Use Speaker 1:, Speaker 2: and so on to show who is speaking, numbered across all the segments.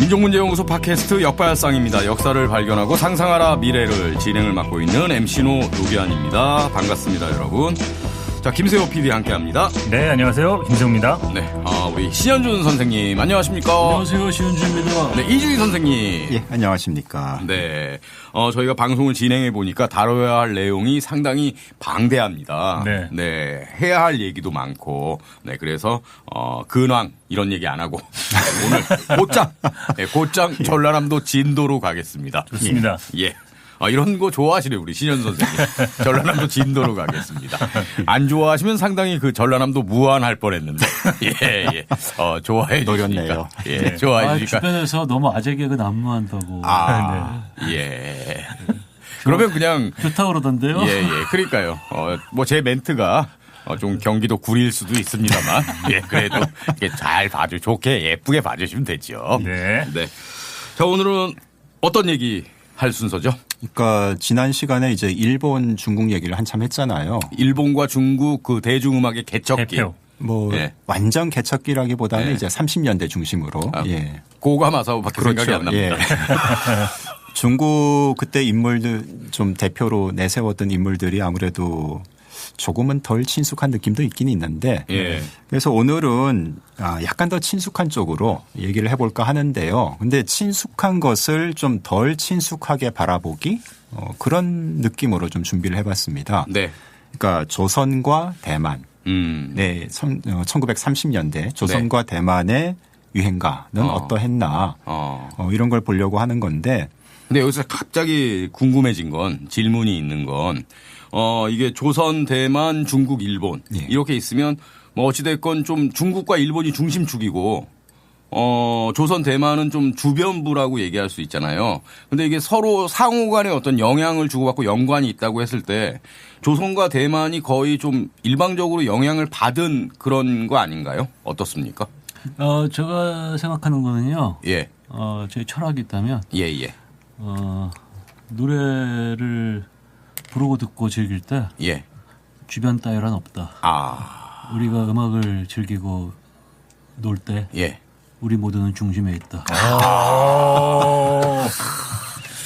Speaker 1: 인종문제연구소 팟캐스트 역발상입니다. 역사를 발견하고 상상하라 미래를 진행을 맡고 있는 MC노 노기환입니다. 반갑습니다, 여러분. 자, 김세호 PD 함께합니다.
Speaker 2: 네, 안녕하세요. 김세호입니다.
Speaker 1: 네, 우리 신현준 선생님 안녕하십니까?
Speaker 3: 안녕하세요, 신현준입니다.
Speaker 1: 네, 이주희 선생님.
Speaker 4: 예, 안녕하십니까?
Speaker 1: 네, 저희가 방송을 진행해 보니까 다뤄야 할 내용이 상당히 방대합니다.
Speaker 2: 네,
Speaker 1: 해야 할 얘기도 많고, 네, 그래서 근황 이런 얘기 안 하고 오늘 곧장 전라남도 진도로 가겠습니다.
Speaker 2: 좋습니다.
Speaker 1: 예. 이런 거 좋아하시네요, 우리 신현 선생님. 전라남도 진도로 가겠습니다. 안 좋아하시면 상당히 그 전라남도 무안할 뻔했는데. 예. 좋아해 주시니까. 예,
Speaker 4: 네.
Speaker 1: 좋아해 주시니까.
Speaker 3: 주변에서 너무 아재 개그 난무한다고.
Speaker 1: 예. 그러면 그냥.
Speaker 3: 좋다고 그러던데요?
Speaker 1: 예. 그러니까요. 제 멘트가 좀 경기도 구릴 수도 있습니다만. 예, 그래도 이렇게 잘 좋게 예쁘게 봐주시면 되죠.
Speaker 2: 네.
Speaker 1: 자, 오늘은 어떤 얘기 할 순서죠?
Speaker 4: 그러니까 지난 시간에 이제 일본, 중국 얘기를 한참 했잖아요.
Speaker 1: 일본과 중국 그 대중음악의 개척기.
Speaker 2: 대표.
Speaker 4: 뭐 완전 개척기라기보다는
Speaker 1: 네.
Speaker 4: 이제 30년대 중심으로. 예.
Speaker 1: 고가 마사오밖에 생각이 안 납니다.
Speaker 4: 예. 중국 그때 인물들 좀 대표로 내세웠던 인물들이 아무래도 조금은 덜 친숙한 느낌도 있긴 있는데
Speaker 1: 예.
Speaker 4: 그래서 오늘은 약간 더 친숙한 쪽으로 얘기를 해볼까 하는데요. 근데 친숙한 것을 좀 덜 친숙하게 바라보기 그런 느낌으로 좀 준비를 해봤습니다.
Speaker 1: 네.
Speaker 4: 그러니까 조선과 대만. 네, 1930년대 조선과 대만의 유행가는 어떠했나 이런 걸 보려고 하는 건데.
Speaker 1: 근데 여기서 갑자기 궁금해진 건 질문이 있는 건 이게 조선, 대만, 중국, 일본 이렇게 있으면 뭐 어찌됐건 좀 중국과 일본이 중심축이고 조선, 대만은 좀 주변부라고 얘기할 수 있잖아요. 근데 이게 서로 상호 간에 어떤 영향을 주고받고 연관이 있다고 했을 때 조선과 대만이 거의 좀 일방적으로 영향을 받은 그런 거 아닌가요? 어떻습니까?
Speaker 3: 제가 생각하는 거는요.
Speaker 1: 예.
Speaker 3: 제 철학이 있다면.
Speaker 1: 예.
Speaker 3: 노래를 부르고 듣고 즐길 때.
Speaker 1: 예.
Speaker 3: 주변 따위란 없다. 우리가 음악을 즐기고 놀 때.
Speaker 1: 예.
Speaker 3: 우리 모두는 중심에 있다.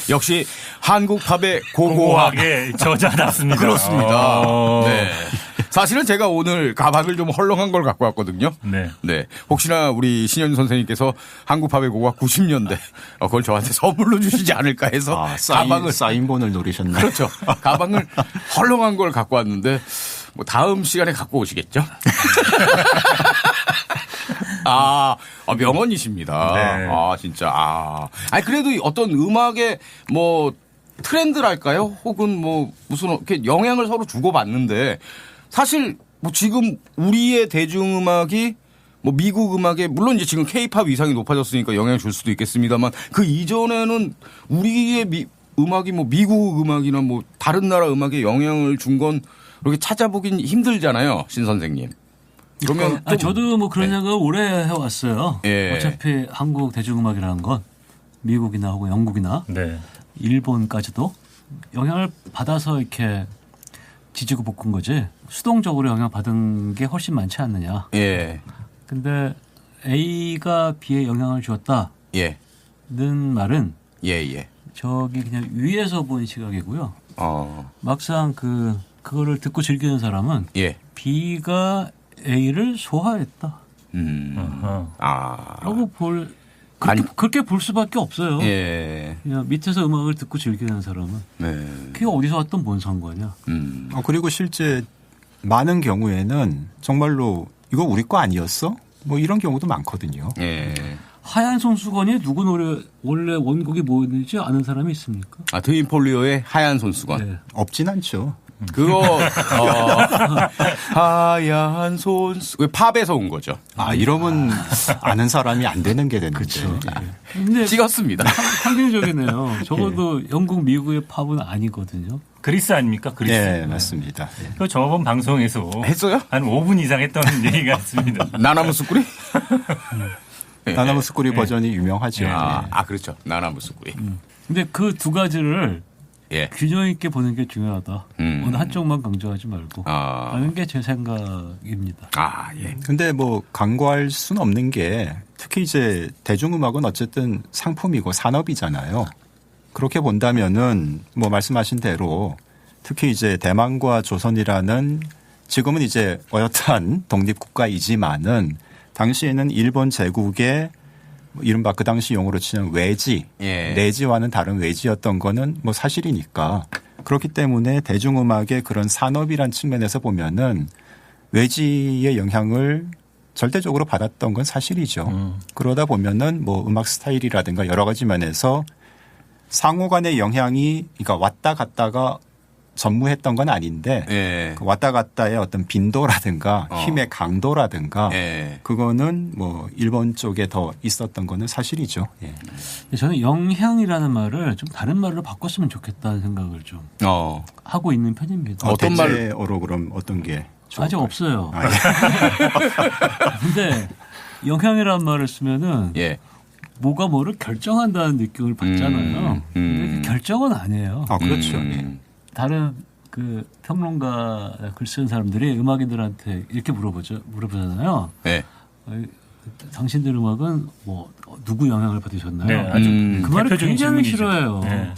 Speaker 1: 역시 한국 팝의
Speaker 2: 고고하게 저자답습니다.
Speaker 1: 그렇습니다. 네. 사실은 제가 오늘 가방을 좀 헐렁한 걸 갖고 왔거든요.
Speaker 2: 네.
Speaker 1: 혹시나 우리 신현 선생님께서 한국 팝의 고고학 90년대 그걸 저한테 선물로 주시지 않을까 해서
Speaker 4: 사인본을 노리셨나요?
Speaker 1: 그렇죠. 가방을 헐렁한 걸 갖고 왔는데 뭐 다음 시간에 갖고 오시겠죠? 명언이십니다.
Speaker 2: 네.
Speaker 1: 진짜. 아니, 그래도 어떤 음악의 뭐 트렌드랄까요? 혹은 뭐 무슨 이렇게 영향을 서로 주고받는데 사실 뭐 지금 우리의 대중음악이 뭐 미국 음악에 물론 이제 지금 K-팝 위상이 높아졌으니까 영향을 줄 수도 있겠습니다만 그 이전에는 우리의 음악이 뭐 미국 음악이나 뭐 다른 나라 음악에 영향을 준 건 이렇게 찾아보긴 힘들잖아요, 신 선생님. 그러면
Speaker 3: 저도 뭐 그런 생각을 오래 해왔어요.
Speaker 1: 예.
Speaker 3: 어차피 한국 대중음악이라는 건 미국이나 혹은 영국이나 일본까지도 영향을 받아서 이렇게 지지고 볶은 거지 수동적으로 영향받은 게 훨씬 많지 않느냐.
Speaker 1: 예.
Speaker 3: 근데 A가 B에 영향을 주었다는 말은 저기 그냥 위에서 본 시각이고요. 막상 그거를 듣고 즐기는 사람은 B가 A를 소화했다. 라고 그렇게 볼 수밖에 없어요. 그냥 밑에서 음악을 듣고 즐기는 사람은. 그게 어디서 왔던 뭔 상관이야.
Speaker 4: 그리고 실제 많은 경우에는 정말로 이거 우리 거 아니었어? 뭐 이런 경우도 많거든요.
Speaker 3: 하얀 손수건이 누구 노래 원래 원곡이 뭐였는지 아는 사람이 있습니까?
Speaker 1: 드림폴리오의 하얀 손수건.
Speaker 4: 없진 않죠.
Speaker 1: 그거 하얀 손수 팝에서 온 거죠.
Speaker 4: 이러면 아는 사람이 안 되는 게 되는데.
Speaker 3: 그렇죠. 근데
Speaker 1: 찍었습니다.
Speaker 3: 상대적이네요. 적어도 영국, 미국의 팝은 아니거든요.
Speaker 2: 그리스 아닙니까? 그리스.
Speaker 4: 네, 맞습니다.
Speaker 2: 그 저번 방송에서
Speaker 1: 했어요?
Speaker 2: 한 5분 이상 했던 얘기가 있습니다.
Speaker 1: 나나무스꾸리?
Speaker 4: 나나무스꾸리 버전이 유명하죠.
Speaker 1: 그렇죠. 나나무스꾸리.
Speaker 3: 근데 그 두 가지를
Speaker 1: 예.
Speaker 3: 균형 있게 보는 게 중요하다. 어느 한쪽만 강조하지 말고 하는 게 제 생각입니다.
Speaker 1: 예.
Speaker 4: 근데 뭐 강구할 수는 없는 게 특히 이제 대중음악은 어쨌든 상품이고 산업이잖아요. 그렇게 본다면은 뭐 말씀하신 대로 특히 이제 대만과 조선이라는 지금은 이제 어엿한 독립국가이지만은 당시에는 일본 제국의 이른바 그 당시 용어로 치면 외지,
Speaker 1: 예.
Speaker 4: 내지와는 다른 외지였던 거는 뭐 사실이니까 그렇기 때문에 대중음악의 그런 산업이란 측면에서 보면은 외지의 영향을 절대적으로 받았던 건 사실이죠. 그러다 보면은 뭐 음악 스타일이라든가 여러 가지 면에서 상호 간의 영향이 그러니까 왔다 갔다가 전무했던 건 아닌데
Speaker 1: 예.
Speaker 4: 그 왔다 갔다의 어떤 빈도라든가 힘의 강도라든가
Speaker 1: 예.
Speaker 4: 그거는 뭐 일본 쪽에 더 있었던 거는 사실이죠. 예.
Speaker 3: 저는 영향이라는 말을 좀 다른 말로 바꿨으면 좋겠다는 생각을 좀 하고 있는 편입니다.
Speaker 1: 어떤 말?
Speaker 4: 대체어로 그럼 어떤 게 좋을까요?
Speaker 3: 아직 없어요.
Speaker 4: 아, 예.
Speaker 3: 근데 영향이라는 말을 쓰면은
Speaker 1: 예.
Speaker 3: 뭐가 뭐를 결정한다는 느낌을 받잖아요. 근데 결정은 아니에요.
Speaker 4: 아, 그렇죠. 예.
Speaker 3: 다른 그 평론가 글 쓰는 사람들이 음악인들한테 이렇게 물어보잖아요.
Speaker 1: 네.
Speaker 3: 당신들 음악은 뭐 누구 영향을 받으셨나요?
Speaker 2: 네, 아주
Speaker 3: 그 말을
Speaker 2: 대표적인
Speaker 3: 굉장히
Speaker 2: 질문이죠.
Speaker 3: 싫어해요.
Speaker 2: 네.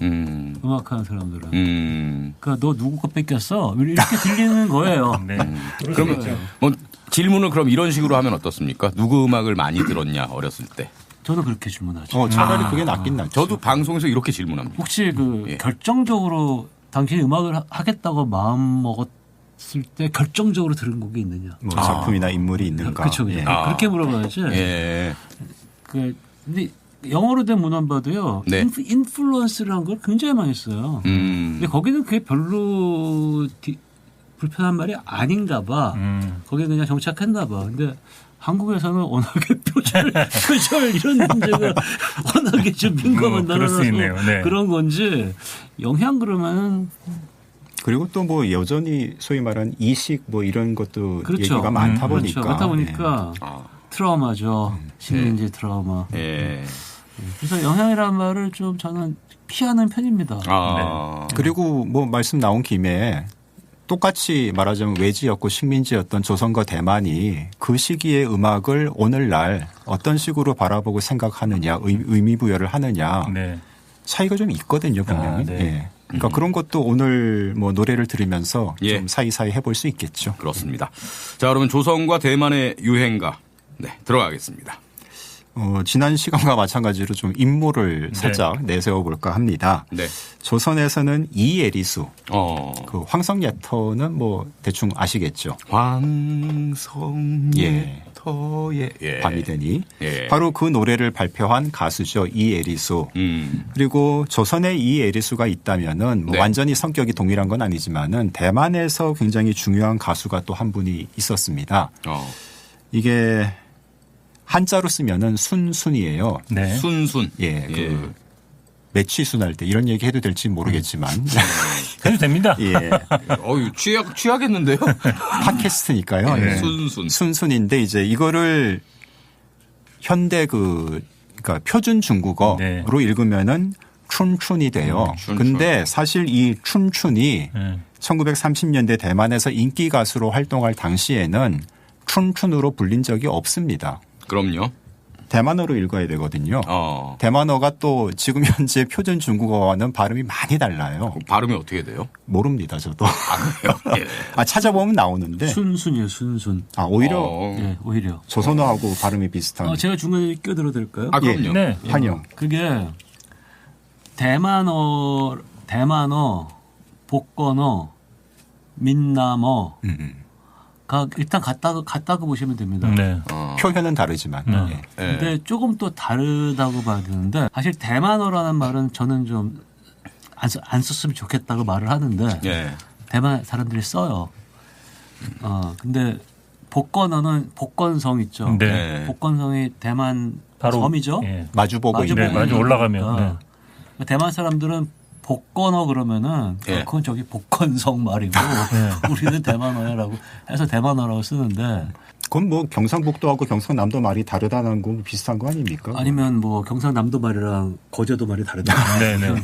Speaker 3: 음악하는 사람들은. 그러니까 너 누구 거 뺏겼어? 이렇게 들리는 거예요.
Speaker 2: 네.
Speaker 1: 그러면 뭐 질문을 그럼 이런 식으로 하면 어떻습니까? 누구 음악을 많이 들었냐 어렸을 때?
Speaker 3: 저는 그렇게 질문하죠.
Speaker 4: 차라리 그게 낫긴 낫죠.
Speaker 1: 저도 방송에서 이렇게 질문합니다.
Speaker 3: 혹시 그
Speaker 1: 예.
Speaker 3: 결정적으로 당신이 음악을 하겠다고 마음 먹었을 때 결정적으로 들은 곡이 있느냐?
Speaker 4: 뭐 작품이나 인물이 있는가.
Speaker 3: 그렇죠.
Speaker 4: 예.
Speaker 3: 그렇게 물어봐야지.
Speaker 1: 예.
Speaker 3: 근데 영어로 된 문헌 봐도요.
Speaker 1: 네.
Speaker 3: 인플루언스라는 걸 굉장히 많이 써요. 근데 거기는 그게 별로 불편한 말이 아닌가 봐. 거기에 그냥 정착했나 봐. 근데 한국에서는 워낙에 표절 이런 문제가 워낙에 좀 민감한
Speaker 2: 그럴 수
Speaker 3: 나라라서
Speaker 2: 있네요. 네.
Speaker 3: 그런 건지 영향 그러면
Speaker 4: 그리고 또 뭐 여전히 소위 말하는 이식 뭐 이런 것도
Speaker 3: 그렇죠.
Speaker 4: 얘기가 많다 보니까.
Speaker 3: 그렇죠. 그렇다 보니까 트라우마죠. 식민지 트라우마.
Speaker 1: 예.
Speaker 3: 그래서 영향이라는 말을 좀 저는 피하는 편입니다.
Speaker 4: 그리고 뭐 말씀 나온 김에 똑같이 말하자면 외지였고 식민지였던 조선과 대만이 그 시기의 음악을 오늘날 어떤 식으로 바라보고 생각하느냐 의미 부여를 하느냐
Speaker 2: 네.
Speaker 4: 차이가 좀 있거든요 분명히.
Speaker 2: 네.
Speaker 4: 예. 그러니까 그런 것도 오늘 뭐 노래를 들으면서
Speaker 1: 예.
Speaker 4: 좀 사이사이 해볼 수 있겠죠.
Speaker 1: 그렇습니다. 자, 그러면 조선과 대만의 유행가 들어가겠습니다.
Speaker 4: 지난 시간과 마찬가지로 좀 인물을 살짝 내세워 볼까 합니다.
Speaker 1: 네.
Speaker 4: 조선에서는 이에리수,
Speaker 1: 그
Speaker 4: 황성예터는 뭐 대충 아시겠죠.
Speaker 1: 황성예터의
Speaker 4: 밤이 되니
Speaker 1: 예.
Speaker 4: 바로 그 노래를 발표한 가수죠. 이에리수. 그리고 조선에 이에리수가 있다면은 뭐
Speaker 1: 네.
Speaker 4: 완전히 성격이 동일한 건 아니지만은 대만에서 굉장히 중요한 가수가 또 한 분이 있었습니다. 이게 한자로 쓰면은 순순이에요.
Speaker 2: 네.
Speaker 1: 순순.
Speaker 4: 예, 그 매취순할 때 이런 얘기 해도 될지 모르겠지만
Speaker 2: 해도 됩니다.
Speaker 4: 예,
Speaker 1: 취하겠는데요?
Speaker 4: 팟캐스트니까요.
Speaker 1: 네.
Speaker 4: 예.
Speaker 1: 순순.
Speaker 4: 순순인데 이제 이거를 현대 그러니까 표준 중국어로
Speaker 2: 네.
Speaker 4: 읽으면은 춘춘이 돼요. 근데 사실 이 춘춘이 1930년대 대만에서 인기 가수로 활동할 당시에는 춘춘으로 불린 적이 없습니다.
Speaker 1: 그럼요.
Speaker 4: 대만어로 읽어야 되거든요. 대만어가 또 지금 현재 표준 중국어와는 발음이 많이 달라요.
Speaker 1: 발음이 어떻게 돼요?
Speaker 4: 모릅니다, 저도.
Speaker 1: 예.
Speaker 4: 찾아보면 나오는데.
Speaker 3: 순순이에요, 순순.
Speaker 4: 오히려
Speaker 3: 네, 오히려.
Speaker 4: 조선어하고 발음이 비슷한.
Speaker 3: 제가 중간에 끼어들어도 될까요?
Speaker 1: 그럼요.
Speaker 2: 네.
Speaker 4: 환영.
Speaker 3: 그게 대만어, 복건어, 민남어. 일단 같다고 보시면 됩니다.
Speaker 2: 네.
Speaker 4: 표현은 다르지만. 예.
Speaker 3: 근데 조금 또 다르다고 봐야 되는데 사실 대만어라는 말은 저는 좀 안 썼으면 좋겠다고 말을 하는데 대만 사람들이 써요. 근데 복건어는 복건성 있죠.
Speaker 2: 네.
Speaker 3: 복건성이 대만
Speaker 2: 바로
Speaker 3: 섬이죠.
Speaker 2: 예.
Speaker 4: 마주보고 있는.
Speaker 2: 네, 마주 올라가면. 네.
Speaker 3: 대만 사람들은 복건어 그러면은 그건 저기 복건성 말이고 우리는 대만어야라고 해서 대만어라고 쓰는데
Speaker 4: 그건 뭐 경상북도하고 경상남도 말이 다르다는 거 비슷한 거 아닙니까?
Speaker 3: 아니면 뭐 경상남도 말이랑 거제도 말이 다르다.
Speaker 2: 네네.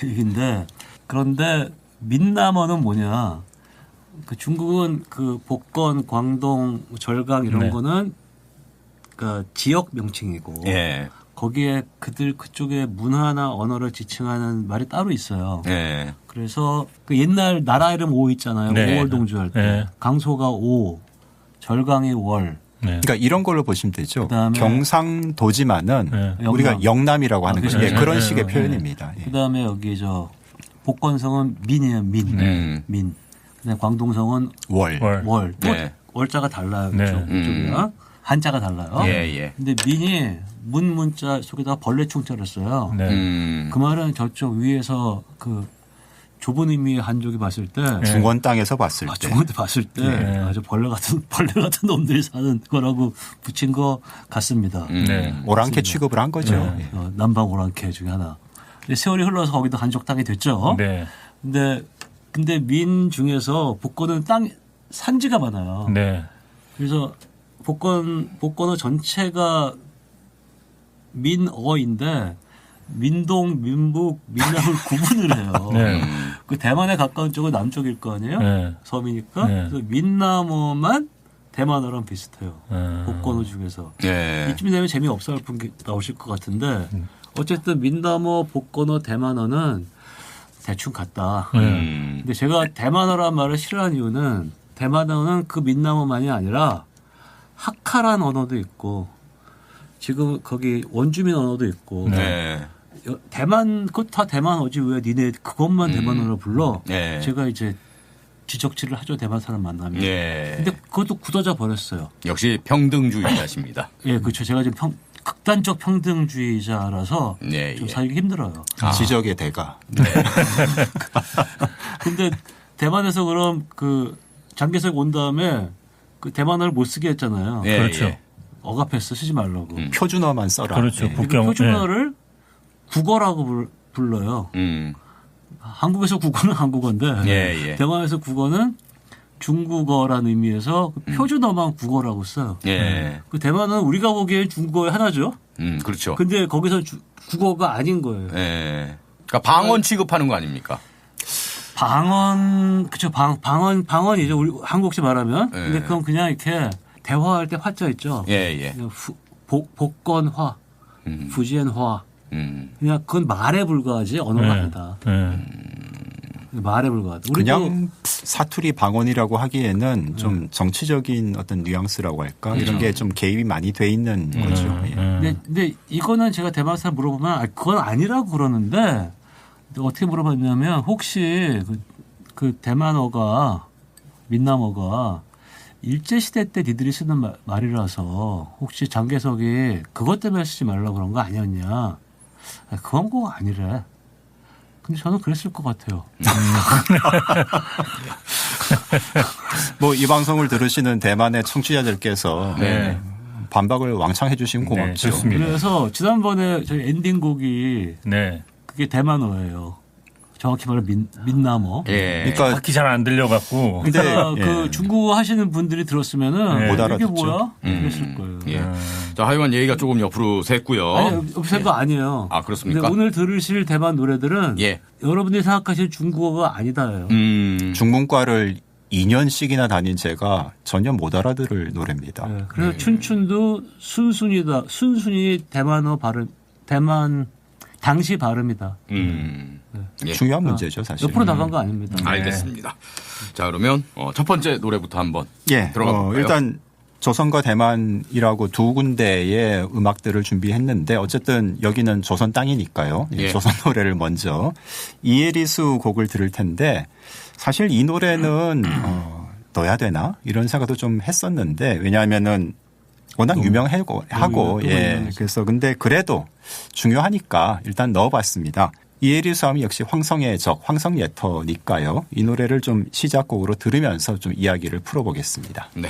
Speaker 3: 얘기인데 그런데 민남어는 뭐냐? 그 중국은 그 복건, 광동, 절강 이런
Speaker 2: 네.
Speaker 3: 거는 그 지역 명칭이고
Speaker 1: 예.
Speaker 3: 거기에 그쪽의 문화나 언어를 지칭하는 말이 따로 있어요.
Speaker 1: 예.
Speaker 3: 그래서 그 옛날 나라 이름 오 있잖아요.
Speaker 2: 네.
Speaker 3: 오월동주 할 때.
Speaker 2: 네.
Speaker 3: 강소가 오, 절강이 월.
Speaker 2: 네.
Speaker 4: 그러니까 이런 걸로 보시면 되죠.
Speaker 3: 그다음에
Speaker 4: 경상도지만은
Speaker 2: 네.
Speaker 4: 우리가
Speaker 3: 영남.
Speaker 4: 영남이라고 하는 거죠.
Speaker 3: 그렇죠.
Speaker 4: 예, 그런
Speaker 2: 네.
Speaker 4: 식의
Speaker 2: 네.
Speaker 4: 표현입니다. 예.
Speaker 3: 그다음에 여기 저 복건성은 민이에요. 민. 민. 그다음에 광동성은
Speaker 4: 월.
Speaker 3: 월. 또
Speaker 1: 네.
Speaker 3: 월자가 달라요.
Speaker 2: 네.
Speaker 3: 그쪽이랑 한자가 달라요.
Speaker 1: 예, 예.
Speaker 3: 근데 민이 문자 속에다가 벌레 충자를 써요.
Speaker 2: 네.
Speaker 3: 그 말은 저쪽 위에서 그 좁은 의미의 한족이 봤을 때
Speaker 4: 중원 땅에서 봤을 때.
Speaker 3: 중원때 봤을 때
Speaker 2: 네.
Speaker 3: 아주 벌레 같은 놈들이 사는 거라고 붙인 것 같습니다.
Speaker 2: 네.
Speaker 4: 오랑캐 취급을 한 거죠.
Speaker 2: 네.
Speaker 4: 예.
Speaker 3: 남방 오랑캐 중에 하나. 근데 세월이 흘러서 거기도 한족 땅이 됐죠.
Speaker 2: 네.
Speaker 3: 근데 민 중에서 복건은 산지가 많아요.
Speaker 2: 네.
Speaker 3: 그래서 복건어 전체가 민어인데 민동, 민북, 민남을 구분을 해요.
Speaker 2: 네.
Speaker 3: 그 대만에 가까운 쪽은 남쪽일 거 아니에요?
Speaker 2: 네.
Speaker 3: 섬이니까.
Speaker 2: 네.
Speaker 3: 그래서 민남어만 대만어랑 비슷해요.
Speaker 2: 네.
Speaker 3: 복건어 중에서.
Speaker 1: 예.
Speaker 3: 이쯤 되면 재미없어 할 분 나오실 것 같은데 어쨌든 민남어, 복건어, 대만어는 대충 같다. 근데 제가 대만어란 말을 싫어하는 이유는 대만어는 그 민남어만이 아니라 하카란 언어도 있고 지금 거기 원주민 언어도 있고
Speaker 1: 네.
Speaker 3: 대만 그거 다 대만어지 왜 니네 그것만 대만어로 불러?
Speaker 1: 네.
Speaker 3: 제가 이제 지적질을 하죠. 대만 사람 만나면.
Speaker 1: 예.
Speaker 3: 근데 그것도 굳어져 버렸어요.
Speaker 1: 역시 평등주의자십니다.
Speaker 3: 예, 그렇죠. 제가 지금 극단적 평등주의자라서
Speaker 1: 예,
Speaker 3: 좀
Speaker 1: 예.
Speaker 3: 살기 힘들어요.
Speaker 4: 지적의 대가.
Speaker 3: 근데 대만에서 그럼 그 장개석 온 다음에 그 대만어를 못 쓰게 했잖아요.
Speaker 1: 예,
Speaker 2: 그렇죠.
Speaker 1: 예.
Speaker 3: 억압했어. 쓰지 말라고.
Speaker 4: 표준어만 써라.
Speaker 2: 그렇죠.
Speaker 4: 예.
Speaker 3: 그
Speaker 2: 국경.
Speaker 3: 표준어를 국어라고 불러요. 한국에서 국어는 한국어인데
Speaker 1: 예, 예.
Speaker 3: 대만에서 국어는 중국어라는 의미에서 그 표준어만 국어라고 써요.
Speaker 1: 예.
Speaker 3: 그 대만은 우리가 보기엔 중국어의 하나죠.
Speaker 1: 그렇죠.
Speaker 3: 근데 거기서 국어가 아닌 거예요.
Speaker 1: 예. 그러니까 방언 취급하는 거 아닙니까?
Speaker 3: 방언, 그쵸. 방언이죠. 우리 한국식 말하면.
Speaker 1: 예.
Speaker 3: 근데 그건 그냥 이렇게 대화할 때 화자 있죠.
Speaker 1: 예, 예.
Speaker 3: 그냥 복건화, 부지엔화. 그냥 그건 말에 불과하지 언어가 아니다. 말에 불과하다.
Speaker 4: 그냥 사투리 방언이라고 하기에는 좀 정치적인 어떤 뉘앙스라고 할까 이런 게 좀 개입이 많이 돼 있는 거죠. 예.
Speaker 3: 근데 이거는 제가 대만 사람 물어보면 그건 아니라고 그러는데 어떻게 물어봤냐면 혹시 그 대만어가 민남어가 일제시대 때 니들이 쓰는 말이라서 혹시 장개석이 그것 때문에 쓰지 말라고 그런 거 아니었냐. 그건 꼭 아니래. 근데 저는 그랬을 것 같아요.
Speaker 4: 뭐 이 방송을 들으시는 대만의 청취자들께서
Speaker 2: 네.
Speaker 4: 반박을 왕창 해주시면
Speaker 2: 네,
Speaker 4: 고맙죠.
Speaker 2: 좋습니다.
Speaker 3: 그래서 지난번에 저희 엔딩곡이
Speaker 2: 네.
Speaker 3: 그게 대만어예요. 정확히 말하면 민남어.
Speaker 1: 예.
Speaker 4: 그러니까
Speaker 2: 딱히 잘 안 들려갖고.
Speaker 4: 근데
Speaker 3: 그러니까
Speaker 4: 예.
Speaker 3: 그 중국어 하시는 분들이 들었으면은
Speaker 2: 네.
Speaker 4: 못
Speaker 3: 이게
Speaker 4: 알아듣죠.
Speaker 3: 뭐야? 그랬을 거예요.
Speaker 1: 예. 자, 하여간 얘기가 조금 옆으로 샜고요.
Speaker 3: 아니, 없을 거 아니에요.
Speaker 1: 아, 그렇습니까?
Speaker 3: 근데 오늘 들으실 대만 노래들은
Speaker 1: 예.
Speaker 3: 여러분들이 생각하실 중국어가 아니다예요.
Speaker 4: 중문과를 2년씩이나 다닌 제가 전혀 못 알아들을 노래입니다.
Speaker 3: 네. 그래서 춘춘도 순순이다. 순순히 대만어 발음, 당시 발음이다.
Speaker 1: 예.
Speaker 4: 중요한 문제죠, 사실.
Speaker 3: 옆으로 나간 거 아닙니다.
Speaker 1: 알겠습니다. 자, 그러면 첫 번째 노래부터 한번
Speaker 4: 예,
Speaker 1: 들어가 볼까요?
Speaker 4: 일단 조선과 대만이라고 두 군데의 음악들을 준비했는데 어쨌든 여기는 조선 땅이니까요.
Speaker 1: 예.
Speaker 4: 조선 노래를 먼저 이에리수 곡을 들을 텐데 사실 이 노래는 넣어야 되나 이런 생각도 좀 했었는데 왜냐하면은 워낙 유명하고 예. 그래서 근데 그래도 중요하니까 일단 넣어봤습니다. 이에리수 하면 역시 황성의 적, 황성예터니까요. 이 노래를 좀 시작곡으로 들으면서 좀 이야기를 풀어보겠습니다.
Speaker 1: 네.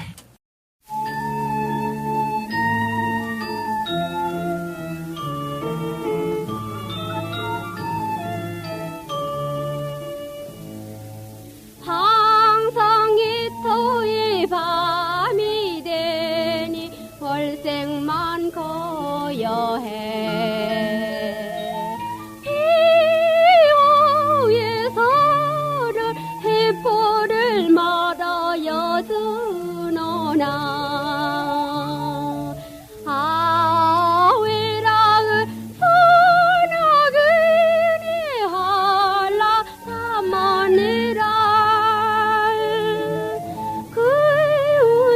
Speaker 5: 황성예터의 밤이 되니 월색만 거여해 비 위에서 주노나 아위랑을 선하그니 할라 사모니라 그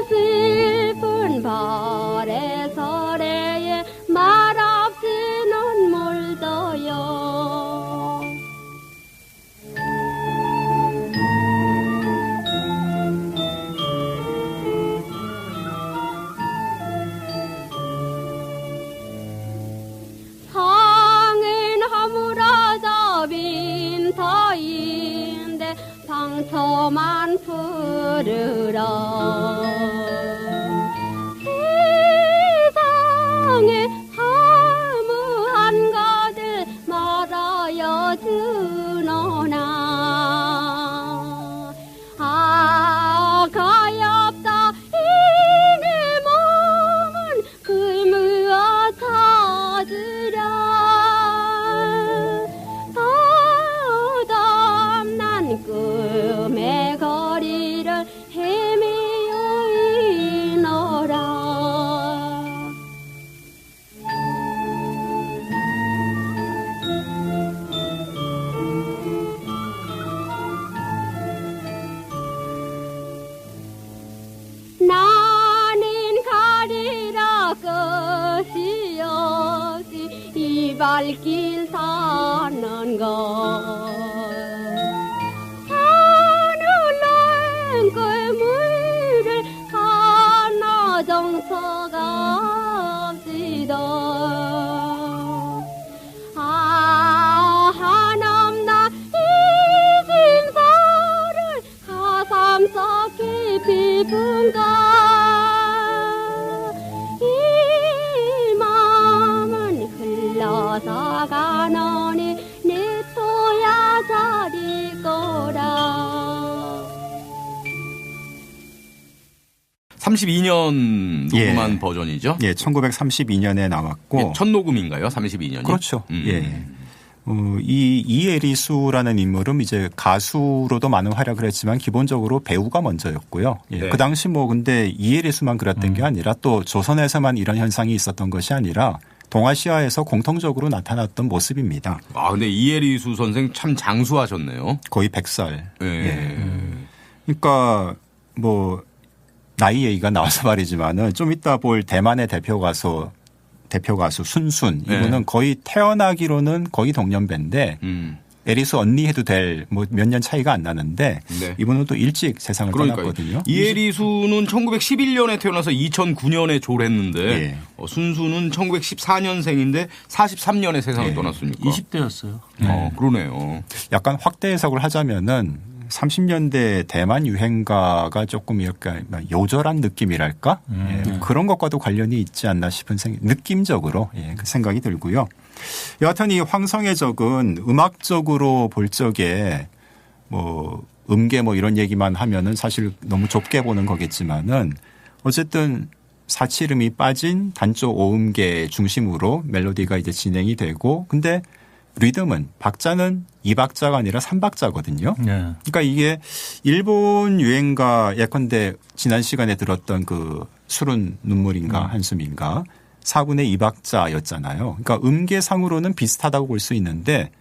Speaker 5: 우슬픈 발에 서래에 말없이 눈물 떠요 상인 하무라자 빈터인데 상처만 풀으라 세상에 하무한 가들 말아여 주노나 가엾다 이내 몸은 글무어 찾으랴 더담난 꿈의 거리를 헤매어 이노라 나는 가리라 것이 없이 이 발길 사는 것 산을 랭글물을 하나 정서가 없이도 하남나 이 심사를 가삼 속 깊이 분가 이 마음은 흘러서 가노니 내 토야 자리꼬라
Speaker 1: 32년 녹음한
Speaker 4: 예.
Speaker 1: 버전이죠?
Speaker 4: 예, 1932년에 나왔고
Speaker 1: 예, 첫 녹음인가요? 32년이?
Speaker 4: 그렇죠. 예. 이 이에리수라는 인물은 이제 가수로도 많은 활약을 했지만 기본적으로 배우가 먼저였고요. 예.
Speaker 1: 네.
Speaker 4: 그 당시 뭐 근데 이에리수만 그랬던 게 아니라 또 조선에서만 이런 현상이 있었던 것이 아니라 동아시아에서 공통적으로 나타났던 모습입니다.
Speaker 1: 아, 근데 이에리수 선생 참 장수하셨네요.
Speaker 4: 거의 100살.
Speaker 1: 예.
Speaker 4: 그러니까 뭐 나이 얘기가 나와서 말이지만은 좀 이따 볼 대만의 대표 가수 순순 이분은
Speaker 1: 네.
Speaker 4: 거의 태어나기로는 거의 동년배인데 에리수 언니 해도 될 뭐 몇 년 차이가 안 나는데
Speaker 1: 네.
Speaker 4: 이분은 또 일찍 세상을 떠났거든요.
Speaker 1: 이에리수는 1911년에 태어나서 2009년에 졸했는데
Speaker 4: 예.
Speaker 1: 순수는 1914년생인데 43년에 세상을 떠났으니까.
Speaker 3: 20대였어요.
Speaker 1: 그러네요.
Speaker 4: 약간 확대 해석을 하자면은 30년대 대만 유행가가 조금 약간 요절한 느낌이랄까 예, 그런 것과도 관련이 있지 않나 싶은 느낌적으로 예, 그 생각이 들고요. 여하튼 이 황성의 적은 음악적으로 볼 적에 뭐 음계 뭐 이런 얘기만 하면은 사실 너무 좁게 보는 거겠지만은 어쨌든 사칠음이 빠진 단조 오음계 중심으로 멜로디가 이제 진행이 되고 근데 리듬은 박자는 2박자가 아니라 3박자거든요.
Speaker 2: 네.
Speaker 4: 그러니까 이게 일본 유행가 예컨대 지난 시간에 들었던 그 술은 눈물인가 한숨인가 4분의 2박자였잖아요. 그러니까 음계상으로는 비슷하다고 볼 수 있는데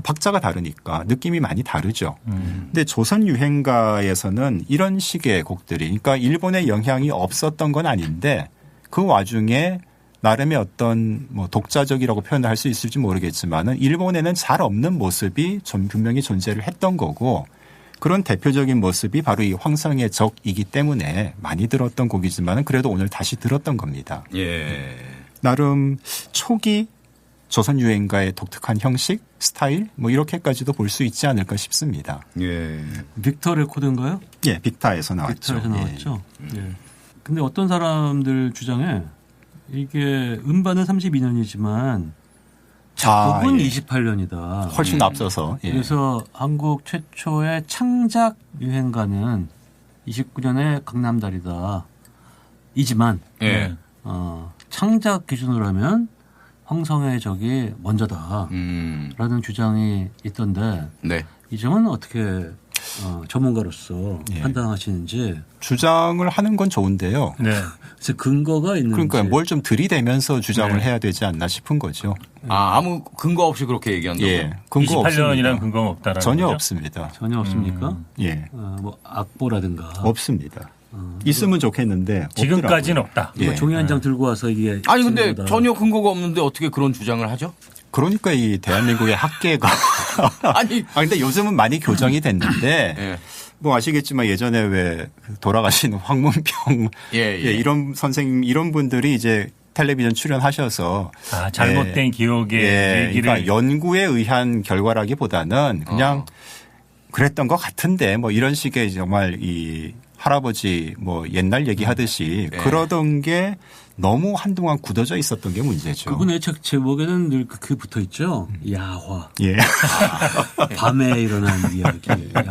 Speaker 4: 박자가 다르니까 느낌이 많이 다르죠. 근데 조선 유행가에서는 이런 식의 곡들이 그러니까 일본의 영향이 없었던 건 아닌데 그 와중에 나름의 어떤 뭐 독자적이라고 표현을 할 수 있을지 모르겠지만은 일본에는 잘 없는 모습이 분명히 존재를 했던 거고 그런 대표적인 모습이 바로 이 황성의 적이기 때문에 많이 들었던 곡이지만은 그래도 오늘 다시 들었던 겁니다.
Speaker 1: 예.
Speaker 4: 나름 초기 조선 유행가의 독특한 형식, 스타일 뭐 이렇게까지도 볼 수 있지 않을까 싶습니다.
Speaker 1: 예.
Speaker 3: 빅터 레코드인가요?
Speaker 4: 예, 빅타에서 나왔죠.
Speaker 3: 빅터에서 나왔죠. 예. 근데 어떤 사람들 주장에 이게 음반은 32년이지만 작곡은
Speaker 4: 예.
Speaker 3: 28년이다.
Speaker 4: 훨씬 앞서서. 예.
Speaker 3: 그래서 한국 최초의 창작 유행가는 29년의 강남달이다. 이지만
Speaker 1: 예.
Speaker 3: 창작 기준으로 하면 황성의 적이 먼저다라는 주장이 있던데
Speaker 1: 네.
Speaker 3: 이 점은 어떻게 전문가로서
Speaker 4: 예.
Speaker 3: 판단하시는지.
Speaker 4: 주장을 하는 건 좋은데요.
Speaker 2: 네.
Speaker 3: 그래서 근거가 있는지.
Speaker 4: 그러니까 뭘 좀 들이대면서 주장을
Speaker 2: 네.
Speaker 4: 해야 되지 않나 싶은 거죠.
Speaker 1: 아무 근거 없이 그렇게 얘기한다고.
Speaker 4: 예, 근거
Speaker 2: 28년이라는
Speaker 4: 없습니다.
Speaker 2: 근거가 없다라는
Speaker 4: 전혀
Speaker 2: 거죠?
Speaker 4: 없습니다.
Speaker 3: 전혀 없습니까?
Speaker 4: 예,
Speaker 3: 뭐 악보라든가.
Speaker 4: 없습니다. 있으면 좋겠는데
Speaker 2: 지금까지는
Speaker 4: 없더라고요.
Speaker 2: 없다.
Speaker 4: 예.
Speaker 3: 뭐 종이 한 장 들고 와서 이게.
Speaker 1: 아니 근데
Speaker 3: 쓰는 거다.
Speaker 1: 전혀 근거가 없는데 어떻게 그런 주장을 하죠?
Speaker 4: 그러니까 이 대한민국의 학계가
Speaker 1: 아니
Speaker 4: 근데 요즘은 많이 교정이 됐는데
Speaker 1: 예.
Speaker 4: 뭐 아시겠지만 예전에 왜 돌아가신 황문평
Speaker 1: 예.
Speaker 4: 이런 선생님 이런 분들이 이제 텔레비전 출연하셔서
Speaker 2: 잘못된 기억의 얘기를.
Speaker 4: 그러니까 연구에 의한 결과라기보다는 그냥 그랬던 것 같은데 뭐 이런 식의 정말 이 할아버지 뭐 옛날 얘기하듯이
Speaker 1: 네.
Speaker 4: 그러던 게 너무 한동안 굳어져 있었던 게 문제죠.
Speaker 3: 그분의 책 제목에는 늘 그 붙어 있죠. 야화.
Speaker 4: 예.
Speaker 3: 밤에 일어난 이야기. 야화.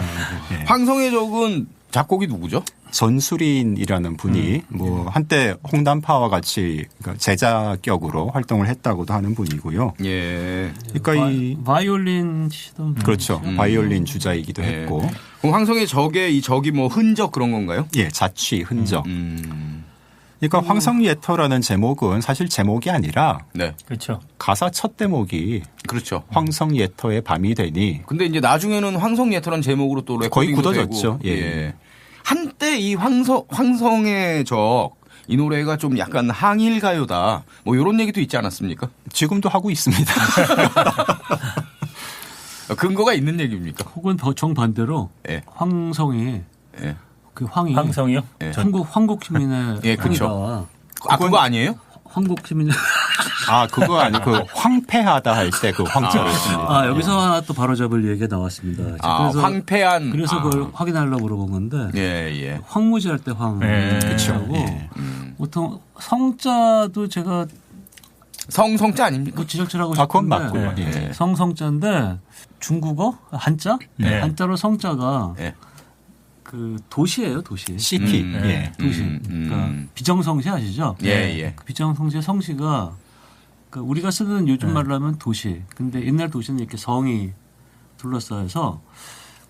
Speaker 1: 황성의 적은 작곡이 누구죠?
Speaker 4: 전수린이라는 분이 뭐 한때 홍단파와 같이 그러니까 제자격으로 활동을 했다고도 하는 분이고요.
Speaker 1: 예.
Speaker 4: 그러니까 이
Speaker 3: 바이올린 치던 분.
Speaker 4: 그렇죠. 바이올린 주자이기도
Speaker 1: 예.
Speaker 4: 했고.
Speaker 1: 그럼 황성의 적의 이 적이 뭐 흔적 그런 건가요?
Speaker 4: 예, 자취, 흔적.
Speaker 1: 음.
Speaker 4: 그러니까 황성예터라는 제목은 사실 제목이 아니라
Speaker 1: 네.
Speaker 2: 그렇죠.
Speaker 4: 가사 첫 대목이
Speaker 1: 그렇죠.
Speaker 4: 황성예터의 밤이 되니
Speaker 1: 근데 이제 나중에는 황성예터란 제목으로 또
Speaker 4: 거의
Speaker 1: 레코딩도
Speaker 4: 굳어졌죠.
Speaker 1: 되고.
Speaker 4: 예.
Speaker 1: 한때 이 황성의 적 이 노래가 좀 약간 항일가요다. 뭐 이런 얘기도 있지 않았습니까?
Speaker 4: 지금도 하고 있습니다.
Speaker 1: 근거가 있는 얘기입니까?
Speaker 3: 혹은 정반대로
Speaker 1: 예.
Speaker 3: 황성이
Speaker 1: 예.
Speaker 3: 그 황이
Speaker 2: 황성이요?
Speaker 1: 예.
Speaker 3: 한국 시민의
Speaker 1: 예, 그쵸.
Speaker 3: 황이다.
Speaker 1: 아, 그거 아니에요?
Speaker 3: 한국 시민의
Speaker 4: 그거 아니고 그 황폐하다 할 때 그 황자를 씁니다.
Speaker 3: 여기서 하나 또 바로잡을 얘기가 나왔습니다.
Speaker 1: 황폐한.
Speaker 3: 그래서 그걸 확인하려고 물어본 건데
Speaker 1: 예.
Speaker 3: 황무지할 때 황.
Speaker 2: 예.
Speaker 3: 그렇죠.
Speaker 4: 예.
Speaker 3: 보통 성자도 제가
Speaker 1: 성자 아닙니까?
Speaker 3: 그 지적질하고
Speaker 4: 그건
Speaker 3: 싶은데
Speaker 4: 맞고요.
Speaker 1: 예.
Speaker 3: 성자인데 중국어 한자
Speaker 2: 네.
Speaker 3: 한자로 성자가
Speaker 1: 예.
Speaker 3: 그 도시예요 도시.
Speaker 4: 시티.
Speaker 1: 음.
Speaker 4: 예.
Speaker 3: 도시. 그러니까 비정성시 아시죠?
Speaker 1: 예.
Speaker 3: 그 비정성시 성시가 그 우리가 쓰는 요즘 말로 하면 도시. 근데 옛날 도시는 이렇게 성이 둘러싸여서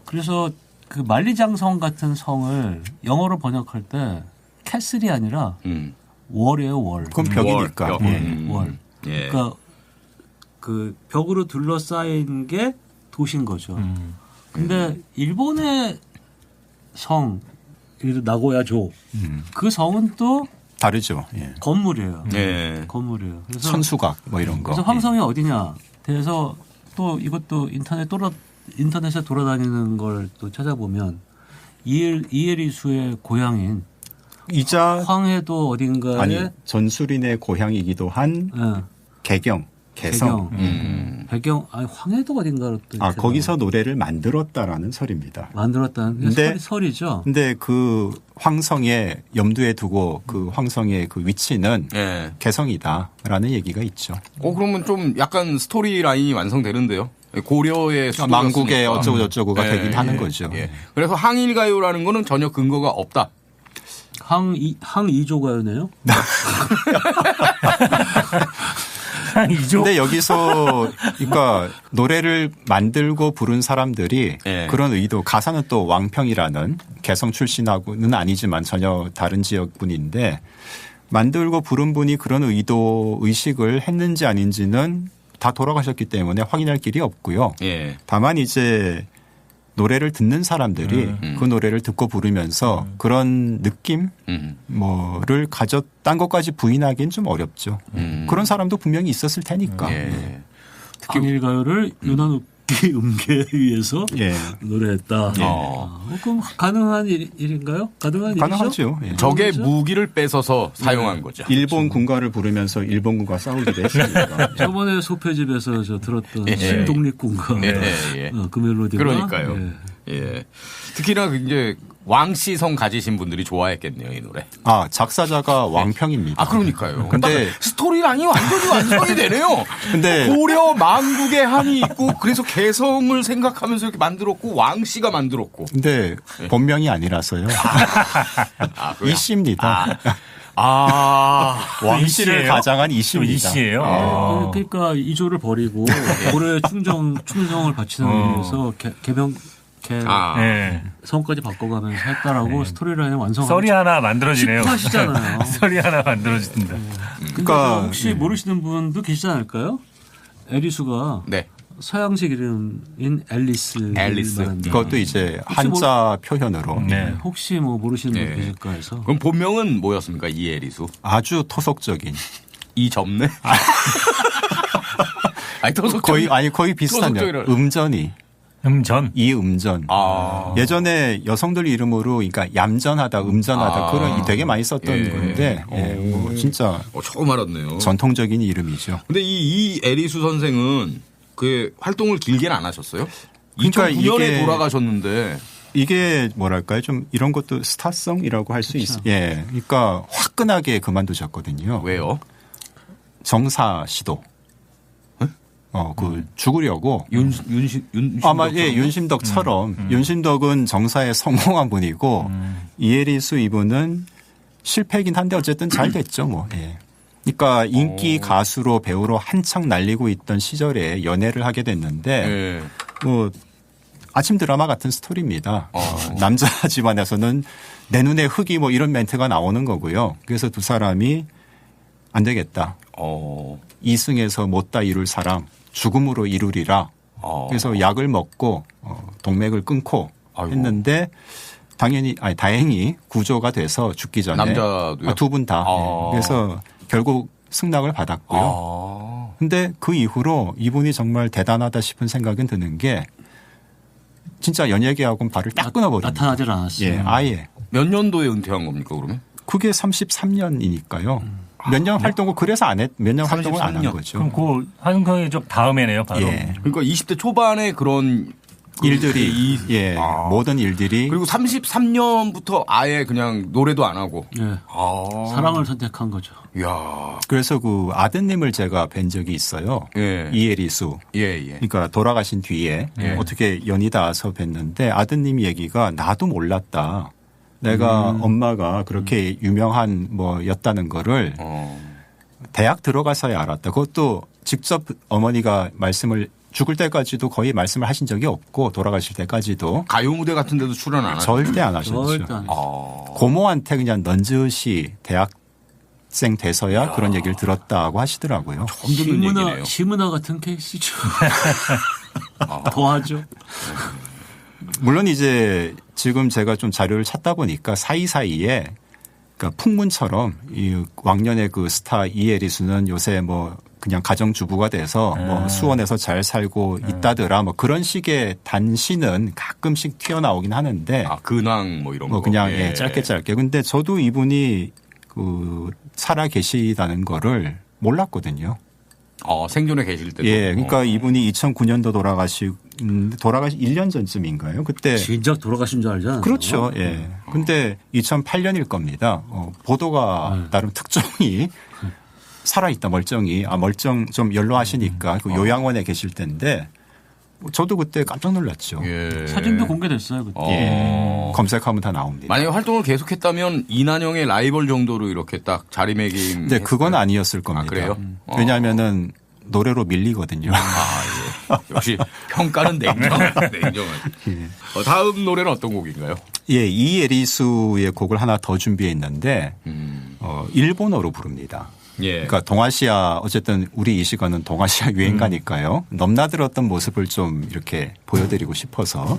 Speaker 3: 그래서 그 만리장성 같은 성을 영어로 번역할 때 캐슬이 아니라 월이에요 월.
Speaker 4: 그건 벽이니까.
Speaker 1: 월,
Speaker 4: 예.
Speaker 3: 월.
Speaker 1: 예.
Speaker 3: 그러니까 그 벽으로 둘러싸인 게 도시인 거죠. 근데 일본의 성, 예를 들어 나고야조, 그 성은 또
Speaker 4: 다르죠. 예.
Speaker 3: 건물이에요.
Speaker 1: 예.
Speaker 3: 건물이에요. 그래서
Speaker 4: 천수각 뭐 이런 거.
Speaker 3: 그래서 황성이 어디냐? 그래서 또 이것도 인터넷에 돌아다니는 걸 또 찾아보면 이에리수의 고향인
Speaker 4: 이자
Speaker 3: 황해도 어딘가에
Speaker 4: 아니 전수린의 고향이기도 한
Speaker 3: 예,
Speaker 4: 개경, 개성.
Speaker 3: 배경 아니 황해도 어딘가로 또 이렇게
Speaker 4: 거기서 노래를 만들었다라는 설입니다.
Speaker 3: 만들었다는 게
Speaker 4: 근데-
Speaker 3: 설이죠.
Speaker 4: 근데 그 황성에 염두에 두고 그 황성의 그 위치는
Speaker 1: 예.
Speaker 4: 개성이다라는 얘기가 있죠.
Speaker 1: 그러면 좀 약간 스토리 라인이 완성되는데요. 고려의 수도였으니까.
Speaker 4: 만국의 어쩌고 저쩌고가 되긴 하는 거죠.
Speaker 1: 예. 그래서 항일가요라는 거는 전혀 근거가 없다.
Speaker 3: 항이조가요네요.
Speaker 2: 이조.
Speaker 4: 근데 여기서 그러니까 노래를 만들고 부른 사람들이
Speaker 1: 예.
Speaker 4: 그런 의도, 가사는 또 왕평이라는 개성 출신하고는 아니지만 전혀 다른 지역분인데 만들고 부른 분이 그런 의식을 했는지 아닌지는 다 돌아가셨기 때문에 확인할 길이 없고요.
Speaker 1: 예.
Speaker 4: 다만 이제 노래를 듣는 사람들이 그 노래를 듣고 부르면서 그런 느낌 뭐를 가졌다는 것까지 부인하기는 좀 어렵죠. 그런 사람도 분명히 있었을 테니까.
Speaker 1: 예.
Speaker 3: 항일가요를 유난웃기 음계에 위해서
Speaker 4: 예.
Speaker 3: 노래했다. 그럼 가능한 일인가요? 가능한 일이죠?
Speaker 4: 가능하죠. 예.
Speaker 1: 적의 무기를 뺏어서 사용한 거죠.
Speaker 4: 일본 군가를 부르면서 일본 군과 싸우기도 했으니까.
Speaker 3: 저번에 소표집에서 저 들었던
Speaker 1: 예.
Speaker 3: 신독립군가
Speaker 1: 예.
Speaker 3: 그 멜로디가
Speaker 1: 그러니까요.
Speaker 3: 예.
Speaker 1: 예. 특히나 이제 왕씨성 가지신 분들이 좋아했겠네요, 이 노래.
Speaker 4: 작사자가 왕평입니다.
Speaker 1: 그러니까요.
Speaker 4: 근데
Speaker 1: 스토리라인이 완전히 완성이 되네요.
Speaker 4: 근데
Speaker 1: 고려 만국의 한이 있고 그래서 개성을 생각하면서 이렇게 만들었고 왕씨가 만들었고.
Speaker 4: 근데 본명이 아니라서요.
Speaker 1: 그래요?
Speaker 4: 이씨입니다. 왕씨를
Speaker 2: 이씨예요?
Speaker 4: 가장한 이씨입니다.
Speaker 2: 이씨예요.
Speaker 3: 그러니까 이조를 버리고 고려의 충성을 바치는 의미에서 이렇게
Speaker 2: 네.
Speaker 3: 성까지 바꿔가면서 했다라고 스토리라인을 완성하고
Speaker 2: 썰이 하나 만들어지네요.
Speaker 3: 하시잖아요.
Speaker 2: 썰이 하나 만들어진다.
Speaker 3: 그러니까 혹시 모르시는 분도 계시지 않을까요? 에리수가
Speaker 1: 네.
Speaker 3: 서양식 이름인 앨리스.
Speaker 4: 그것도 이제 한자 표현으로
Speaker 2: 네.
Speaker 3: 혹시 뭐 모르시는 분 계실까 해서.
Speaker 1: 그럼 본명은 뭐였습니까? 이에리수.
Speaker 4: 아주 토속적인
Speaker 1: 이점네? 아니,
Speaker 4: 거의 비슷한요. 음전이.
Speaker 2: 음전.
Speaker 4: 이음전. 예전에 여성들 이름으로 그러니까 얌전하다, 음전하다 그런 되게 많이 썼던 건데 뭐 진짜
Speaker 1: 처음 알았네요.
Speaker 4: 전통적인 이름이죠.
Speaker 1: 근데 이 에리수 선생은 그 활동을 길게는 안 하셨어요?
Speaker 4: 그러니까
Speaker 1: 2009년에 돌아가셨는데
Speaker 4: 이게 뭐랄까요? 좀 이런 것도 스타성이라고 할 수 있어요. 예. 그러니까 화끈하게 그만두셨거든요.
Speaker 1: 왜요?
Speaker 4: 정사 시도. 죽으려고. 윤심덕처럼. 윤심덕은 정사에 성공한 분이고, 이에리수 이분은 실패이긴 한데 어쨌든 잘 됐죠, 뭐. 예. 그러니까 인기 가수로 배우로 한창 날리고 있던 시절에 연애를 하게 됐는데, 뭐, 아침 드라마 같은 스토리입니다. 남자 집안에서는 내 눈에 흙이 뭐 이런 멘트가 나오는 거고요. 그래서 두 사람이 안 되겠다. 이승에서 못다 이룰 사랑. 죽음으로 이루리라. 그래서 약을 먹고 동맥을 끊고 했는데 다행히 구조가 돼서 죽기 전에
Speaker 1: 남자도요?
Speaker 4: 두 분 다. 그래서 결국 승낙을 받았고요. 근데 그 이후로 이분이 정말 대단하다 싶은 생각은 드는 게 진짜 연예계하고는 발을 딱 끊어버립니다.
Speaker 3: 나타나질 않았어요.
Speaker 4: 예, 아예.
Speaker 1: 몇 년도에 은퇴한 겁니까 그러면?
Speaker 4: 그게 33년이니까요. 몇 년 활동을 그래서 몇 년 활동을 안 한 거죠.
Speaker 2: 그럼 그 한국의 좀 다음에네요, 바로.
Speaker 4: 예.
Speaker 1: 그러니까 20대 초반에 그런
Speaker 4: 일들이 모든 일들이
Speaker 1: 그리고 33년부터 아예 그냥 노래도 안 하고.
Speaker 3: 예. 사랑을 선택한 거죠.
Speaker 1: 이야.
Speaker 4: 그래서 그 아드님을 제가 뵌 적이 있어요.
Speaker 1: 예.
Speaker 4: 이에리수.
Speaker 1: 예.
Speaker 4: 그러니까 돌아가신 뒤에 어떻게 연이 닿아서 뵀는데 아드님 얘기가 나도 몰랐다. 내가 엄마가 그렇게 유명한 뭐였다는 거를 대학 들어가서야 알았다. 그것도 직접 어머니가 말씀을 죽을 때까지도 거의 말씀을 하신 적이 없고 돌아가실 때까지도
Speaker 1: 가요 무대 같은 데도 출연 안 하셨죠?
Speaker 4: 절대 안 하셨죠. 고모한테 그냥 넌지시 대학생 돼서야 그런 얘기를 들었다고 하시더라고요.
Speaker 1: 처음 듣는 얘기네요.
Speaker 3: 시문화 같은 케이스죠. 더하죠.
Speaker 4: 물론 이제 지금 제가 좀 자료를 찾다 보니까 사이사이에 그러니까 풍문처럼 이 왕년의 그 스타 이에리수는 요새 뭐 그냥 가정주부가 돼서 뭐 수원에서 잘 살고 있다더라 뭐 그런 식의 단시는 가끔씩 튀어나오긴 하는데
Speaker 1: 근황 뭐 이런
Speaker 4: 뭐
Speaker 1: 거
Speaker 4: 그냥 짧게 근데 저도 이분이 그 살아 계시다는 거를 몰랐거든요.
Speaker 1: 생존에 계실 때도.
Speaker 4: 예, 그러니까 이분이 2009년도 돌아가시 1년 전쯤인가요? 그때
Speaker 3: 진짜 돌아가신 줄 알잖아요.
Speaker 4: 그렇죠. 예. 근데 2008년일 겁니다. 보도가 나름 특종이 살아있다 멀쩡히 멀쩡 좀 연로하시니까 그 요양원에 계실 때인데 저도 그때 깜짝 놀랐죠.
Speaker 1: 예.
Speaker 3: 사진도 공개됐어요 그때.
Speaker 4: 예. 검색하면 다 나옵니다.
Speaker 1: 만약에 활동을 계속했다면 이난영의 라이벌 정도로 이렇게 딱 자리매김.
Speaker 4: 근데 그건 아니었을 겁니다.
Speaker 1: 그래요?
Speaker 4: 왜냐하면은 노래로 밀리거든요.
Speaker 1: 역시 평가는 냉정하지. 다음 노래는 어떤 곡인가요?
Speaker 4: 예, 이에리수의 곡을 하나 더 준비했는데 일본어로 부릅니다.
Speaker 1: 예.
Speaker 4: 그러니까 동아시아 어쨌든 우리 이 시간은 동아시아 유행가니까요. 넘나들었던 모습을 좀 이렇게 보여드리고 싶어서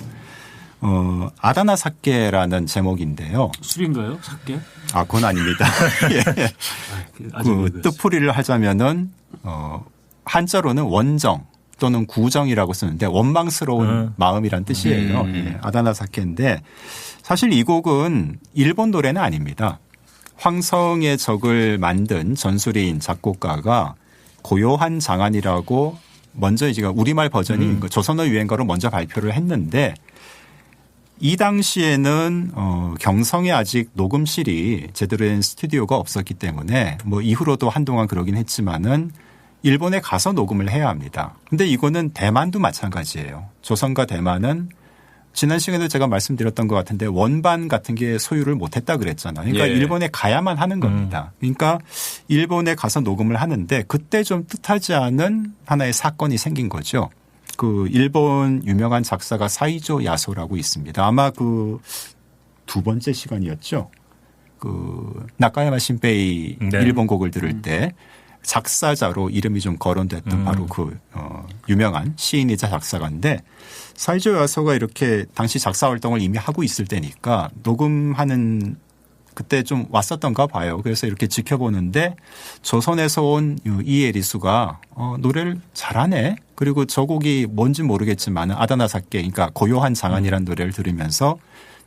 Speaker 4: 아다나 사케라는 제목인데요.
Speaker 3: 술인가요? 사케?
Speaker 4: 그건 아닙니다. 예. 그 뜻풀이를 하자면은 한자로는 원정 또는 구정이라고 쓰는데 원망스러운 마음이란 뜻이에요. 예. 아다나 사케인데 사실 이 곡은 일본 노래는 아닙니다. 황성의 적을 만든 전술인 작곡가가 고요한 장안이라고 먼저 이제 우리말 버전이 조선어 유행가로 먼저 발표를 했는데 이 당시에는 경성에 아직 녹음실이 제대로 된 스튜디오가 없었기 때문에 뭐 이후로도 한동안 그러긴 했지만은 일본에 가서 녹음을 해야 합니다. 근데 이거는 대만도 마찬가지예요. 조선과 대만은 지난 시간에도 제가 말씀드렸던 것 같은데 원반 같은 게 소유를 못했다 그랬잖아요. 그러니까 일본에 가야만 하는 겁니다. 그러니까 일본에 가서 녹음을 하는데 그때 좀 뜻하지 않은 하나의 사건이 생긴 거죠. 그 일본 유명한 작사가 사이조 야소라고 있습니다. 아마 그 두 번째 시간이었죠. 그 나카야마 신페이
Speaker 2: 네.
Speaker 4: 일본 곡을 들을 때 작사자로 이름이 좀 거론됐던 바로 그 유명한 시인이자 작사가인데 사이조 야소가 이렇게 당시 작사 활동을 이미 하고 있을 때니까 녹음하는 그때 좀 왔었던가 봐요. 그래서 이렇게 지켜보는데 조선에서 온 이에리수가 노래를 잘하네. 그리고 저 곡이 뭔지 모르겠지만 아다나사케 그러니까 고요한 장안이라는 노래를 들으면서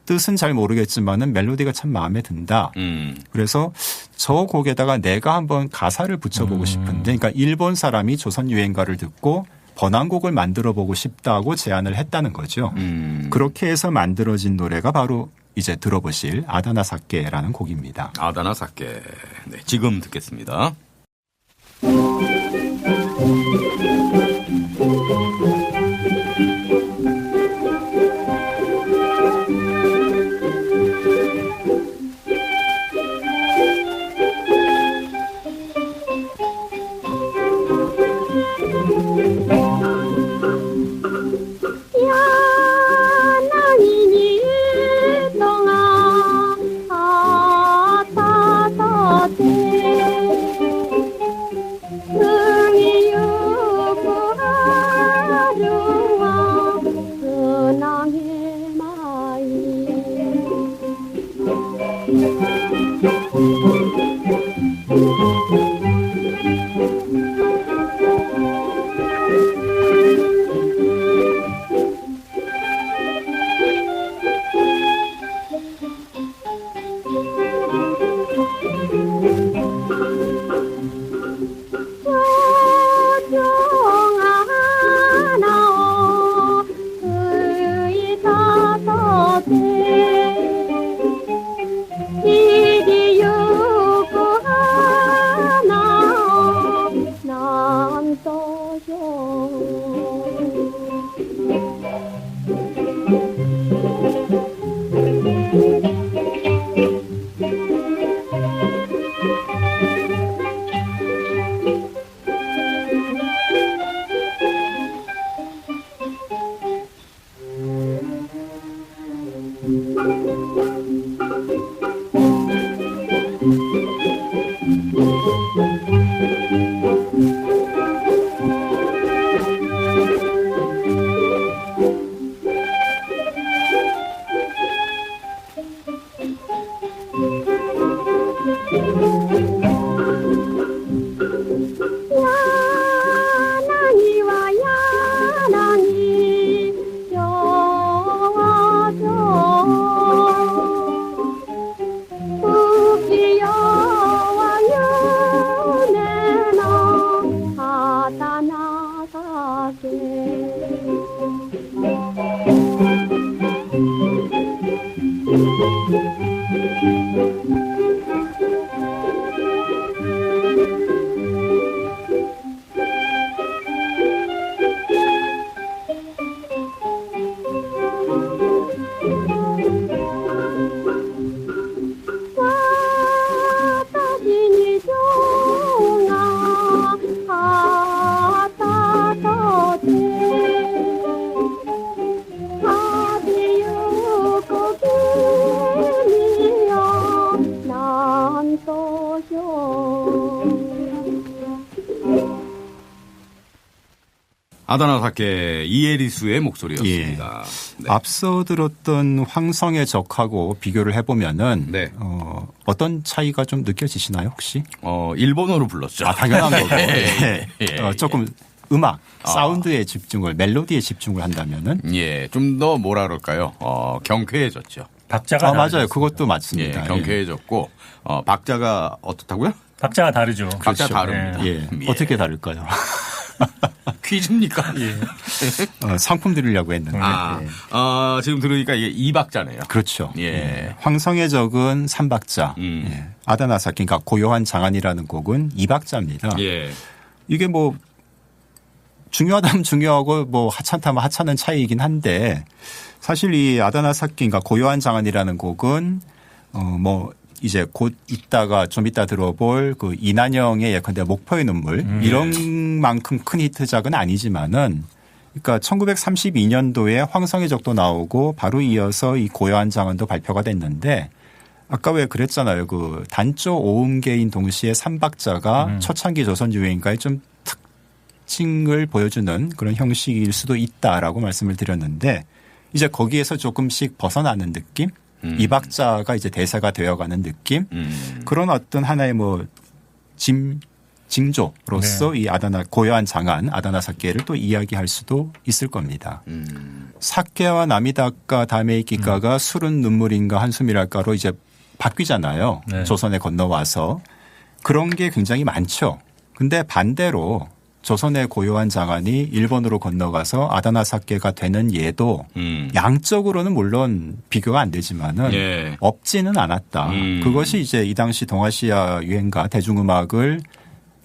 Speaker 4: 뜻은 잘 모르겠지만은 멜로디가 참 마음에 든다. 그래서 저 곡에다가 내가 한번 가사를 붙여보고 싶은데 그러니까 일본 사람이 조선 유행가를 듣고 번안곡을 만들어 보고 싶다고 제안을 했다는 거죠. 그렇게 해서 만들어진 노래가 바로 이제 들어보실 아다나사케라는 곡입니다.
Speaker 1: 아다나사케. 네, 지금 듣겠습니다. 아다나사케 이에리수의 목소리였습니다.
Speaker 4: 예.
Speaker 1: 네.
Speaker 4: 앞서 들었던 황성의 적하고 비교를 해보면은
Speaker 1: 네.
Speaker 4: 어떤 차이가 좀 느껴지시나요 혹시?
Speaker 1: 일본어로 불렀죠.
Speaker 4: 당연한 거고.
Speaker 1: 예. 예.
Speaker 4: 조금 음악, 사운드에 집중을, 멜로디에 집중을 한다면은.
Speaker 1: 예, 좀 더 뭐라 그럴까요? 경쾌해졌죠.
Speaker 2: 박자가
Speaker 4: 맞아요. 그것도 맞습니다.
Speaker 1: 예, 경쾌해졌고 박자가 어떻다고요?
Speaker 2: 박자가 다르죠.
Speaker 1: 박자
Speaker 4: 그렇죠.
Speaker 1: 다릅니다.
Speaker 4: 예.
Speaker 1: 예.
Speaker 4: 어떻게 다를까요?
Speaker 1: 퀴즈입니까? 예.
Speaker 4: 상품 드리려고 했는데.
Speaker 1: 지금 들으니까 이게 2박자네요.
Speaker 4: 그렇죠.
Speaker 1: 예.
Speaker 4: 예. 황성의 적은 3박자. 예. 아다나사키, 그러니까 고요한 장안이라는 곡은 2박자입니다.
Speaker 1: 예.
Speaker 4: 이게 뭐 중요하다면 중요하고 뭐 하찮다면 하찮은 차이이긴 한데 사실 이 아다나사키, 그러니까 고요한 장안이라는 곡은 뭐 이제 곧 있다가 좀 이따 들어볼 그 이난영의 예컨대 목포의 눈물 이런 만큼 큰 히트작은 아니지만은 그러니까 1932년도에 황성의 적도 나오고 바로 이어서 이 고요한 장언도 발표가 됐는데 아까 왜 그랬잖아요. 그 단조 오음계인 동시에 삼박자가 초창기 조선 유행가의 좀 특징을 보여주는 그런 형식일 수도 있다라고 말씀을 드렸는데 이제 거기에서 조금씩 벗어나는 느낌? 이 박자가 이제 대사가 되어가는 느낌? 그런 어떤 하나의 뭐 징조로서 이 아다나 고요한 장안 아다나 사케를 또 이야기할 수도 있을 겁니다. 사케와 나미다까 다메이키카가 술은 눈물인가 한숨이랄까로 이제 바뀌잖아요.
Speaker 2: 네.
Speaker 4: 조선에 건너와서 그런 게 굉장히 많죠. 근데 반대로 조선의 고요한 장안이 일본으로 건너가서 아다나 사케가 되는 예도 양적으로는 물론 비교가 안 되지만은
Speaker 1: 예.
Speaker 4: 없지는 않았다. 그것이 이제 이 당시 동아시아 유행가 대중음악을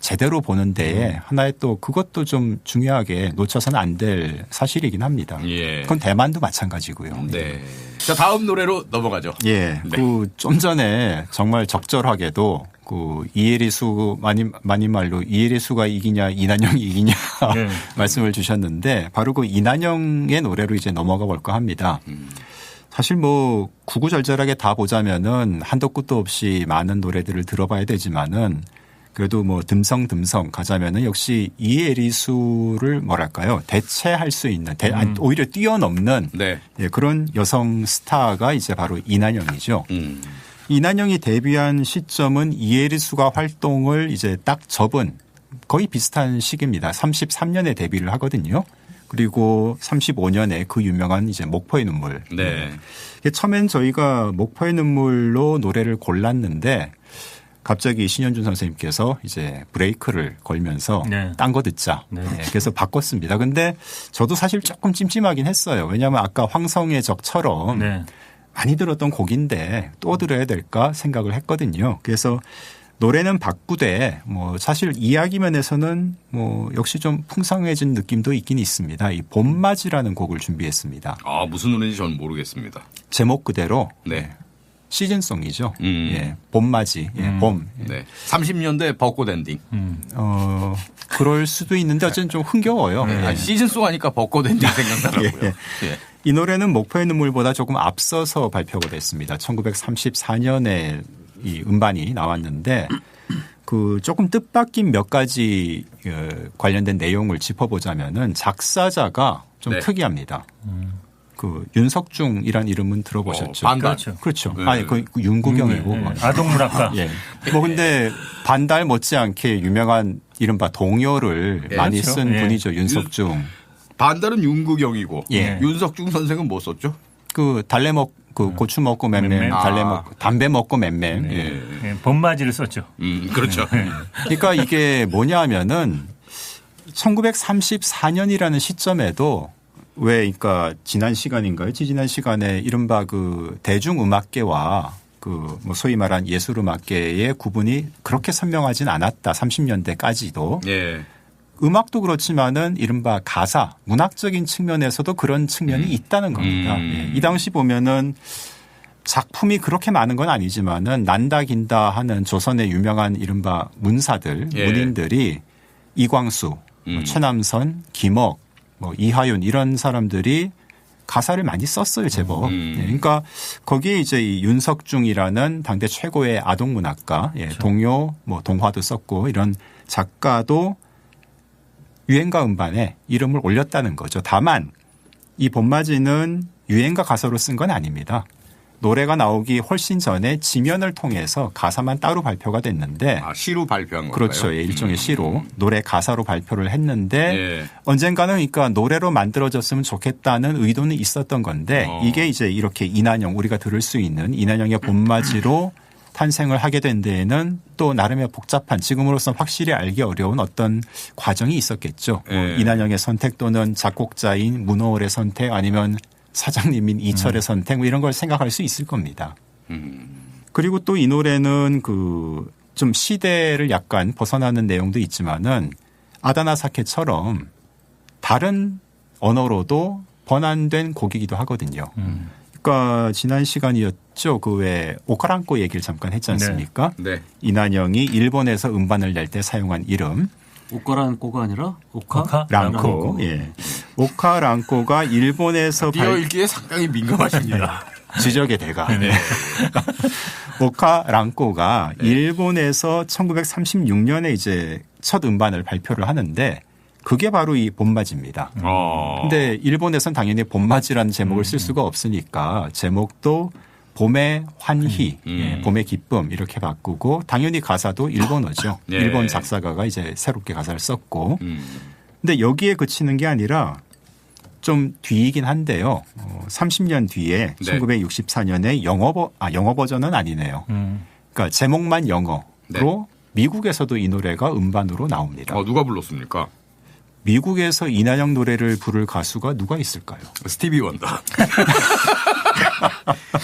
Speaker 4: 제대로 보는 데에 하나의 또 그것도 좀 중요하게 놓쳐서는 안 될 사실이긴 합니다.
Speaker 1: 예.
Speaker 4: 그건 대만도 마찬가지고요.
Speaker 1: 네. 자, 다음 노래로 넘어가죠.
Speaker 4: 예.
Speaker 1: 네.
Speaker 4: 그 좀 전에 정말 적절하게도 그 이혜리수 많이 말로 이혜리수가 이기냐 이난영이 이기냐
Speaker 2: 네.
Speaker 4: 말씀을 주셨는데 바로 그 이난영의 노래로 이제 넘어가 볼까 합니다. 사실 뭐 구구절절하게 다 보자면은 한도 끝도 없이 많은 노래들을 들어봐야 되지만은 그래도 뭐 듬성듬성 가자면은 역시 이혜리수를 뭐랄까요 대체할 수 있는 오히려 뛰어넘는
Speaker 1: 네.
Speaker 4: 예, 그런 여성 스타가 이제 바로 이난영이죠. 이난영이 데뷔한 시점은 이혜리수가 활동을 이제 딱 접은 거의 비슷한 시기입니다. 33년에 데뷔를 하거든요. 그리고 35년에 그 유명한 이제 목포의 눈물.
Speaker 1: 네.
Speaker 4: 처음엔 저희가 목포의 눈물로 노래를 골랐는데 갑자기 신현준 선생님께서 이제 브레이크를 걸면서
Speaker 2: 네.
Speaker 4: 딴 거 듣자.
Speaker 2: 네.
Speaker 4: 네, 그래서 바꿨습니다. 근데 저도 사실 조금 찜찜하긴 했어요. 왜냐하면 아까 황성의 적처럼
Speaker 2: 네.
Speaker 4: 많이 들었던 곡인데 또 들어야 될까 생각을 했거든요. 그래서 노래는 바꾸되 뭐 사실 이야기 면에서는 뭐 역시 좀 풍성해진 느낌도 있긴 있습니다. 이 봄맞이라는 곡을 준비했습니다.
Speaker 1: 아, 무슨 노래인지 저는 모르겠습니다.
Speaker 4: 제목 그대로
Speaker 1: 네.
Speaker 4: 시즌송이죠. 예, 봄맞이, 예, 봄.
Speaker 1: 네. 30년대 벚꽃 엔딩.
Speaker 4: 그럴 수도 있는데 어쨌든 좀 흥겨워요.
Speaker 1: 아니, 시즌송 하니까 벚꽃 엔딩 생각나더라고요.
Speaker 4: 예.
Speaker 1: 예.
Speaker 4: 이 노래는 목포의 눈물보다 조금 앞서서 발표가 됐습니다. 1934년에 이 음반이 나왔는데 그 조금 뜻밖인 몇 가지 관련된 내용을 짚어보자면은 작사자가 좀
Speaker 1: 네.
Speaker 4: 특이합니다. 그 윤석중이란 이름은 들어보셨죠?
Speaker 1: 반달.
Speaker 4: 그렇죠.
Speaker 1: 네.
Speaker 4: 아니, 그 윤구경이고.
Speaker 2: 네. 아동문학가.
Speaker 4: 예. 뭐 근데 반달 못지않게 유명한 이른바 동요를
Speaker 1: 예.
Speaker 4: 많이
Speaker 2: 그렇죠.
Speaker 4: 쓴
Speaker 2: 예.
Speaker 4: 분이죠. 윤석중.
Speaker 1: 반달은 윤구경이고
Speaker 4: 예.
Speaker 1: 윤석중 선생은 뭐 썼죠?
Speaker 4: 그 달래 그 고추 먹고 맴맴,
Speaker 2: 맴맴.
Speaker 4: 달래
Speaker 1: 아.
Speaker 4: 먹고 담배 먹고 맴맴.
Speaker 1: 예.
Speaker 2: 네. 봄맞이를 썼죠.
Speaker 1: 그렇죠.
Speaker 4: 그러니까 이게 뭐냐면은 1934년이라는 시점에도 왜 그러니까 지난 시간인가요? 지난 시간에 이른바 그 대중음악계와 그 뭐 소위 말한 예술음악계의 구분이 그렇게 선명하진 않았다. 30년대까지도.
Speaker 1: 예.
Speaker 4: 음악도 그렇지만은 이른바 가사, 문학적인 측면에서도 그런 측면이 있다는 겁니다. 예. 이 당시 보면은 작품이 그렇게 많은 건 아니지만은 난다 긴다 하는 조선의 유명한 이른바 문사들,
Speaker 1: 예.
Speaker 4: 문인들이 이광수, 뭐 최남선, 김억, 뭐 이하윤 이런 사람들이 가사를 많이 썼어요, 제법. 예. 그러니까 거기에 이제 이 윤석중이라는 당대 최고의 아동문학가, 예. 동요, 뭐 동화도 썼고 이런 작가도 유행가 음반에 이름을 올렸다는 거죠. 다만 이 봄맞이는 유행가 가사로 쓴 건 아닙니다. 노래가 나오기 훨씬 전에 지면을 통해서 가사만 따로 발표가 됐는데
Speaker 1: 아, 시로 발표한 건가요?
Speaker 4: 그렇죠. 예, 일종의 시로 노래 가사로 발표를 했는데
Speaker 1: 예.
Speaker 4: 언젠가는 그러니까 노래로 만들어졌으면 좋겠다는 의도는 있었던 건데 이게 이제 이렇게 이난영 우리가 들을 수 있는 이난영의 봄맞이로 탄생을 하게 된 데에는 또 나름의 복잡한 지금으로서는 확실히 알기 어려운 어떤 과정이 있었겠죠.
Speaker 1: 예.
Speaker 4: 이난영의 선택 또는 작곡자인 문호월의 선택 아니면 사장님인 이철의 선택 뭐 이런 걸 생각할 수 있을 겁니다. 그리고 또 이 노래는 그 좀 시대를 약간 벗어나는 내용도 있지만은 아다나 사케처럼 다른 언어로도 번안된 곡이기도 하거든요. 그러니까 지난 시간이었죠. 그 왜 오카랑코 얘기를 잠깐 했지 않습니까?
Speaker 1: 네.
Speaker 4: 이난영이 일본에서 음반을 낼 때 사용한 이름
Speaker 3: 오카란 꼬가 아니라
Speaker 2: 오카?
Speaker 4: 랑코. 예. 오카랑코가 일본에서
Speaker 1: 띄어읽기에 상당히 민감하십니다.
Speaker 4: 지적의 대가.
Speaker 2: 네.
Speaker 4: 오카랑코가 일본에서 1936년에 이제 첫 음반을 발표를 하는데 그게 바로 이 봄맞이입니다. 근데 일본에선 당연히 봄맞이라는 제목을 쓸 수가 없으니까 제목도 봄의 환희, 봄의 기쁨 이렇게 바꾸고 당연히 가사도 일본어죠.
Speaker 1: 네.
Speaker 4: 일본 작사가가 이제 새롭게 가사를 썼고 근데 여기에 그치는 게 아니라 좀 뒤이긴 한데요. 30년 뒤에
Speaker 1: 네.
Speaker 4: 1964년에 영어 버전은 아니네요. 그러니까 제목만 영어로
Speaker 1: 네.
Speaker 4: 미국에서도 이 노래가 음반으로 나옵니다.
Speaker 1: 누가 불렀습니까?
Speaker 4: 미국에서 이난영 노래를 부를 가수가 누가 있을까요?
Speaker 1: 스티비 원더.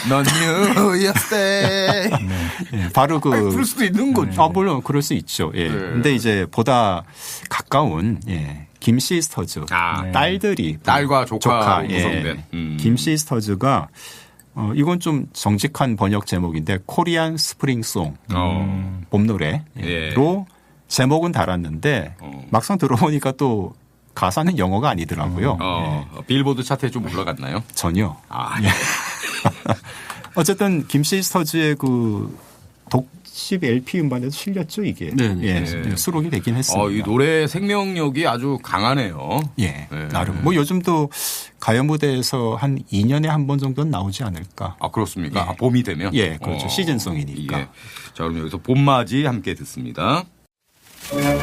Speaker 1: 넌 뉴욕스테이.
Speaker 4: 예, 바로 그
Speaker 1: 부를 수도 있는 거죠.
Speaker 4: 물론 그럴 수 있죠. 예.
Speaker 1: 네.
Speaker 4: 근데 이제 보다 가까운 김 시스터즈 딸들이
Speaker 1: 딸과 조카로
Speaker 4: 예.
Speaker 1: 구성된.
Speaker 4: 김 시스터즈가 이건 좀 정직한 번역 제목인데 코리안 스프링송 봄 노래로
Speaker 1: 예.
Speaker 4: 제목은 달았는데 막상 들어보니까 또 가사는 영어가 아니더라고요.
Speaker 1: 빌보드 차트에 좀 올라갔나요?
Speaker 4: 전혀.
Speaker 1: 예.
Speaker 4: 어쨌든 김 시스터즈의 그 독집 LP 음반에도 실렸죠 이게.
Speaker 3: 네네.
Speaker 4: 예, 수록이 되긴 했습니다.
Speaker 1: 이 노래의 생명력이 아주 강하네요.
Speaker 4: 예,
Speaker 1: 네.
Speaker 4: 나름. 뭐 요즘도 가요 무대에서 한 2년에 한 번 정도는 나오지 않을까.
Speaker 1: 그렇습니까?
Speaker 4: 예.
Speaker 1: 봄이 되면?
Speaker 4: 예, 그렇죠. 시즌송이니까.
Speaker 1: 예. 자, 그럼 여기서 봄맞이 함께 듣습니다.
Speaker 5: 흐르는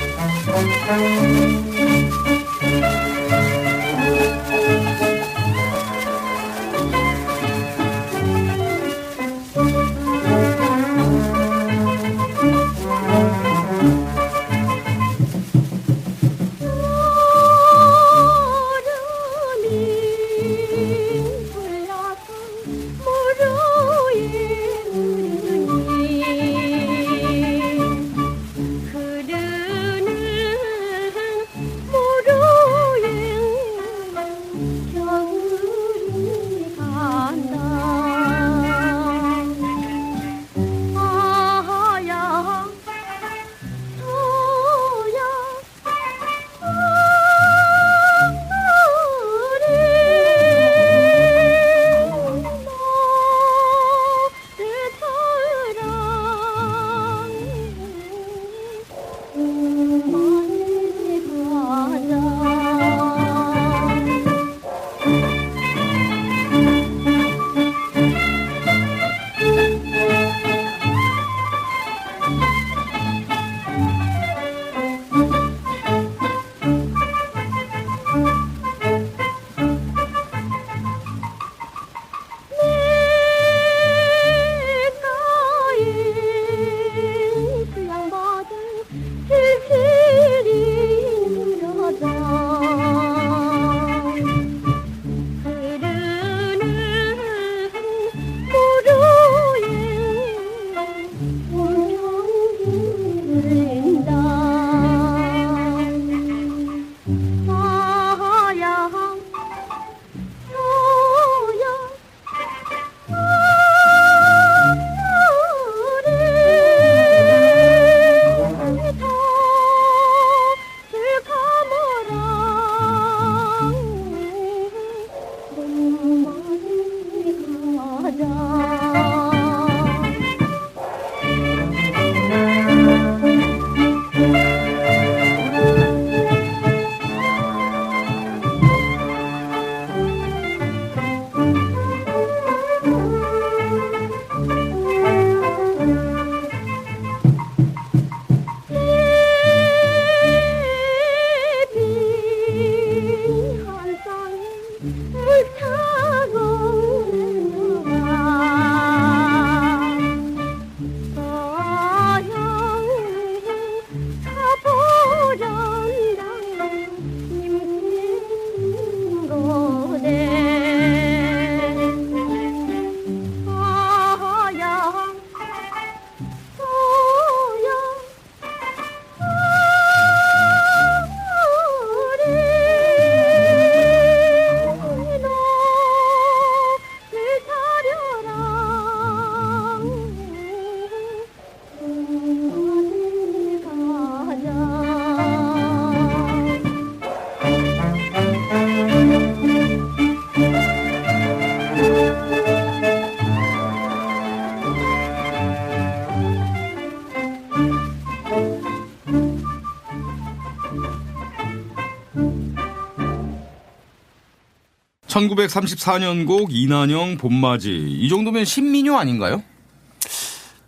Speaker 1: 1934년 곡 이난영 봄맞이. 이 정도면 신민요 아닌가요?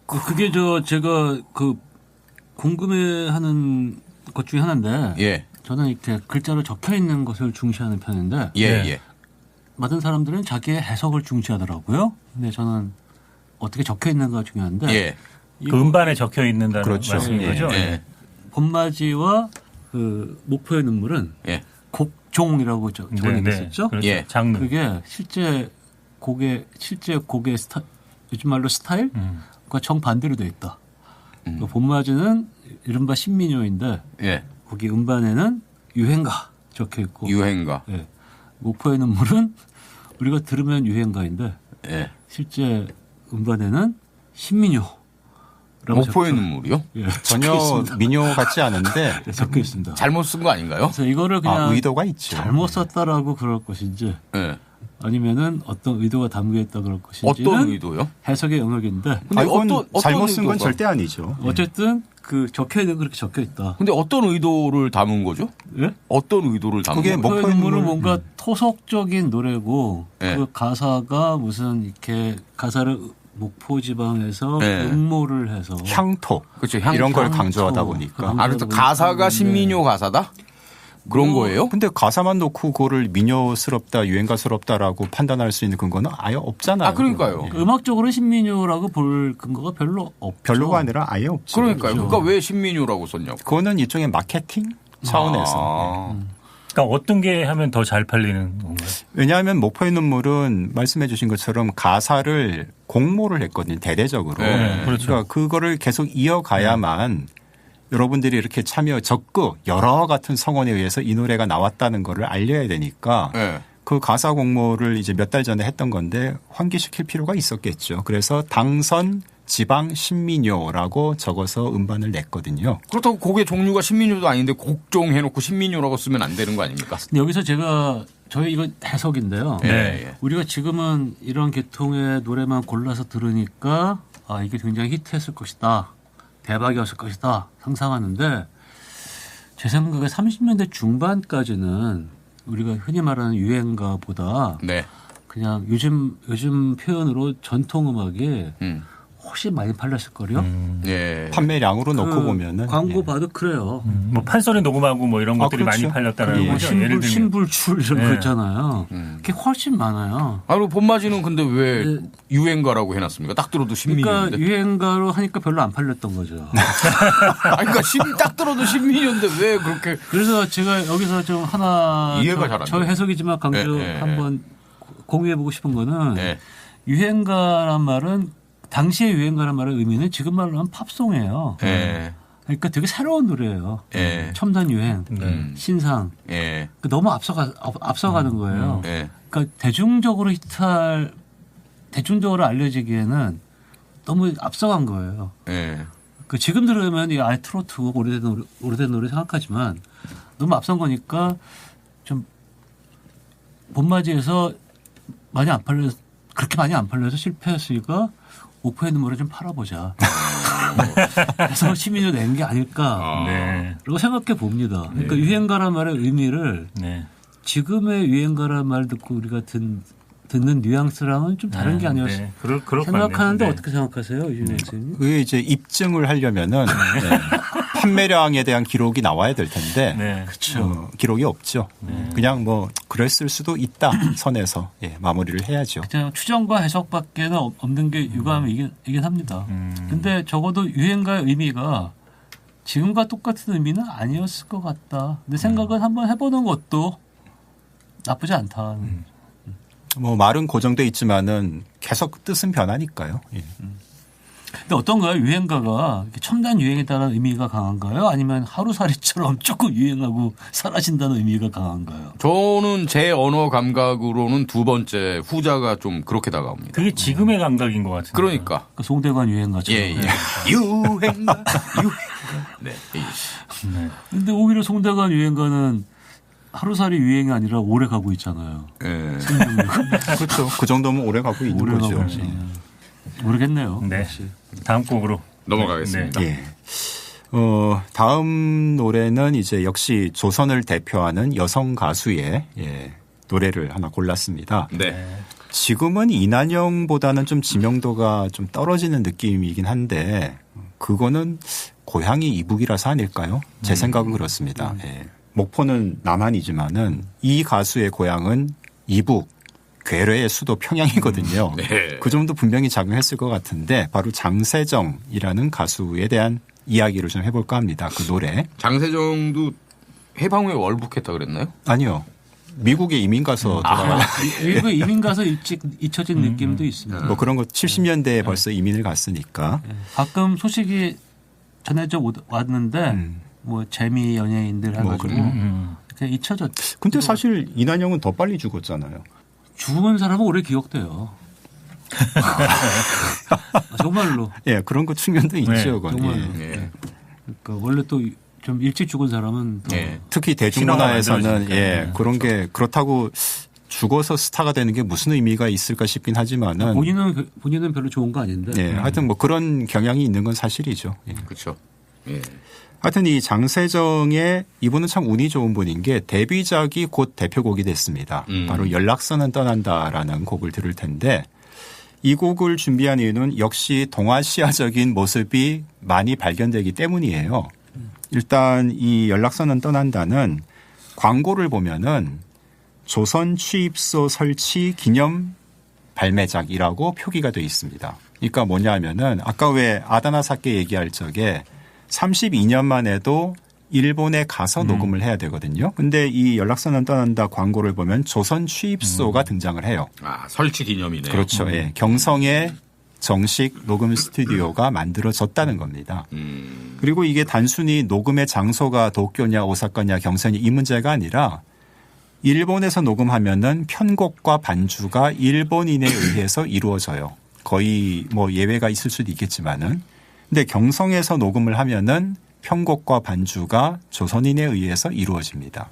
Speaker 3: 그게 제가 궁금해하는 것 중에 하나인데.
Speaker 1: 예.
Speaker 3: 저는 이렇게 글자로 적혀 있는 것을 중시하는 편인데.
Speaker 1: 예.
Speaker 3: 많은 사람들은 자기의 해석을 중시하더라고요. 근데 저는 어떻게 적혀 있는가 중요한데.
Speaker 1: 예.
Speaker 2: 그 음반에 적혀 있는다는
Speaker 4: 그렇죠.
Speaker 2: 말씀인 거죠?
Speaker 1: 예.
Speaker 3: 봄맞이와 목포의 눈물은
Speaker 1: 예.
Speaker 3: 곡종이라고 적어져 있었죠.
Speaker 2: 그렇죠.
Speaker 1: 예.
Speaker 2: 장르.
Speaker 3: 그게 실제 곡의 요즘 말로 스타일과 정반대로 돼 있다. 그 봄맞이는 이른바 신민요인데
Speaker 1: 예.
Speaker 3: 거기 음반에는 유행가 적혀 있고
Speaker 1: 유행가.
Speaker 3: 예. 목포의 눈물은 우리가 들으면 유행가인데
Speaker 1: 예.
Speaker 3: 실제 음반에는 신민요.
Speaker 1: 목포의 눈물이요?
Speaker 3: 예,
Speaker 4: 전혀 민요 같지 않은데
Speaker 3: 적혀 있습니다.
Speaker 1: 잘못 쓴 거 아닌가요?
Speaker 3: 그래서 이거를 그냥
Speaker 4: 의도가 있죠.
Speaker 3: 잘못 썼다라고 그럴 것인지
Speaker 1: 예.
Speaker 3: 아니면은 어떤 의도가 담겨 있다 그럴 것인지
Speaker 1: 어떤 의도요?
Speaker 3: 해석의 영역인데
Speaker 1: 근데
Speaker 4: 이건 잘못 쓴 건
Speaker 1: 의도가?
Speaker 4: 절대 아니죠.
Speaker 3: 어쨌든 그 적혀 있는 그렇게 적혀 있다.
Speaker 1: 근데 어떤 의도를 담은 거죠?
Speaker 3: 예?
Speaker 1: 어떤 의도를 담은
Speaker 4: 그게
Speaker 1: 거예요?
Speaker 3: 목포의
Speaker 4: 목포의
Speaker 3: 눈물은
Speaker 4: 눈물.
Speaker 3: 뭔가 토속적인 노래고
Speaker 1: 예.
Speaker 3: 그 가사가 무슨 이렇게 가사를 목포 지방에서
Speaker 1: 예.
Speaker 3: 음모를 해서
Speaker 4: 향토
Speaker 1: 그렇죠.
Speaker 4: 이런 걸
Speaker 3: 향토.
Speaker 4: 강조하다 보니까.
Speaker 1: 아, 그래서 가사가 신민요 가사다? 그런 거예요?
Speaker 4: 근데 가사만 놓고 그거를 민요스럽다, 유행가스럽다라고 판단할 수 있는 근거는 아예 없잖아요.
Speaker 1: 아, 그러니까요.
Speaker 3: 음악적으로 신민요라고 볼 근거가 별로 없죠.
Speaker 4: 별로가 아니라 아예 없죠.
Speaker 1: 그러니까요. 그러니까 왜 신민요라고 썼냐고.
Speaker 4: 그거는 일종의 마케팅 차원에서.
Speaker 2: 그러니까 어떤 게 하면 더 잘 팔리는 건가요?
Speaker 4: 왜냐하면 목포의 눈물은 말씀해 주신 것처럼 가사를 공모를 했거든요. 대대적으로.
Speaker 1: 네,
Speaker 2: 그렇죠.
Speaker 4: 그러니까 그거를 계속 이어가야만 여러분들이 이렇게 참여 적극 여러 같은 성원에 의해서 이 노래가 나왔다는 거를 알려야 되니까
Speaker 1: 네.
Speaker 4: 그 가사 공모를 이제 몇 달 전에 했던 건데 환기시킬 필요가 있었겠죠. 그래서 당선 지방 신민요라고 적어서 음반을 냈거든요.
Speaker 1: 그렇다고 곡의 종류가 신민요도 아닌데 곡종 해놓고 신민요라고 쓰면 안 되는 거 아닙니까?
Speaker 3: 근데 여기서 저희 이거 해석인데요.
Speaker 1: 네.
Speaker 3: 우리가 지금은 이런 계통의 노래만 골라서 들으니까 아 이게 굉장히 히트했을 것이다. 대박이었을 것이다. 상상하는데 제 생각에 30년대 중반까지는 우리가 흔히 말하는 유행가보다
Speaker 1: 네.
Speaker 3: 그냥 요즘 표현으로 전통음악이 훨씬 많이 팔렸을 거요.
Speaker 1: 예.
Speaker 4: 판매량으로 놓고 보면은
Speaker 3: 광고
Speaker 4: 예.
Speaker 3: 봐도 그래요.
Speaker 2: 뭐 판소리 녹음하고 뭐 이런 것들이
Speaker 4: 그렇죠.
Speaker 2: 많이 팔렸다는
Speaker 4: 예.
Speaker 2: 거죠. 예를 들면
Speaker 3: 신불출 이런 거
Speaker 2: 네.
Speaker 3: 있잖아요. 그게 훨씬 많아요.
Speaker 1: 아, 그리고 봄맞이는 근데 왜
Speaker 3: 네.
Speaker 1: 유행가라고 해놨습니까? 딱 들어도 신민요인데.
Speaker 3: 그러니까 유행가로 하니까 별로 안 팔렸던 거죠.
Speaker 1: 아, 그러니까 딱 들어도 신민요인데 왜 그렇게.
Speaker 3: 그래서 제가 여기서 좀 하나
Speaker 1: 이해가 잘안
Speaker 3: 저의
Speaker 1: 돼요.
Speaker 3: 해석이지만 강조
Speaker 1: 네, 네,
Speaker 3: 한번 공유해보고 싶은 거는
Speaker 1: 네.
Speaker 3: 유행가란 말은 당시의 유행가란 말의 의미는 지금 말로 하면 팝송이에요.
Speaker 1: 예.
Speaker 3: 그러니까 되게 새로운 노래예요.
Speaker 1: 예.
Speaker 3: 첨단 유행, 신상.
Speaker 1: 예.
Speaker 3: 너무 앞서가는 거예요.
Speaker 1: 예.
Speaker 3: 그러니까 대중적으로 알려지기에는 너무 앞서간 거예요.
Speaker 1: 예.
Speaker 3: 그 지금 들으면 이 트로트곡 오래된 노래 생각하지만 너무 앞선 거니까 좀 봄맞이에서 그렇게 많이 안 팔려서 실패했으니까 목포의 눈물을 좀 팔아보자. 그래서 시민을 낸 게 아닐까라고
Speaker 2: 네.
Speaker 3: 생각해 봅니다. 그러니까 유행가란 말의 의미를
Speaker 2: 네.
Speaker 3: 지금의 유행가란 말 듣고 우리가 듣는 뉘앙스랑은 좀 다른 게 아니었을까
Speaker 2: 네. 그럴 것
Speaker 3: 생각하는데
Speaker 2: 같네요. 네.
Speaker 3: 어떻게 생각하세요, 유진혜 선생님?
Speaker 4: 그게 이제 입증을 하려면은 네. 판매량에 대한 기록이 나와야 될 텐데
Speaker 2: 네.
Speaker 4: 기록이 없죠. 그냥 뭐 그랬을 수도 있다 선에서 마무리를 해야죠.
Speaker 3: 그냥 추정과 해석밖에는 없는 게 유감이긴 합니다. 근데 적어도 유행가의 의미가 지금과 똑같은 의미는 아니었을 것 같다. 근데 생각은 한번 해보는 것도 나쁘지 않다.
Speaker 4: 뭐 말은 고정돼 있지만은 계속 뜻은 변하니까요. 예.
Speaker 3: 근데 어떤가요? 유행가가 첨단 유행에 따른 의미가 강한가요? 아니면 하루살이처럼 조금 유행하고 사라진다는 의미가 강한가요?
Speaker 1: 저는 제 언어 감각으로는 두 번째 후자가 좀 그렇게 다가옵니다.
Speaker 2: 그게 지금의 감각인 것 같은데.
Speaker 1: 그러니까.
Speaker 3: 그 송대관 유행가처럼.
Speaker 1: 예, 예. 유행가. 네.
Speaker 3: 근데 오히려 송대관 유행가는 하루살이 유행이 아니라 오래 가고 있잖아요.
Speaker 1: 예.
Speaker 4: 그렇죠. 그 정도면 오래 가고 있는
Speaker 3: 오래
Speaker 4: 거죠.
Speaker 3: 가고 있죠. 모르겠네요.
Speaker 2: 네.
Speaker 3: 역시.
Speaker 2: 다음 곡으로
Speaker 1: 넘어가겠습니다.
Speaker 4: 예. 다음 노래는 이제 역시 조선을 대표하는 여성 가수의 노래를 하나 골랐습니다.
Speaker 1: 네.
Speaker 4: 지금은 이난영보다는 좀 지명도가 좀 떨어지는 느낌이긴 한데 그거는 고향이 이북이라서 아닐까요? 제 생각은 그렇습니다. 예. 목포는 남한이지만은 이 가수의 고향은 이북, 괴뢰의 수도 평양이거든요.
Speaker 1: 네.
Speaker 4: 그 점도 분명히 작용했을 것 같은데 바로 장세정이라는 가수에 대한 이야기를 좀 해볼까 합니다. 그 노래.
Speaker 1: 장세정도 해방 후에 월북했다 그랬나요?
Speaker 4: 아니요. 미국에 이민 가서 돌아가.
Speaker 3: 일부 이민 가서 일찍 잊혀진 느낌도 있습니다.
Speaker 4: 뭐 그런 거 70년대에 벌써 이민을 갔으니까.
Speaker 3: 가끔 소식이 전해져 왔는데 뭐 재미 연예인들 해가지고 그냥 잊혀졌죠.
Speaker 4: 근데 사실 이난영은 더 빨리 죽었잖아요.
Speaker 3: 죽은 사람은 오래 기억돼요. 정말로.
Speaker 4: 예, 그런 거 측면도 있죠. 그건.
Speaker 3: 정말로.
Speaker 4: 예.
Speaker 3: 그러니까 원래 또 좀 일찍 죽은 사람은 또
Speaker 4: 특히 대중문화에서는 그런 게 그렇다고 죽어서 스타가 되는 게 무슨 의미가 있을까 싶긴 하지만은
Speaker 3: 본인은 별로 좋은 거 아닌데.
Speaker 4: 예, 하여튼 뭐 그런 경향이 있는 건 사실이죠. 예.
Speaker 1: 그렇죠. 예.
Speaker 4: 하여튼 이 장세정의 이분은 참 운이 좋은 분인 게 데뷔작이 곧 대표곡이 됐습니다. 바로 연락선은 떠난다라는 곡을 들을 텐데 이 곡을 준비한 이유는 역시 동아시아적인 모습이 많이 발견되기 때문이에요. 일단 이 연락선은 떠난다는 광고를 보면은 조선 취입소 설치 기념 발매작이라고 표기가 되어 있습니다. 그러니까 뭐냐 하면은 아까 왜 아다나 사케 얘기할 적에 32년 만에도 일본에 가서 녹음을 해야 되거든요. 근데 이 연락선은 떠난다 광고를 보면 조선 취입소가 등장을 해요.
Speaker 1: 아, 설치 기념이네요.
Speaker 4: 그렇죠. 예. 경성에 정식 녹음 스튜디오가 만들어졌다는 겁니다. 그리고 이게 단순히 녹음의 장소가 도쿄냐 오사카냐 경선이 이 문제가 아니라 일본에서 녹음하면은 편곡과 반주가 일본인에 의해서 이루어져요. 거의 뭐 예외가 있을 수도 있겠지만은. 근데 경성에서 녹음을 하면은 편곡과 반주가 조선인에 의해서 이루어집니다.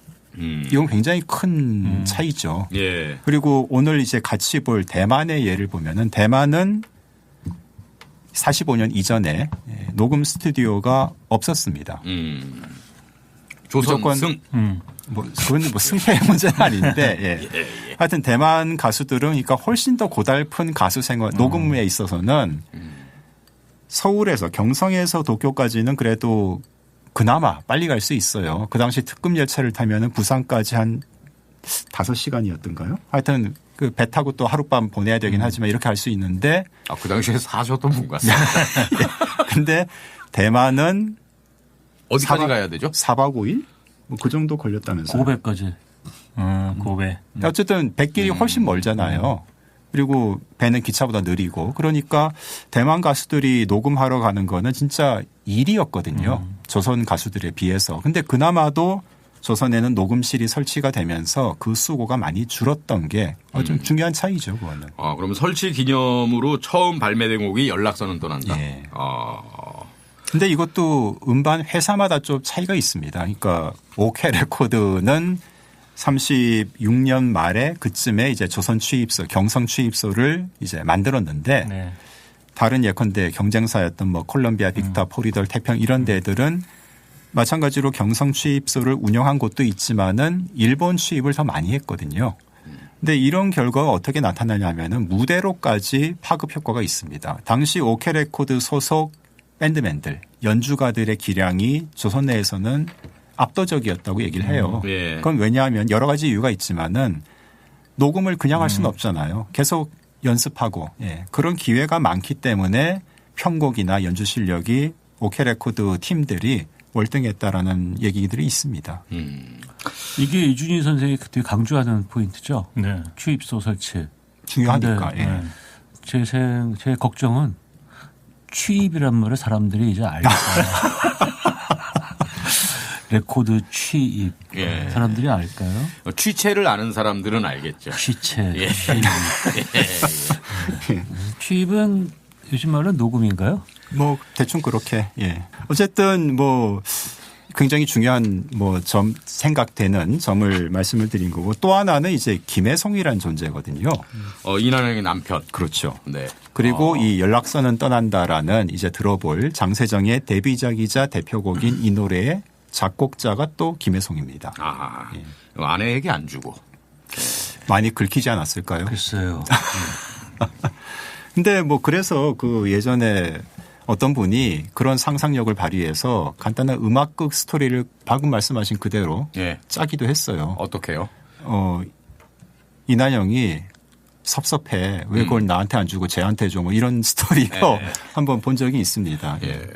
Speaker 4: 이건 굉장히 큰 차이죠.
Speaker 1: 예.
Speaker 4: 그리고 오늘 이제 같이 볼 대만의 예를 보면은 대만은 45년 이전에 녹음 스튜디오가 없었습니다.
Speaker 1: 조선
Speaker 4: 무조건
Speaker 1: 승.
Speaker 4: 뭐 그건 뭐 승패의 문제는 아닌데 예. 하여튼 대만 가수들은 그러니까 훨씬 더 고달픈 가수 생활 녹음에 있어서는 서울에서 경성에서 도쿄까지는 그래도 그나마 빨리 갈 수 있어요. 그 당시 특급 열차를 타면은 부산까지 한 5시간이었던가요? 하여튼 그 배 타고 또 하룻밤 보내야 되긴 하지만 이렇게 할 수 있는데
Speaker 1: 아, 그 당시에 사셨던 분 같습니다.
Speaker 4: 근데 대만은
Speaker 1: 어디까지 가야 되죠?
Speaker 4: 4박 5일? 뭐 그 정도 걸렸다면서요.
Speaker 3: 고베까지.
Speaker 2: 고베.
Speaker 4: 어쨌든 백길이 훨씬 멀잖아요. 그리고 배는 기차보다 느리고 그러니까 대만 가수들이 녹음하러 가는 거는 진짜 일이었거든요. 조선 가수들에 비해서. 근데 그나마도 조선에는 녹음실이 설치가 되면서 그 수고가 많이 줄었던 게 좀 중요한 차이죠. 그거는.
Speaker 1: 그러면 설치 기념으로 처음 발매된 곡이 연락선은 떠난다.
Speaker 4: 예. 근데 이것도 음반 회사마다 좀 차이가 있습니다. 그러니까 오케 레코드는 36년 말에 그쯤에 이제 조선 취입소, 경성 취입소를 이제 만들었는데 다른 예컨대 경쟁사였던 뭐 콜롬비아, 빅타, 포리덜, 태평 이런 데들은 마찬가지로 경성 취입소를 운영한 곳도 있지만은 일본 취입을 더 많이 했거든요. 근데 이런 결과가 어떻게 나타나냐면은 무대로까지 파급 효과가 있습니다. 당시 오케 레코드 소속 밴드맨들, 연주가들의 기량이 조선 내에서는 압도적이었다고 얘기를 해요. 그건 왜냐하면 여러 가지 이유가 있지만은 녹음을 그냥 할 수는 없잖아요. 계속 연습하고 그런 기회가 많기 때문에 편곡이나 연주 실력이 오케 레코드 팀들이 월등했다라는 얘기들이 있습니다.
Speaker 3: 이게 이준희 선생이 그때 강조하는 포인트죠.
Speaker 2: 네.
Speaker 3: 취입소 설치.
Speaker 4: 중요하니까.
Speaker 3: 제 걱정은 취입이란 말을 사람들이 이제 알까. 레코드 취입. 사람들이 알까요?
Speaker 1: 취체를 아는 사람들은 알겠죠.
Speaker 3: 취체. 취입은 요즘 말은 녹음인가요?
Speaker 4: 뭐 대충 그렇게. 어쨌든 뭐 굉장히 중요한 뭐 점 생각되는 점을 말씀을 드린 거고 또 하나는 이제 김혜송이라는 존재거든요.
Speaker 1: 이난영의 남편.
Speaker 4: 그렇죠.
Speaker 1: 네.
Speaker 4: 그리고 이 연락선은 떠난다라는 이제 들어볼 장세정의 데뷔작이자 대표곡인 이 노래의 작곡자가 또 김혜송입니다.
Speaker 1: 아내에게 안 주고.
Speaker 4: 많이 긁히지 않았을까요?
Speaker 3: 글쎄요.
Speaker 4: 근데 뭐 그래서 그 예전에 어떤 분이 그런 상상력을 발휘해서 간단한 음악극 스토리를 방금 말씀하신 그대로
Speaker 1: 예.
Speaker 4: 짜기도 했어요.
Speaker 1: 어떻게요?
Speaker 4: 이난영이 섭섭해. 왜 그걸 나한테 안 주고 쟤한테 줘. 뭐 이런 스토리로 한번 본 적이 있습니다.
Speaker 1: 예.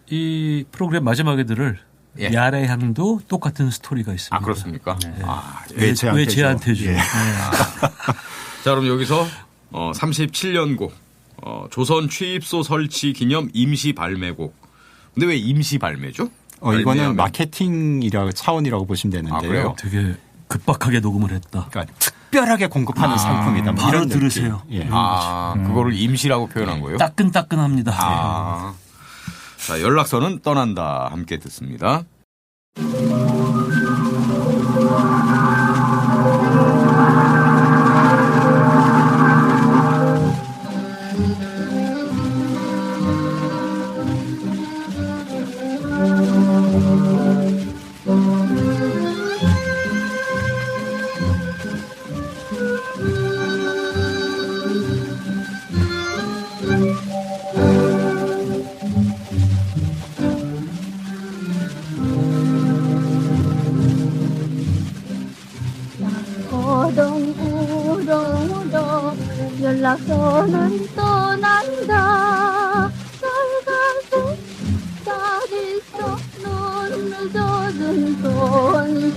Speaker 3: 이 프로그램 마지막에 들을
Speaker 1: 예.
Speaker 3: 야래향도 똑같은 스토리가 있습니다.
Speaker 1: 아, 그렇습니까?
Speaker 3: 네.
Speaker 1: 아,
Speaker 3: 왜 쟤한테 줘.
Speaker 4: 예.
Speaker 1: 자, 그럼 여기서 37년곡 조선 취입소 설치 기념 임시 발매곡. 근데 왜 임시 발매죠?
Speaker 4: 이거는 마케팅이라 차원이라고 보시면 되는데요.
Speaker 1: 아, 그래요?
Speaker 3: 되게 급박하게 녹음을 했다.
Speaker 4: 그러니까 특별하게 공급하는 상품이다. 뭐
Speaker 3: 바로
Speaker 4: 이런
Speaker 3: 들으세요.
Speaker 4: 느낌. 예.
Speaker 1: 그거를 임시라고 표현한 거예요?
Speaker 3: 따끈따끈합니다.
Speaker 1: 아. 자, 연락선은 떠난다. 함께 듣습니다.
Speaker 5: 우렁우렁 연락선은 떠난다. 빨간색 다리 속 눈을 젖은 손수건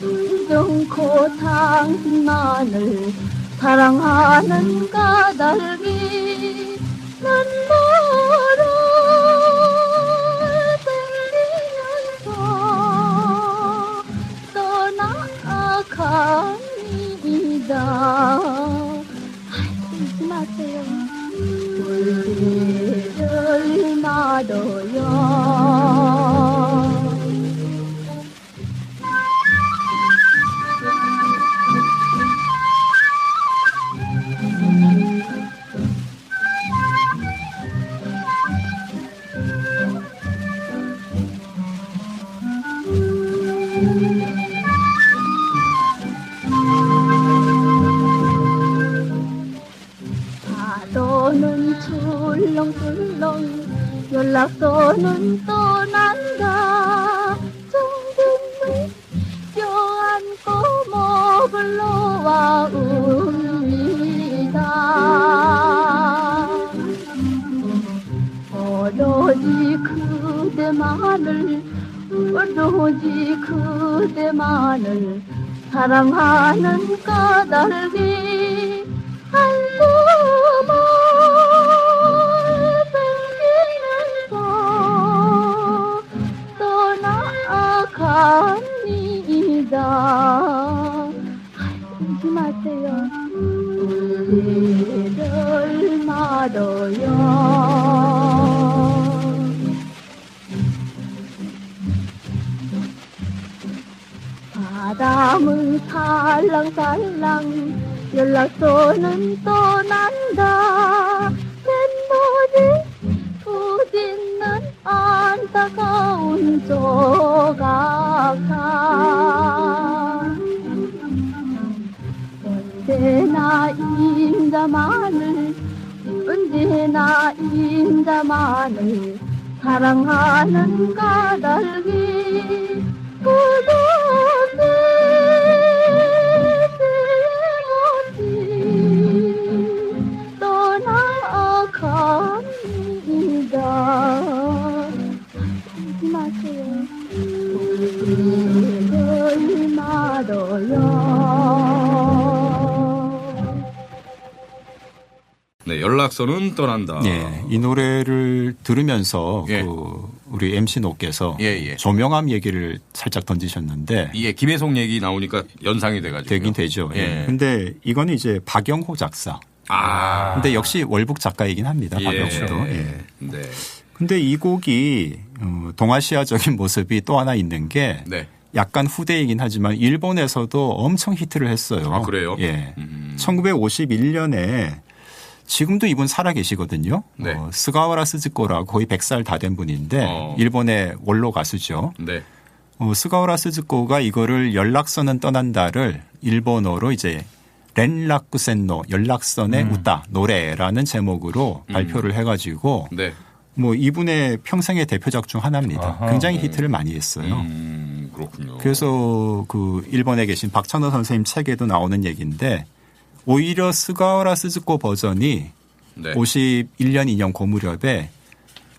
Speaker 5: 잊어놓고 당신만을 사랑하는 까닭이 난 멀어 들리면서 떠나갑니다. 울지 마세요. 울지를 말어요. 파도는 출렁출렁 연락선은 떠난다. 정든을 껴안고 목을 놓아 웁니다. 오로지 그대만을 사랑하는 까닭이 한숨을 숨기면서 떠나갑니다. 울지 마세요. 울지를 말어요. 바람은 살랑살랑 연락선은 떠난다. 뱃머리 부짓는 안타까운 조각상 언제나 임자만을 사랑하는 까닭이 그것이 떠나갑니다. 울지 마세요. 울지를 말어요.
Speaker 1: 네, 연락선은 떠난다.
Speaker 4: 예, 이 노래를 들으면서
Speaker 1: 예.
Speaker 4: 우리 MC 노께서
Speaker 1: 예.
Speaker 4: 조명암 얘기를 살짝 던지셨는데
Speaker 1: 이게 김혜송 얘기 나오니까 연상이 돼가지고.
Speaker 4: 되긴 되죠. 예. 근데 이거는 이제 박영호 작사. 근데 역시 월북 작가이긴 합니다. 박영호도. 예.
Speaker 1: 네.
Speaker 4: 근데 이 곡이 동아시아적인 모습이 또 하나 있는 게
Speaker 1: 네.
Speaker 4: 약간 후대이긴 하지만 일본에서도 엄청 히트를 했어요.
Speaker 1: 아, 그래요?
Speaker 4: 예. 1951년에 지금도 이분 살아 계시거든요.
Speaker 1: 네.
Speaker 4: 스가와라 스즈코라고 거의 100살 다 된 분인데 일본의 원로 가수죠.
Speaker 1: 네.
Speaker 4: 스가와라 스즈코가 이거를 연락선은 떠난다를 일본어로 이제 렌라쿠센노 연락선의 웃다 노래라는 제목으로 발표를 해가지고
Speaker 1: 네.
Speaker 4: 뭐 이분의 평생의 대표작 중 하나입니다.
Speaker 2: 아하.
Speaker 4: 굉장히 히트를 많이 했어요.
Speaker 1: 그렇군요.
Speaker 4: 그래서 그 일본에 계신 박찬호 선생님 책에도 나오는 얘기인데 오히려 스가와라 스즈코 버전이
Speaker 1: 네.
Speaker 4: 51년 2년 그 무렵에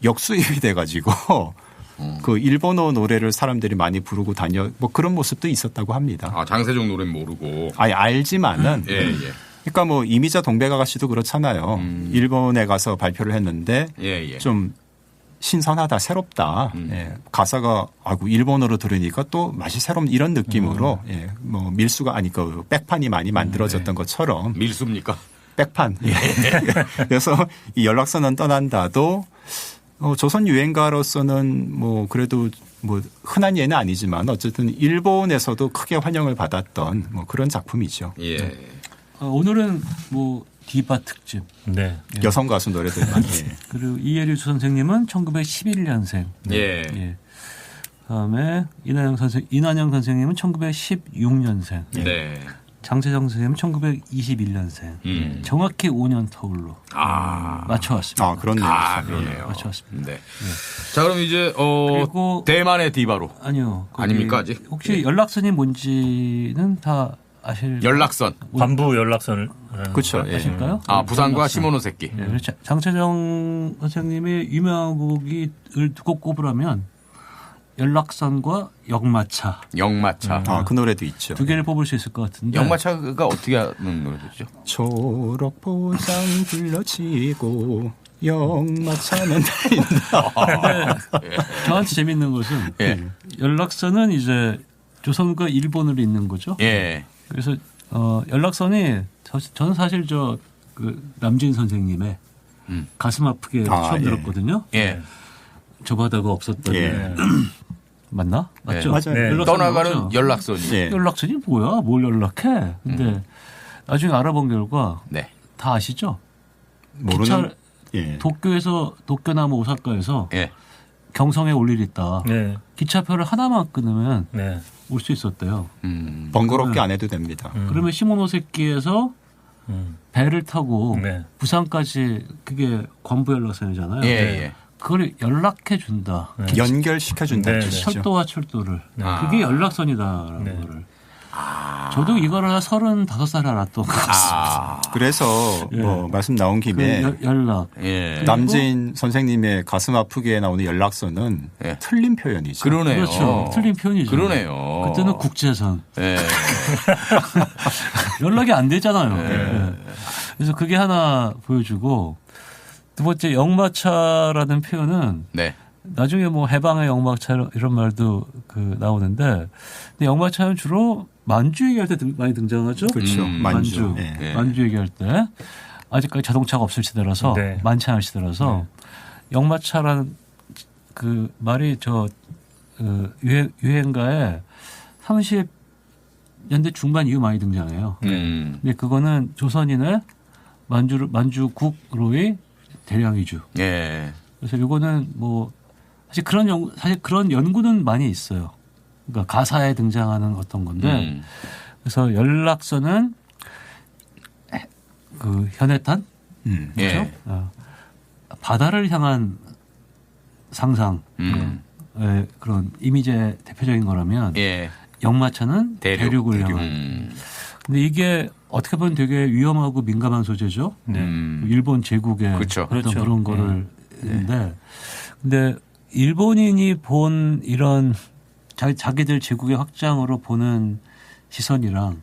Speaker 4: 역수입이 돼가지고 그 일본어 노래를 사람들이 많이 부르고 다녀 뭐 그런 모습도 있었다고 합니다.
Speaker 1: 아, 장세종 노래는 모르고.
Speaker 4: 아니 알지만은
Speaker 1: 예, 예.
Speaker 4: 그러니까 뭐 이미자 동백아가씨도 그렇잖아요. 일본에 가서 발표를 했는데
Speaker 1: 예, 예.
Speaker 4: 좀 신선하다, 새롭다. 예, 가사가 아이고 일본어로 들으니까 또 맛이 새로운 이런 느낌으로 예, 뭐 밀수가 아니 그 백판이 많이 만들어졌던 것처럼
Speaker 1: 밀수입니까?
Speaker 4: 백판. 예. 그래서 이 연락선은 떠난다도 조선 유행가로서는 뭐 그래도 뭐 흔한 예는 아니지만 어쨌든 일본에서도 크게 환영을 받았던 뭐 그런 작품이죠.
Speaker 1: 예.
Speaker 3: 오늘은 뭐 디바 특집.
Speaker 2: 네.
Speaker 4: 여성 가수 노래들만. 예.
Speaker 3: 그리고 이혜리 선생님은 1911년생.
Speaker 1: 예.
Speaker 3: 예. 그다음에 이난영 선생님은 1916년생.
Speaker 1: 네.
Speaker 3: 장세정 선생님은 1921년생. 정확히 5년 터울로 맞춰왔습니다.
Speaker 4: 아, 그렇네요.
Speaker 1: 그러네요.
Speaker 3: 맞춰왔습니다.
Speaker 1: 네. 자, 그럼 이제
Speaker 3: 그리고
Speaker 1: 대만의 디바로.
Speaker 3: 아니요. 거기
Speaker 1: 아닙니까, 아직?
Speaker 3: 혹시 연락선이 뭔지는 다 아실
Speaker 1: 연락선.
Speaker 2: 관부 연락선을
Speaker 4: 그렇죠. 예.
Speaker 3: 아실까요?
Speaker 1: 아, 부산과
Speaker 3: 연락선.
Speaker 1: 시모노세키.
Speaker 3: 예, 그렇죠. 장세정 선생님의 유명한 곡을 두 곡 꼽으라면 연락선과 역마차
Speaker 1: 역마차.
Speaker 4: 아, 그 노래도 있죠.
Speaker 3: 두 개를 뽑을 수 있을 것 같은데.
Speaker 1: 역마차가 어떻게 하는 노래죠?
Speaker 4: 초록 보상 불러치고 역마차는 달린다.
Speaker 3: 저한테 재밌는 것은
Speaker 1: 예.
Speaker 3: 연락선은 이제 조선과 일본으로 있는 거죠.
Speaker 1: 예.
Speaker 3: 그래서 연락선이 저는 사실 그 남진 선생님의 가슴 아프게 처음
Speaker 4: 예.
Speaker 3: 들었거든요.
Speaker 1: 예.
Speaker 3: 저 바다가 없었더니
Speaker 4: 예.
Speaker 3: 맞나? 맞죠?
Speaker 4: 맞아요.
Speaker 3: 네. 연락선
Speaker 1: 떠나가는
Speaker 3: 맞죠?
Speaker 1: 연락선이.
Speaker 4: 예.
Speaker 3: 연락선이 뭐야? 뭘 연락해? 근데 나중에 알아본 결과
Speaker 1: 네.
Speaker 3: 다 아시죠?
Speaker 4: 모르는. 예.
Speaker 3: 도쿄나무 오사카에서
Speaker 1: 예.
Speaker 3: 경성에 올 일이 있다.
Speaker 2: 네.
Speaker 3: 기차표를 하나만 끊으면
Speaker 2: 네.
Speaker 3: 올 수 있었대요.
Speaker 4: 번거롭게 안 해도 됩니다.
Speaker 3: 그러면 시모노세키에서 배를 타고
Speaker 2: 네.
Speaker 3: 부산까지 그게 관부 연락선이잖아요.
Speaker 1: 예, 예.
Speaker 3: 그걸 연락해 준다.
Speaker 4: 연결시켜준다는
Speaker 2: 네, 네.
Speaker 4: 뜻이죠.
Speaker 3: 철도와 철도를. 그게 연락선이다라는
Speaker 2: 네.
Speaker 3: 거를. 저도 이거를 한 35살에 알았던 것 같습니다.
Speaker 4: 그래서 뭐 말씀 나온 김에
Speaker 3: 연락.
Speaker 1: 예.
Speaker 4: 남진 선생님의 가슴 아프게 나오는 연락선은
Speaker 1: 예.
Speaker 4: 틀린 표현이죠.
Speaker 1: 그러네요.
Speaker 3: 그렇죠. 틀린 표현이죠.
Speaker 1: 그러네요.
Speaker 3: 그때는 국제선.
Speaker 1: 예.
Speaker 3: 연락이 안 되잖아요. 예. 그래서 그게 하나 보여주고 두 번째 역마차라는 표현은
Speaker 1: 네.
Speaker 3: 나중에 뭐 해방의 역마차 이런 말도 그 나오는데 근데 역마차는 주로 만주 얘기할 때 많이 등장하죠.
Speaker 4: 그렇죠. 만주. 예.
Speaker 1: 예.
Speaker 3: 만주 얘기할 때 아직까지 자동차가 없을 시대라서
Speaker 2: 네.
Speaker 3: 많지 않을 시대라서 역마차라는 그 말이 유행가에 30년대 중반 이후 많이 등장해요. 근데 그거는 조선인의 만주국로의 대량이주.
Speaker 1: 예.
Speaker 3: 그래서 이거는 뭐 사실 그런 연구는 많이 있어요. 그러니까 가사에 등장하는 어떤 건데 그래서 연락선은 그 현해탄 그렇죠?
Speaker 1: 예.
Speaker 3: 바다를 향한 상상 그런 이미지의 대표적인 거라면
Speaker 1: 예.
Speaker 3: 역마차는 대륙을 향한. 근데 이게 어떻게 보면 되게 위험하고 민감한 소재죠. 일본 제국의
Speaker 1: 그렇죠.
Speaker 3: 어떤
Speaker 2: 그렇죠.
Speaker 3: 그런 거를 했는데 근데 일본인이 본 이런 자기들 제국의 확장으로 보는 시선이랑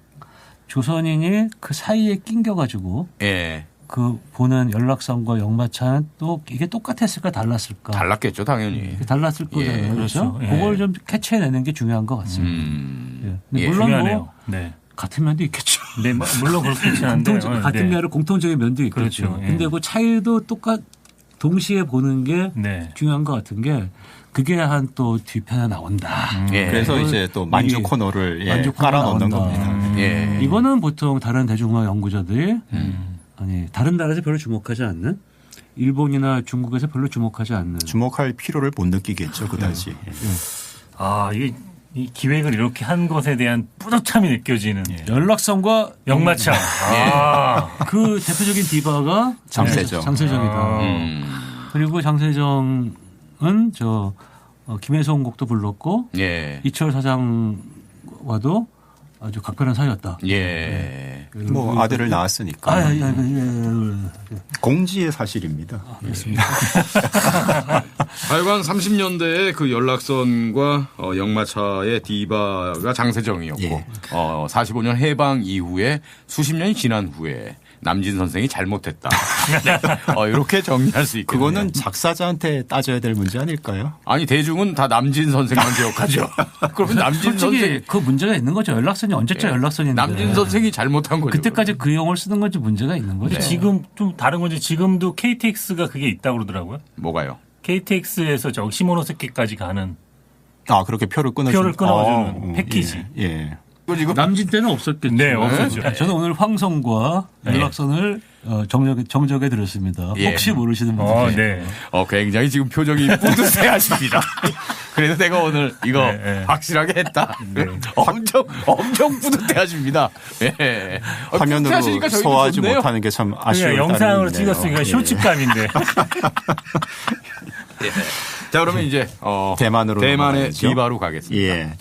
Speaker 3: 조선인이 그 사이에 낑겨가지고
Speaker 1: 예.
Speaker 3: 그 보는 연락선과 역마차는 또 이게 똑같았을까 달랐을까?
Speaker 1: 달랐겠죠, 당연히.
Speaker 3: 달랐을 거잖아요. 그렇죠?
Speaker 2: 그렇죠. 예.
Speaker 3: 그걸 좀 캐치해내는 게 중요한 것 같습니다. 예. 근데
Speaker 1: 예.
Speaker 3: 물론
Speaker 2: 중요하네요.
Speaker 3: 뭐
Speaker 2: 네.
Speaker 3: 같은 면도 있겠죠.
Speaker 2: 네, 물론 그렇겠지 않은데
Speaker 3: 같은 게 아니라 공통적인 면도 있겠죠.
Speaker 2: 그렇죠. 예.
Speaker 3: 근데 그 차이도 동시에 보는 게
Speaker 2: 네.
Speaker 3: 중요한 것 같은 게 그게 한 또 뒤편에 나온다.
Speaker 1: 예.
Speaker 4: 그래서 이제 또 만주
Speaker 3: 미리
Speaker 4: 코너를
Speaker 3: 만주 코너
Speaker 4: 깔아 넣는
Speaker 3: 나온다.
Speaker 4: 겁니다.
Speaker 1: 예.
Speaker 3: 이거는 보통 다른 대중음악 연구자들이 아니 다른 나라에서 별로 주목하지 않는 일본이나 중국에서 별로 주목하지 않는
Speaker 4: 주목할 필요를 못 느끼겠죠 그다지.
Speaker 2: 이게 이 기획을 이렇게 한 것에 대한 뿌듯함이 느껴지는
Speaker 3: 연락선과
Speaker 2: 역마창.
Speaker 3: 그 대표적인 디바가
Speaker 4: 장세정.
Speaker 3: 장세정이다. 그리고 장세정은 김혜성 곡도 불렀고 이철 사장과도 아주 각별한 사이였다.
Speaker 4: 뭐 아들을 낳았으니까. 공지의 사실입니다.
Speaker 3: 그렇습니다.
Speaker 1: 하여간 30년대에 그 연락선과 역마차의 디바가 장세정이었고 45년 해방 이후에 수십 년이 지난 후에 남진 선생이 잘못했다. 이렇게 정리할 수 있겠네요.
Speaker 4: 그거는 작사자한테 따져야 될 문제 아닐까요?
Speaker 1: 아니 대중은 다 남진 선생만 기억하죠. 그러면 남진
Speaker 3: 솔직히
Speaker 1: 선생
Speaker 3: 그 문제가 있는 거죠. 연락선이 언제적 연락선인데.
Speaker 1: 남진 선생이 잘못한 거죠.
Speaker 3: 그때까지 그 용어를 쓰는 건지 문제가 있는 거죠.
Speaker 2: 지금 좀 다른 건지 지금도 KTX가 그게 있다고 그러더라고요.
Speaker 1: 뭐가요?
Speaker 2: KTX에서 시모노세키까지 가는
Speaker 4: 그렇게 표를 끊어주는
Speaker 2: 패키지.
Speaker 1: 지금
Speaker 3: 남진 때는 없었겠죠.
Speaker 2: 네, 없었죠.
Speaker 3: 저는 오늘 황성과 연락선을 정적에 들었습니다. 혹시 모르시는 분들.
Speaker 1: 굉장히 지금 표정이 뿌듯해 하십니다. 그래서 내가 오늘 이거 확실하게 했다. 엄청 뿌듯해 하십니다.
Speaker 4: 화면으로 소화하지 못하는 게 참 아쉬워요.
Speaker 2: 영상으로 찍었으니까 쇼츠감인데.
Speaker 1: 자, 그러면 이제 대만의 디바로 가겠습니다.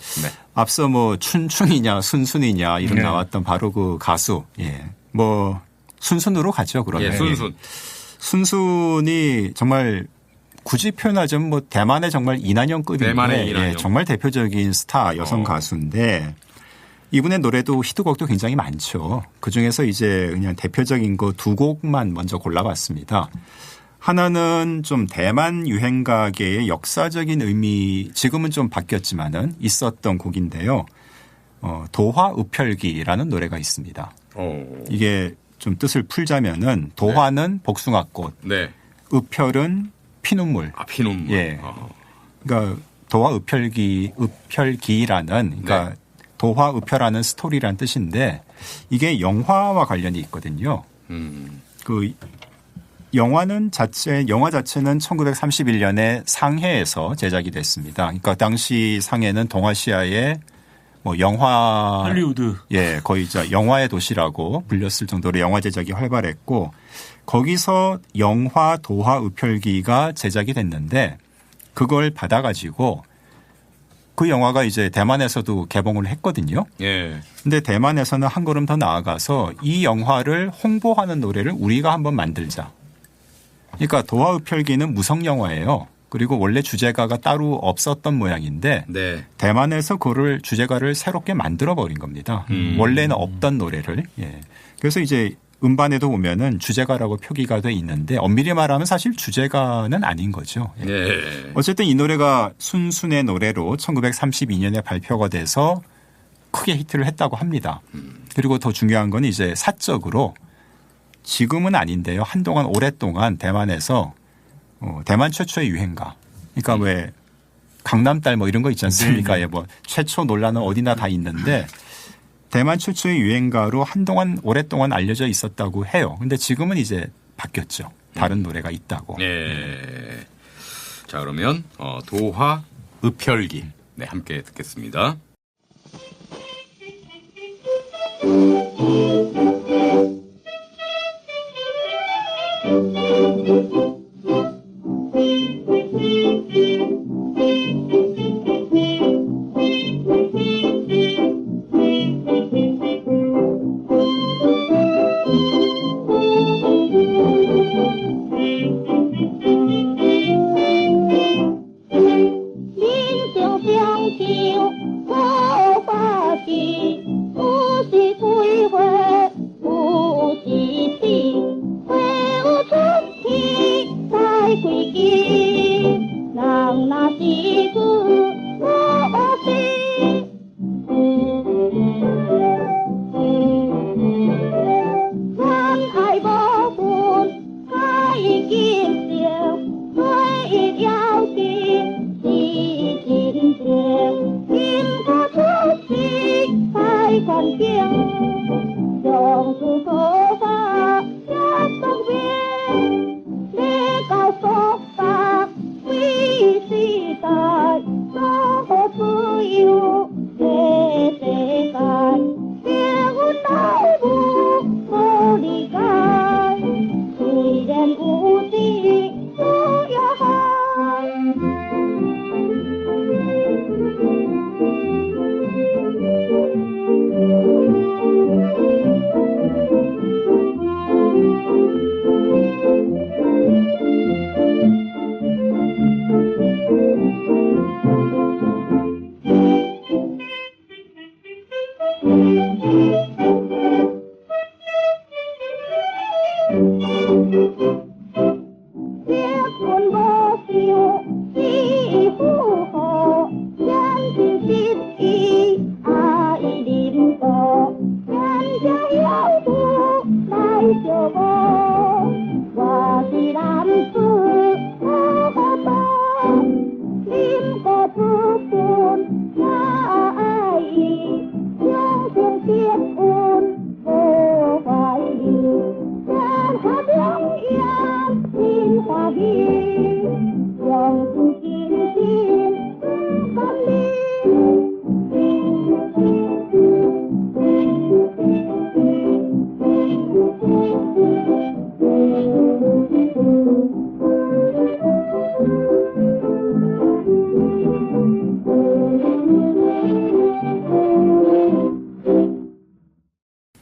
Speaker 4: 앞서 뭐 춘춘이냐 순순이냐 이름 나왔던 바로 그 가수. 뭐 순순으로 가죠. 그러면. 순순이 정말 굳이 표현하자면 뭐 대만의 정말 이난영급인데 정말 대표적인 스타 여성 가수인데 이분의 노래도 히트곡도 굉장히 많죠. 그중에서 이제 그냥 대표적인 거 두 곡만 먼저 골라봤습니다. 하나는 좀 대만 유행가계의 역사적인 의미, 지금은 좀 바뀌었지만은 있었던 곡인데요. 도화읍혈기라는 노래가 있습니다. 이게 좀 뜻을 풀자면은 도화는 복숭아꽃, 읍혈은 피눈물.
Speaker 1: 피눈물.
Speaker 4: 그러니까 도화읍혈기라는 그러니까 도화읍혈하는 스토리라는 뜻인데 이게 영화와 관련이 있거든요. 그 영화 자체는 1931년에 상해에서 제작이 됐습니다. 그러니까 당시 상해는 동아시아의 뭐 영화
Speaker 3: 할리우드
Speaker 4: 거의 영화의 도시라고 불렸을 정도로 영화 제작이 활발했고 거기서 영화 도화읍혈기가 제작이 됐는데 그걸 받아가지고 그 영화가 이제 대만에서도 개봉을 했거든요. 근데 대만에서는 한 걸음 더 나아가서 이 영화를 홍보하는 노래를 우리가 한번 만들자. 그러니까 도화읍혈기는 무성 영화예요. 그리고 원래 주제가가 따로 없었던 모양인데 대만에서 그거를 주제가를 새롭게 만들어 버린 겁니다. 원래는 없던 노래를. 그래서 이제 음반에도 보면은 주제가라고 표기가 돼 있는데 엄밀히 말하면 사실 주제가는 아닌 거죠. 어쨌든 이 노래가 순순의 노래로 1932년에 발표가 돼서 크게 히트를 했다고 합니다. 그리고 더 중요한 건 이제 사적으로 지금은 아닌데요. 한동안 오랫동안 대만에서 대만 최초의 유행가. 그러니까 왜 강남딸 뭐 이런 거 있지 않습니까? 뭐 최초 논란은 어디나 다 있는데 대만 최초의 유행가로 한동안 오랫동안 알려져 있었다고 해요. 근데 지금은 이제 바뀌었죠. 다른 노래가 있다고.
Speaker 1: 자, 그러면 도화읍혈기 함께 듣겠습니다.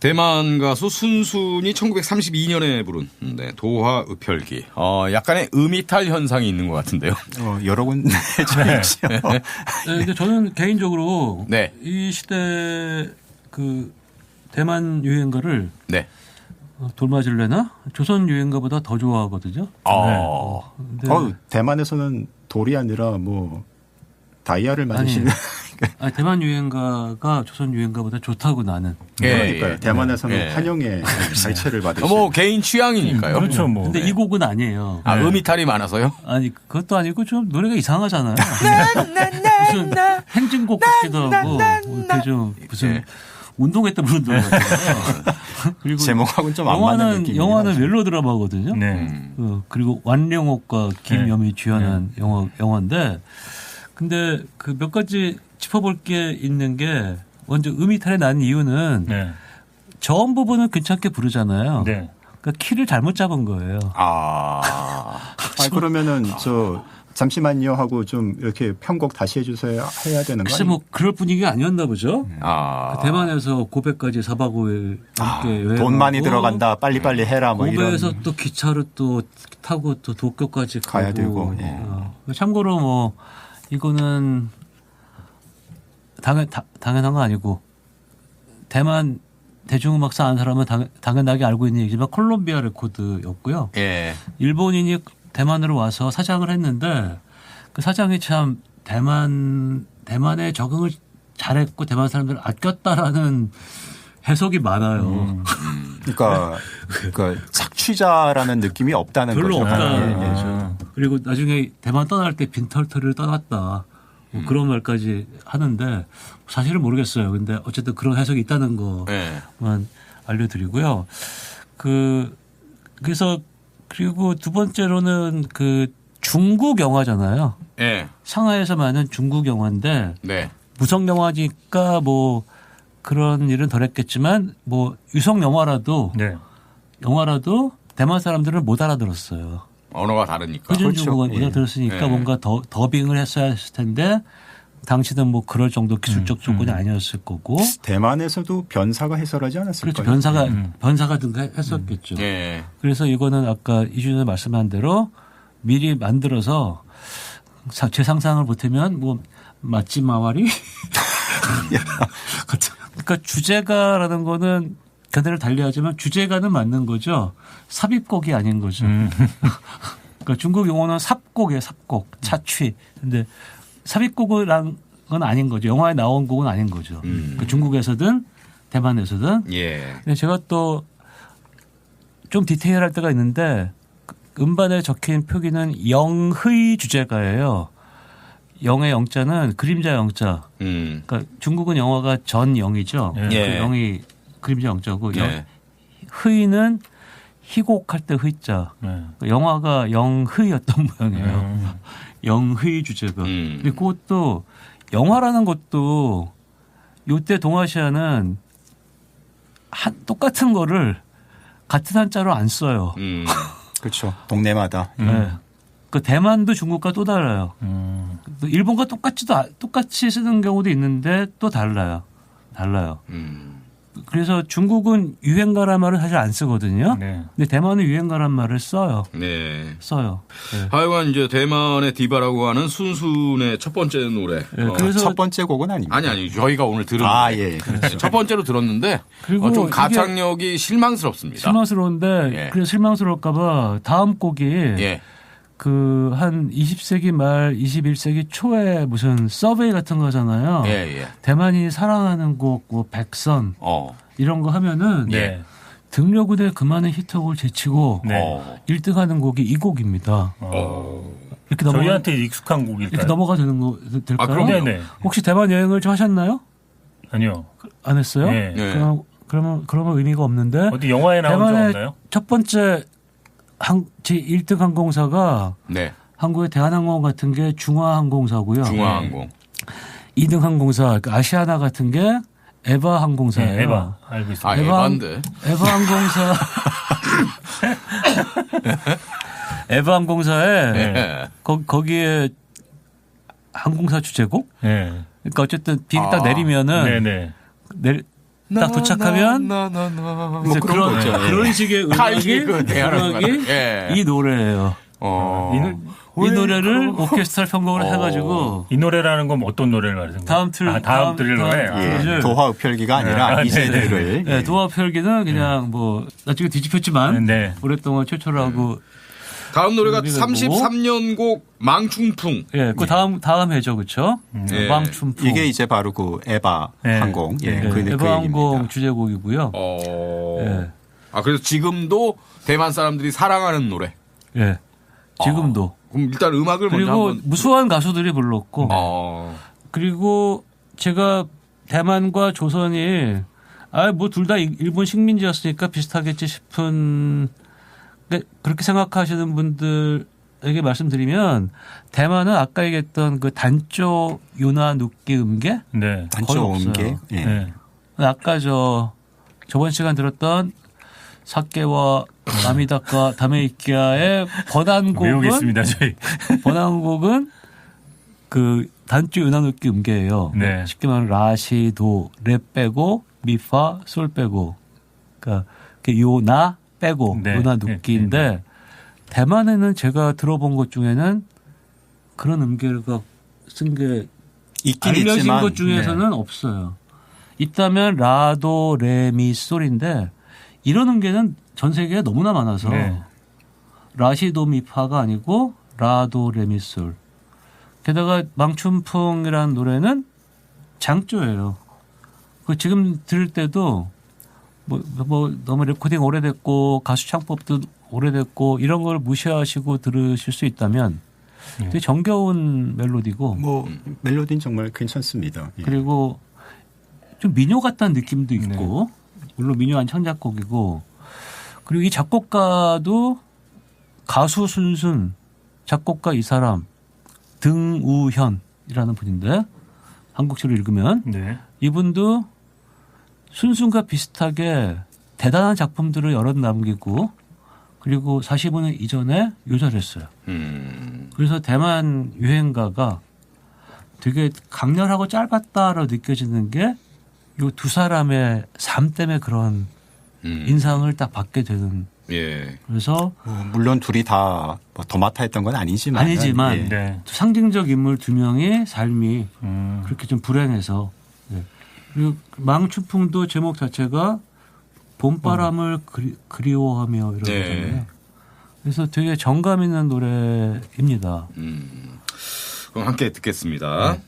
Speaker 1: 대만 가수 순순이 1932년에 부른 도화 읍혈기. 약간의 음이탈 현상이 있는 것 같은데요.
Speaker 4: 여러 군데 있죠.
Speaker 3: 네, 근데 저는 개인적으로
Speaker 1: 네.
Speaker 3: 이 시대 그 대만 유행가를
Speaker 1: 네.
Speaker 3: 돌맞을래나 조선 유행가보다 더 좋아하거든요. 근데
Speaker 4: 대만에서는 돌이 아니라 뭐 다이아를 맞으시는.
Speaker 3: 아니, 대만 유행가가 조선 유행가보다 좋다고 나는.
Speaker 4: 그러니까요.
Speaker 1: 예.
Speaker 4: 대만에서는 환영의 발채를 받으시는.
Speaker 1: 뭐 개인 취향이니까요.
Speaker 2: 그렇죠, 뭐.
Speaker 3: 근데 이 곡은 아니에요.
Speaker 1: 음이탈이 많아서요?
Speaker 3: 아니 그것도 아니고 좀 노래가 이상하잖아요. 무슨 행진곡 같기도 하고 이렇게 좀 무슨 운동회 때 부른 노래 같아요. 그리고
Speaker 4: 제목하고는 좀 안 맞는 느낌이에요.
Speaker 3: 영화는 멜로 드라마거든요.
Speaker 2: 네.
Speaker 3: 그리고 완령옥과 김여미 주연한 영화인데 근데 그 몇 가지 짚어볼 게 있는 게 먼저 음이탈이 난 이유는 저음 부분은 괜찮게 부르잖아요.
Speaker 2: 네.
Speaker 3: 그러니까 키를 잘못 잡은 거예요.
Speaker 4: 그러면은 잠시만요 하고 좀 이렇게 편곡 다시 해주세요 해야 되는 거
Speaker 3: 글쎄
Speaker 4: 아니에요?
Speaker 3: 뭐 그럴 분위기가 아니었나 보죠. 그 대만에서 고베까지 4박 5일 함께 여행하고
Speaker 4: 돈 많이 들어간다 빨리빨리 해라 뭐
Speaker 3: 고베에서
Speaker 4: 이런.
Speaker 3: 또 기차로 또 타고 또 도쿄까지
Speaker 4: 가야
Speaker 3: 가고.
Speaker 4: 되고,
Speaker 3: 참고로 뭐 이거는 당연한 거 아니고 대만 대중음악사 아는 사람은 당연하게 알고 있는 얘기지만 콜롬비아 레코드였고요.
Speaker 1: 예.
Speaker 3: 일본인이 대만으로 와서 사장을 했는데 그 사장이 참 대만에 적응을 잘했고 대만 사람들을 아꼈다라는 해석이 많아요.
Speaker 4: 그러니까 착취자라는 느낌이 없다는
Speaker 3: 별로
Speaker 4: 거죠.
Speaker 3: 없다는 거죠. 그리고 나중에 대만 떠날 때 빈털터리를 떠났다. 뭐 그런 말까지 하는데 사실은 모르겠어요. 근데 어쨌든 그런 해석이 있다는 것만 알려드리고요. 그래서 그리고 두 번째로는 그 중국 영화잖아요.
Speaker 1: 예.
Speaker 3: 상하이에서 많은 중국 영화인데
Speaker 1: 네.
Speaker 3: 무성 영화니까 뭐 그런 일은 덜 했겠지만 뭐 유성 영화라도 대만 사람들은 못 알아들었어요.
Speaker 1: 언어가 다르니까.
Speaker 3: 표준 중국어는 못 알아들었으니까 뭔가 더빙을 했어야 했을 텐데 당시는 뭐 그럴 정도 기술적 조건이 아니었을 거고.
Speaker 4: 대만에서도 변사가 해설하지 않았을까요?
Speaker 3: 그렇죠. 변사가 든가 했었겠죠.
Speaker 1: 예.
Speaker 3: 그래서 이거는 아까 이준호 말씀한 대로 미리 만들어서 제 상상을 보태면 뭐 맛집 마와리 그러니까 주제가라는 거는 견해를 달리하지만 주제가는 맞는 거죠. 삽입곡이 아닌 거죠. 그러니까 중국 용어는 삽곡이에요. 삽곡, 차취. 근데 삽입곡이란 건 아닌 거죠. 영화에 나온 곡은 아닌 거죠. 그러니까 중국에서든 대만에서든.
Speaker 1: 예.
Speaker 3: 근데 제가 또 좀 디테일할 때가 있는데 음반에 적힌 표기는 영의 주제가예요. 영의 영자는 그림자 영자. 그러니까 중국은 영화가 전영이죠. 그 영이 그림자 영자고 흐이는 희곡할 때 흐자. 영화가 영흐였던 모양이에요. 영흐 주제가. 근데 그것도 영화라는 것도 요때 동아시아는 똑같은 거를 같은 한자로 안 써요.
Speaker 4: 그렇죠. 동네마다.
Speaker 3: 네. 그 대만도 중국과 또 달라요. 일본과 똑같이 쓰는 경우도 있는데 또 달라요. 그래서 중국은 유행가란 말을 사실 안 쓰거든요. 근데 대만은 유행가란 말을 써요.
Speaker 1: 네.
Speaker 3: 써요. 네.
Speaker 1: 하여간 이제 대만의 디바라고 하는 순순의 첫 번째 노래.
Speaker 3: 그래서
Speaker 4: 첫 번째 곡은 아닙니다.
Speaker 1: 아니 저희가 오늘 들은 첫 번째로 들었는데
Speaker 3: 그리고
Speaker 1: 좀 가창력이 실망스럽습니다.
Speaker 3: 실망스러운데 그래서 실망스러울까 봐 다음 곡이 그 한 20세기 말 21세기 초에 무슨 서베이 같은 거잖아요. 대만이 사랑하는 곡 뭐 백선 이런 거 하면은 등려군의 그 많은 히트곡을 제치고
Speaker 2: 네.
Speaker 3: 1등하는 곡이 이 곡입니다. 이렇게
Speaker 2: 저희한테 익숙한 곡일까요?
Speaker 3: 이렇게 넘어가 되는 거 될까요?
Speaker 1: 그럼요.
Speaker 2: 네네.
Speaker 3: 혹시 대만 여행을 좀 하셨나요?
Speaker 2: 아니요.
Speaker 3: 안 했어요?
Speaker 2: 네.
Speaker 1: 네.
Speaker 3: 그러면 의미가 없는데.
Speaker 2: 어디 영화에 나온 적
Speaker 3: 대만의
Speaker 2: 없나요?
Speaker 3: 첫 번째 제 1등 항공사가
Speaker 1: 네.
Speaker 3: 한국의 대한항공 같은 게 중화항공사고요.
Speaker 1: 중화항공.
Speaker 3: 2등 항공사 그러니까 아시아나 같은 게 에바 항공사예요.
Speaker 2: 네, 에바 알고 있습니다.
Speaker 1: 아, 에반데.
Speaker 3: 에바 항공사 에바 항공사에
Speaker 1: 네.
Speaker 3: 거기에 항공사 주제곡?
Speaker 2: 네.
Speaker 3: 그러니까 어쨌든 비행기 딱 내리면은
Speaker 2: 네네.
Speaker 3: 딱 도착하면
Speaker 1: 뭐
Speaker 4: 그런 거죠.
Speaker 3: 그런 식의
Speaker 1: 칼기
Speaker 3: 음악이,
Speaker 1: 그 대하는
Speaker 3: 음악이
Speaker 1: 예.
Speaker 3: 이 노래예요. 이 노래를 오케스트라 편곡을 해가지고
Speaker 2: 이 노래라는 건 어떤 노래를 말하는 거예요? 다음 들을 노래.
Speaker 4: 예, 도화읍혈기가 아니라 이제 들을.
Speaker 3: 네, 도화흡혈기는 그냥 뭐 나중에 뒤집혔지만
Speaker 2: 네.
Speaker 3: 오랫동안 최초로 하고
Speaker 1: 다음 노래가
Speaker 3: 우리가
Speaker 1: 33년 곡 망충풍.
Speaker 3: 예, 그 다음 해죠, 그렇죠?
Speaker 1: 예.
Speaker 3: 망춘풍.
Speaker 4: 이게 이제 바로 그 에바
Speaker 2: 네.
Speaker 4: 항공, 예,
Speaker 3: 네,
Speaker 4: 그
Speaker 3: 에바 항공
Speaker 4: 얘기입니다.
Speaker 3: 주제곡이고요. 예.
Speaker 1: 아 그래서 지금도 대만 사람들이 사랑하는 노래.
Speaker 3: 예. 지금도.
Speaker 1: 그럼 일단 음악을 먼저
Speaker 3: 그리고
Speaker 1: 한번.
Speaker 3: 무수한 가수들이 불렀고. 그리고 제가 대만과 조선이 뭐 둘 다 일본 식민지였으니까 비슷하겠지 싶은 그렇게 생각하시는 분들에게 말씀드리면 대만은 아까 얘기했던 그 단조 요나 눕기 음계
Speaker 2: 네.
Speaker 4: 단조
Speaker 3: 없어요.
Speaker 4: 음계. 예.
Speaker 2: 네.
Speaker 3: 아까 저번 시간 들었던 사케와 나미다카 다메이키아의 번안곡은
Speaker 2: 외우겠습니다 저희.
Speaker 3: 번안곡은 그 단조 요나 눕기 음계예요.
Speaker 2: 네.
Speaker 3: 쉽게 말하면 라시 도 레 빼고 미파 솔 빼고 그러니까 요나 빼고
Speaker 2: 네.
Speaker 3: 요나 눕기인데 대만에는 제가 들어본 것 중에는 그런 음계가 쓴 게
Speaker 4: 있긴
Speaker 3: 알려진
Speaker 4: 있지만
Speaker 3: 것 중에서는 없어요. 있다면 라도 레미 솔인데 이런 음계는 전 세계에 너무나 많아서
Speaker 2: 네.
Speaker 3: 라시도 미파가 아니고 라도 레미 솔. 게다가 망춘풍이라는 노래는 장조예요. 그 지금 들을 때도 뭐 너무 레코딩 오래됐고 가수 창법도 오래됐고 이런 걸 무시하시고 들으실 수 있다면 되게 정겨운 멜로디고
Speaker 4: 뭐 멜로디는 정말 괜찮습니다. 예.
Speaker 3: 그리고 좀 민요 같다는 느낌도 있고 물론 민요한 창작곡이고 그리고 이 작곡가도 가수 순순 작곡가 이 사람 등우현이라는 분인데 한국시로 읽으면
Speaker 2: 네.
Speaker 3: 이분도 순순과 비슷하게 대단한 작품들을 여러 남기고 그리고 45년 이전에 요절했어요. 그래서 대만 유행가가 되게 강렬하고 짧았다로 느껴지는 게 이 두 사람의 삶 때문에 그런 인상을 딱 받게 되는.
Speaker 1: 예.
Speaker 3: 그래서
Speaker 4: 물론 둘이 다 도맡아 했던 건 아니지만 예.
Speaker 2: 네.
Speaker 3: 상징적 인물 두 명의 삶이 그렇게 좀 불행해서 그리고 망춘풍도 제목 자체가 봄바람을 그리워하며 이런 거잖아요. 그래서 되게 정감 있는 노래입니다.
Speaker 1: 그럼 함께 듣겠습니다.
Speaker 3: 네.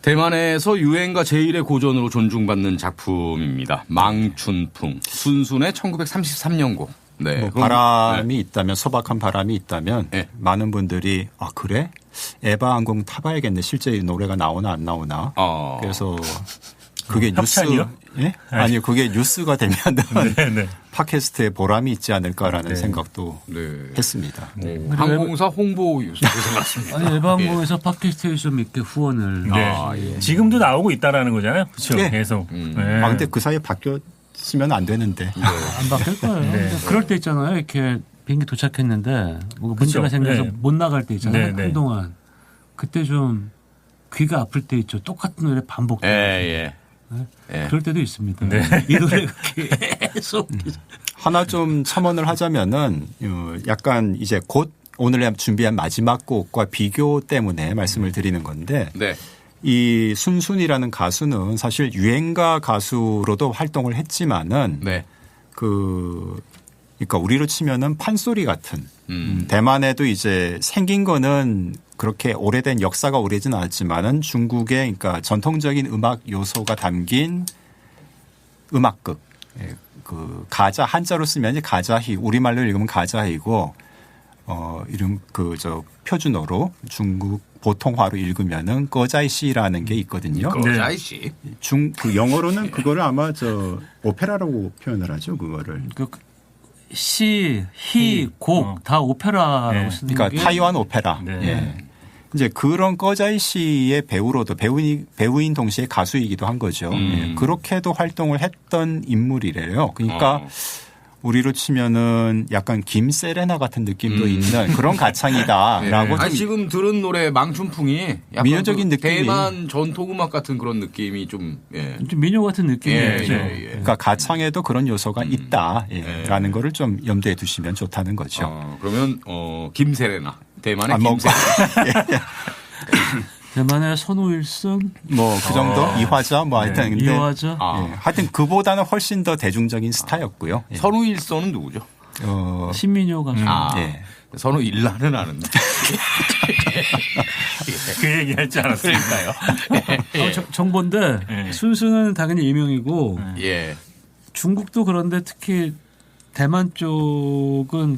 Speaker 1: 대만에서 유행가 제1의 고전으로 존중받는 작품입니다. 망춘풍. 순순의 1933년고. 네.
Speaker 4: 뭐 바람이 있다면 소박한 바람이 있다면
Speaker 1: 네.
Speaker 4: 많은 분들이 아 그래? 에바 항공 타봐야겠네. 실제 이 노래가 나오나 안 나오나. 그래서 그게 뉴스 예? 아니요. 그게 뉴스가 되면은
Speaker 2: 네.
Speaker 4: 팟캐스트에 보람이 있지 않을까라는
Speaker 2: 네.
Speaker 4: 생각도 했습니다.
Speaker 1: 항공사 홍보 요소도 생각났습니다.
Speaker 3: 아니 에바항공에서 팟캐스트에 좀 이렇게 후원을.
Speaker 2: 네. 지금도 나오고 있다라는 거잖아요. 그렇죠.
Speaker 4: 네.
Speaker 2: 계속.
Speaker 4: 아 근데 그 사이에 바뀌었으면 안 되는데.
Speaker 3: 안 바뀔 거예요. 근데 그럴 때 있잖아요. 이렇게 비행기 도착했는데 뭐 문제가 생겨서 못 나갈 때 있잖아요. 한동안. 그때 좀 귀가 아플 때 있죠. 똑같은 노래 반복.
Speaker 1: 예.
Speaker 3: 그럴 때도 있습니다. 이 노래가 계속.
Speaker 4: 하나 좀 첨언을 하자면은 약간 이제 곧 오늘 준비한 마지막 곡과 비교 때문에 말씀을 드리는 건데
Speaker 1: 네.
Speaker 4: 이 순순이라는 가수는 사실 유행가 가수로도 활동을 했지만은
Speaker 1: 네.
Speaker 4: 그러니까 우리로 치면은 판소리 같은 대만에도 이제 생긴 거는 그렇게 오래된 역사가 오래진 않았지만은 중국의 그러니까 전통적인 음악 요소가 담긴 음악극 그 가자 한자로 쓰면 이제 가자희 우리말로 읽으면 가자희고 이름 저 표준어로 중국 보통화로 읽으면은 거자이시라는 게 있거든요.
Speaker 1: 거자이시.
Speaker 4: 그 영어로는 그거를 아마 오페라라고 표현을 하죠. 그거를.
Speaker 3: 시, 희, 곡 다 오페라라고 쓰는
Speaker 4: 그러니까
Speaker 3: 게.
Speaker 4: 타이완 오페라. 예. 이제 그런 거자이시의 배우로도 배우인 동시에 가수이기도 한 거죠. 예. 그렇게도 활동을 했던 인물이래요. 그러니까 우리로 치면은 약간 김세레나 같은 느낌도 있는 그런 가창이다라고.
Speaker 1: 아니, 지금 들은 노래 망춘풍이 약간
Speaker 4: 민요적인 느낌이.
Speaker 1: 대만 전통음악 같은 그런 느낌이 좀
Speaker 3: 민요 같은 느낌이죠.
Speaker 4: 그러니까 가창에도 그런 요소가 있다라는 거를 좀 염두에 두시면 좋다는 거죠.
Speaker 1: 그러면 김세레나 대만의 김세레나.
Speaker 3: 대만의 선우일승
Speaker 4: 뭐 그 정도 이화자 뭐 하여튼 근데
Speaker 3: 이화자
Speaker 4: 하여튼 그보다는 훨씬 더 대중적인 스타였고요.
Speaker 1: 선우일선은 누구죠?
Speaker 3: 신민요 가수.
Speaker 1: 선우일라는 아는데.
Speaker 2: 그 얘기 할 줄 알았으니까요.
Speaker 3: 정보인데 순수는 당연히 일명이고 중국도 그런데 특히 대만 쪽은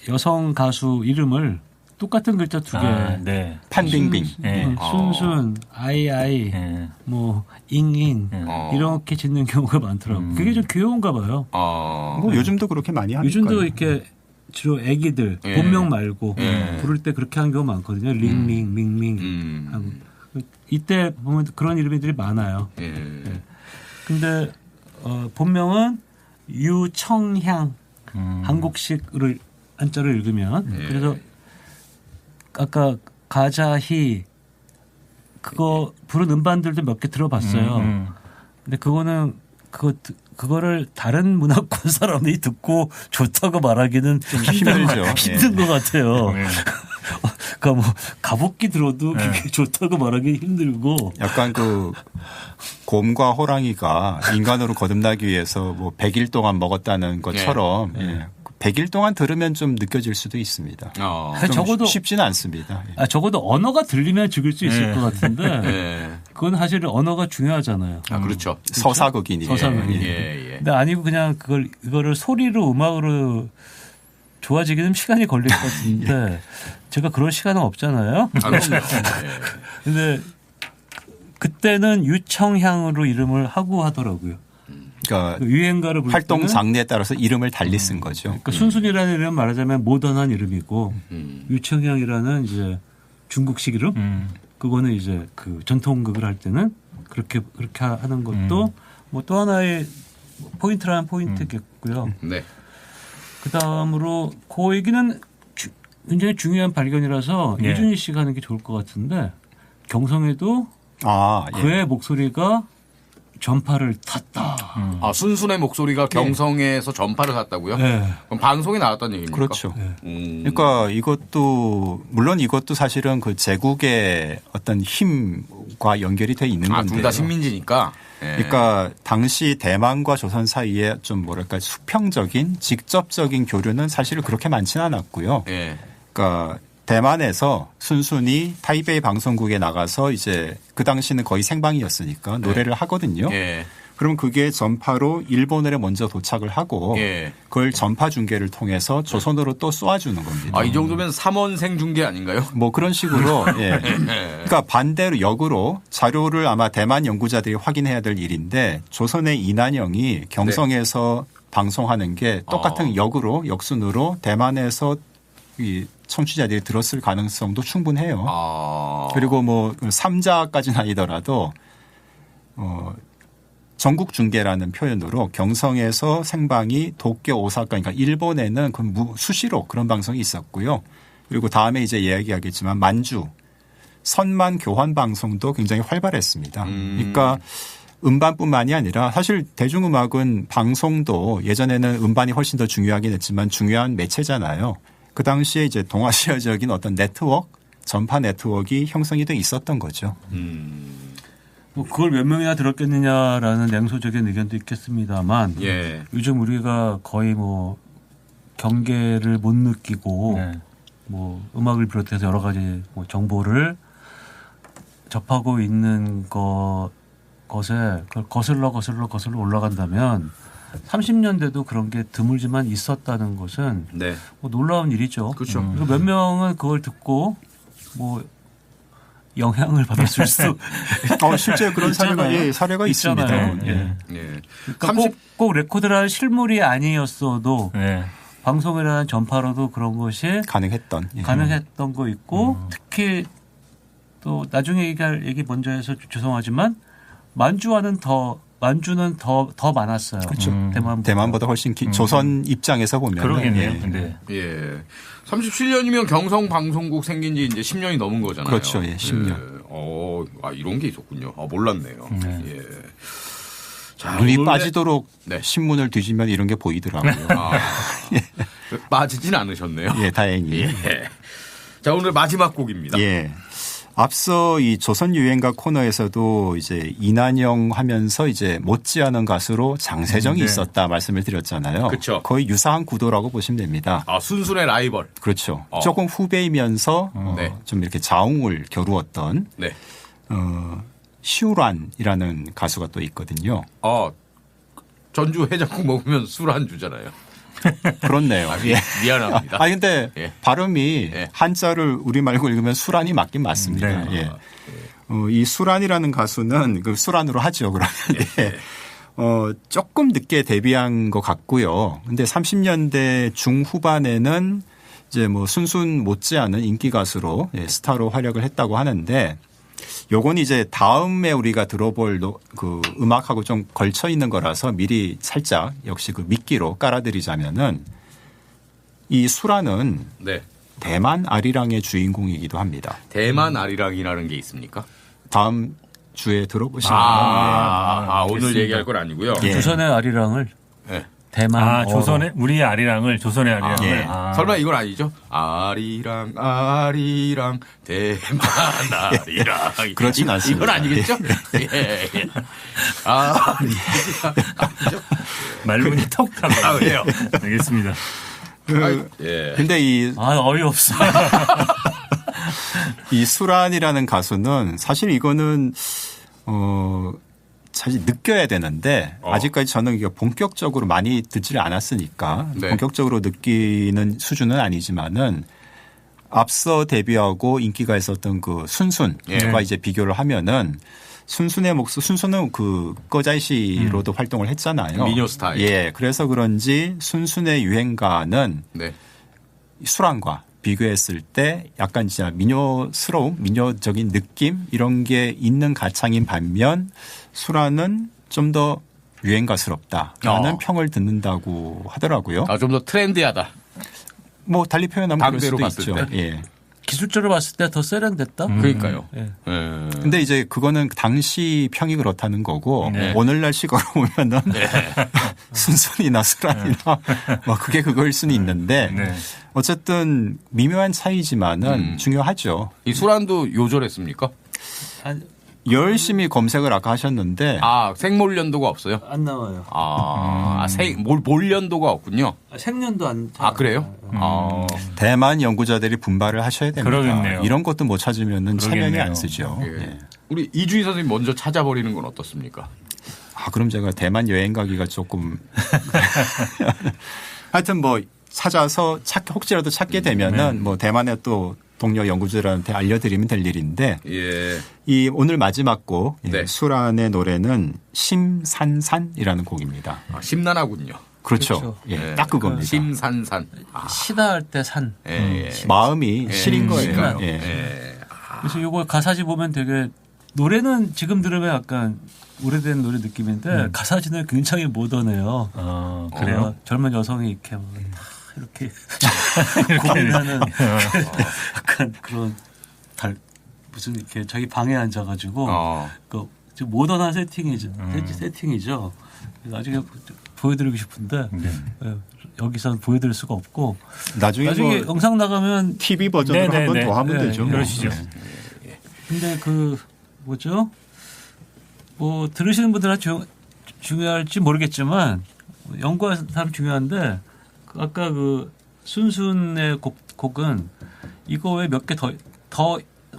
Speaker 3: 여성 가수 이름을 똑같은 글자 두 개.
Speaker 4: 판빙빙.
Speaker 3: 순순, 아이아이, 뭐 잉잉 이렇게 짓는 경우가 많더라고요. 그게 좀 귀여운가 봐요.
Speaker 4: 뭐 요즘도 그렇게 많이 하니까.
Speaker 3: 요즘도 이렇게 주로 애기들 본명 말고 부를 때 그렇게 하는 경우가 많거든요. 링링, 밍밍 하고. 이때 보면 그런 이름들이 많아요. 근데 본명은 유청향 한국식으로 한자를 읽으면 그래서 아까 가자희 그거 부른 음반들도 몇 개 들어봤어요. 근데 그거를 다른 문화권 사람들이 듣고 좋다고 말하기는 좀
Speaker 4: 힘들죠.
Speaker 3: 힘든 것 같아요. 그러니까 뭐 가복기 들어도 그게 좋다고 말하기 힘들고.
Speaker 4: 약간 곰과 호랑이가 인간으로 거듭나기 위해서 뭐 100일 동안 먹었다는 것처럼 100일 동안 들으면 좀 느껴질 수도 있습니다.
Speaker 3: 적어도
Speaker 4: 쉽지는 않습니다.
Speaker 3: 적어도 언어가 들리면 죽일 수 있을 것 같은데 그건 사실 언어가 중요하잖아요.
Speaker 1: 그렇죠.
Speaker 4: 서사극이니까.
Speaker 3: 서사극이. 근데 아니고 그냥 이거를 소리로 음악으로 좋아지기는 시간이 걸릴 것 같은데 제가 그럴 시간은 없잖아요. 근데 그때는 유청향으로 이름을 하고 하더라고요.
Speaker 4: 그러니까
Speaker 3: 유행가를 부를
Speaker 4: 활동
Speaker 3: 때는
Speaker 4: 장르에 따라서 이름을 달리 쓴 거죠.
Speaker 3: 그러니까 순순이라는 이름은 말하자면 모던한 이름이고 유청향이라는 이제 중국식 이름 그거는 이제 그 전통극을 할 때는 그렇게 하는 것도 뭐 또 하나의 포인트라는 포인트겠고요.
Speaker 1: 네.
Speaker 3: 그 다음으로 그 얘기는 굉장히 중요한 발견이라서
Speaker 2: 예.
Speaker 3: 이준희 씨가 하는 게 좋을 것 같은데 경성에도
Speaker 4: 예.
Speaker 3: 그의 목소리가 전파를 탔다.
Speaker 1: 아, 순순의 목소리가 경성에서 전파를 탔다고요?
Speaker 3: 네.
Speaker 1: 그럼 방송에 나왔다는 얘기입니까?
Speaker 4: 그렇죠. 그러니까 이것도 물론 이것도 사실은 그 제국의 어떤 힘과 연결이 돼 있는 건데.
Speaker 1: 둘 다 식민지니까. 예.
Speaker 4: 그러니까 당시 대만과 조선 사이에 좀 뭐랄까 수평적인 직접적인 교류는 사실 그렇게 많지는 않았고요.
Speaker 1: 예.
Speaker 4: 그러니까 대만에서 순순히 타이베이 방송국에 나가서 이제 그 당시는 거의 생방이었으니까 노래를 하거든요.
Speaker 1: 예.
Speaker 4: 그럼 그게 전파로 일본에 먼저 도착을 하고
Speaker 1: 예.
Speaker 4: 그걸 전파 중계를 통해서 조선으로 또 쏘아주는 겁니다.
Speaker 1: 아, 이 정도면 삼원생 중계 아닌가요?
Speaker 4: 뭐 그런 식으로 예. 그러니까 반대로 역으로 자료를 아마 대만 연구자들이 확인해야 될 일인데 조선의 이난영이 경성에서 방송하는 게 똑같은 역으로 역순으로 대만에서 이 청취자들이 들었을 가능성도 충분해요.
Speaker 1: 아.
Speaker 4: 그리고 뭐 3자까지는 아니더라도 전국 중계라는 표현으로 경성에서 생방이 도쿄, 오사카, 그러니까 일본에는 그 수시로 그런 방송이 있었고요. 그리고 다음에 이제 이야기하겠지만 만주 선만 교환 방송도 굉장히 활발했습니다. 그러니까 음반뿐만이 아니라 사실 대중음악은 방송도 예전에는 음반이 훨씬 더 중요하긴 했지만 중요한 매체잖아요. 그 당시에 이제 동아시아적인 어떤 네트워크, 전파 네트워크가 형성이 돼 있었던 거죠.
Speaker 3: 뭐 그걸 몇 명이나 들었겠느냐라는 냉소적인 의견도 있겠습니다만
Speaker 1: 예.
Speaker 3: 요즘 우리가 거의 뭐 경계를 못 느끼고
Speaker 2: 네.
Speaker 3: 뭐 음악을 비롯해서 여러 가지 뭐 정보를 접하고 있는 것에 그걸 거슬러 올라간다면 30년대도 그런 게 드물지만 있었다는 것은
Speaker 1: 네.
Speaker 3: 뭐 놀라운 일이죠.
Speaker 1: 그렇죠.
Speaker 3: 그리고 몇 명은 그걸 듣고 뭐 영향을 받았을 수
Speaker 4: 실제 그런 사례가 있습니다.
Speaker 3: 있잖아요.
Speaker 4: 예.
Speaker 1: 예.
Speaker 3: 그러니까 꼭 레코드를 할 실물이 아니었어도
Speaker 2: 네.
Speaker 3: 방송이라는 전파로도 그런 것이
Speaker 4: 가능했던. 예.
Speaker 3: 가능했던 거 있고 특히 또 나중에 얘기할 얘기 먼저 해서 죄송하지만 만주는 더 많았어요.
Speaker 4: 그렇죠.
Speaker 3: 대만보다
Speaker 4: 훨씬 조선 입장에서 보면
Speaker 2: 그러겠네요.
Speaker 4: 예.
Speaker 2: 네.
Speaker 1: 예. 37년이면 경성 방송국 생긴 지 이제 10년이 넘은 거잖아요.
Speaker 4: 그렇죠. 예, 10년.
Speaker 1: 이런 게 있었군요. 몰랐네요. 예. 자,
Speaker 4: 눈이
Speaker 1: 오늘
Speaker 4: 빠지도록
Speaker 1: 네.
Speaker 4: 신문을 뒤지면 이런 게 보이더라고요.
Speaker 1: 빠지진 않으셨네요.
Speaker 4: 예, 다행히.
Speaker 1: 예. 자, 오늘 마지막 곡입니다.
Speaker 4: 예. 앞서 이 조선 유행가 코너에서도 이제 이난영 하면서 이제 못지않은 가수로 장세정이
Speaker 2: 네.
Speaker 4: 있었다 말씀을 드렸잖아요.
Speaker 1: 그쵸.
Speaker 4: 거의 유사한 구도라고 보시면 됩니다.
Speaker 1: 순순의 라이벌.
Speaker 4: 그렇죠. 조금 후배이면서
Speaker 1: 네.
Speaker 4: 좀 이렇게 자웅을 겨루었던
Speaker 1: 네.
Speaker 4: 시우란이라는 가수가 또 있거든요.
Speaker 1: 전주 해장국 먹으면 술 한 주잖아요.
Speaker 4: 그렇네요.
Speaker 1: 미안합니다.
Speaker 4: 근데
Speaker 1: 예.
Speaker 4: 발음이
Speaker 1: 예.
Speaker 4: 한자를 우리말고 읽으면 수란이 맞긴 맞습니다.
Speaker 2: 네.
Speaker 4: 예. 이 수란이라는 가수는 그 수란으로 하죠. 그러면 조금 늦게 데뷔한 것 같고요. 근데 30년대 중후반에는 이제 뭐 순순 못지않은 인기 가수로 스타로 활약을 했다고 하는데 요건 이제 다음에 우리가 들어볼 그 음악하고 좀 걸쳐 있는 거라서 미리 살짝 역시 그 미끼로 깔아드리자면은 이 수라는
Speaker 1: 네.
Speaker 4: 대만 아리랑의 주인공이기도 합니다.
Speaker 1: 대만 아리랑이라는 게 있습니까?
Speaker 4: 다음 주에 들어보시면
Speaker 1: 오늘
Speaker 2: 알겠습니다.
Speaker 1: 얘기할 건 아니고요.
Speaker 4: 예.
Speaker 3: 조선의 아리랑을
Speaker 1: 네.
Speaker 3: 대만
Speaker 2: 조선의 우리의 아리랑을 조선의 아리랑을.
Speaker 4: 예.
Speaker 1: 설마 이건 아니죠? 아리랑 대만 아리랑.
Speaker 4: 그렇진 않습니다.
Speaker 1: 이건 아니겠죠? 예. 아니죠?
Speaker 2: 말문이 턱 타고.
Speaker 1: 왜요?
Speaker 2: 알겠습니다.
Speaker 1: 예.
Speaker 4: 근데
Speaker 3: 어이없어.
Speaker 4: 이 수란이라는 가수는 사실 이거는 사실 느껴야 되는데 아직까지 저는 이게 본격적으로 많이 듣지를 않았으니까
Speaker 1: 네.
Speaker 4: 본격적으로 느끼는 수준은 아니지만은 앞서 데뷔하고 인기가 있었던 그 순순과 이제 비교를 하면은 순순은 그 꺼자이시로도 활동을 했잖아요.
Speaker 1: 미녀 스타일.
Speaker 4: 예. 그래서 그런지 순순의 유행가는
Speaker 1: 네.
Speaker 4: 수란과 비교했을 때 약간 진짜 미녀스러움, 미녀적인 느낌 이런 게 있는 가창인 반면 수란은 좀 더 유행가스럽다라는 평을 듣는다고 하더라고요.
Speaker 1: 좀 더 트렌디하다.
Speaker 4: 뭐 달리 표현하면 그럴
Speaker 1: 당대로
Speaker 4: 수도
Speaker 1: 봤을
Speaker 4: 있죠.
Speaker 1: 때.
Speaker 4: 예.
Speaker 3: 기술적으로 봤을 때 더 세련됐다.
Speaker 1: 그러니까요.
Speaker 3: 예.
Speaker 4: 근데 이제 그거는 당시 평이 그렇다는 거고
Speaker 2: 네.
Speaker 4: 오늘날 시각으로 보면은 순순이나 수란이나 뭐 그게 그거일 수는 있는데
Speaker 2: 네.
Speaker 4: 어쨌든 미묘한 차이지만은 중요하죠.
Speaker 1: 이 수란도 요절했습니까?
Speaker 4: 열심히 검색을 아까 하셨는데
Speaker 1: 생몰연도가 없어요?
Speaker 3: 안 나와요.
Speaker 1: 몰연도가 없군요.
Speaker 3: 생년도 안.
Speaker 1: 그래요?
Speaker 4: 대만 연구자들이 분발을 하셔야 됩니다.
Speaker 2: 그러겠네요.
Speaker 4: 이런 것도 못 찾으면은 참여이
Speaker 2: 그러겠네요.
Speaker 4: 안 쓰죠.
Speaker 1: 예.
Speaker 4: 예.
Speaker 1: 우리 이주희 선생님 먼저 찾아버리는 건 어떻습니까?
Speaker 4: 그럼 제가 대만 여행 가기가 조금 하여튼 뭐 찾아서 혹시라도 찾게 되면은 뭐 대만의 또 동료 연구자들한테 알려드리면 될 일인데
Speaker 1: 예.
Speaker 4: 이 오늘 마지막 곡
Speaker 1: 네.
Speaker 4: 수란의 노래는 심산산이라는 곡입니다.
Speaker 1: 심란하군요.
Speaker 4: 그렇죠. 예, 딱 그겁니다.
Speaker 1: 심산산.
Speaker 3: 시다할 때 산.
Speaker 1: 예.
Speaker 4: 마음이 시린 거예요.
Speaker 3: 시간.
Speaker 4: 예.
Speaker 3: 그래서 이거 가사지 보면 되게 노래는 지금 들으면 약간 오래된 노래 느낌인데 가사지는 굉장히 모던해요.
Speaker 2: 그래요?
Speaker 3: 젊은 여성이 이렇게 막 이렇게 고민하는 약간 그런 무슨 이렇게 자기 방에 앉아가지고 그 좀 모던한 세팅이죠. 세팅이죠. 나중에 보여드리고 싶은데 여기서 보여드릴 수가 없고
Speaker 4: 나중에 뭐
Speaker 3: 영상 나가면
Speaker 4: TV 버전으로 한 번 더 하면 되죠. 뭐.
Speaker 2: 그러시죠.
Speaker 3: 근데 그 뭐죠? 뭐 들으시는 분들은 중요할지 모르겠지만 연구하는 사람 중요한데 아까 그 순순의 곡은 이거 왜 몇 개 더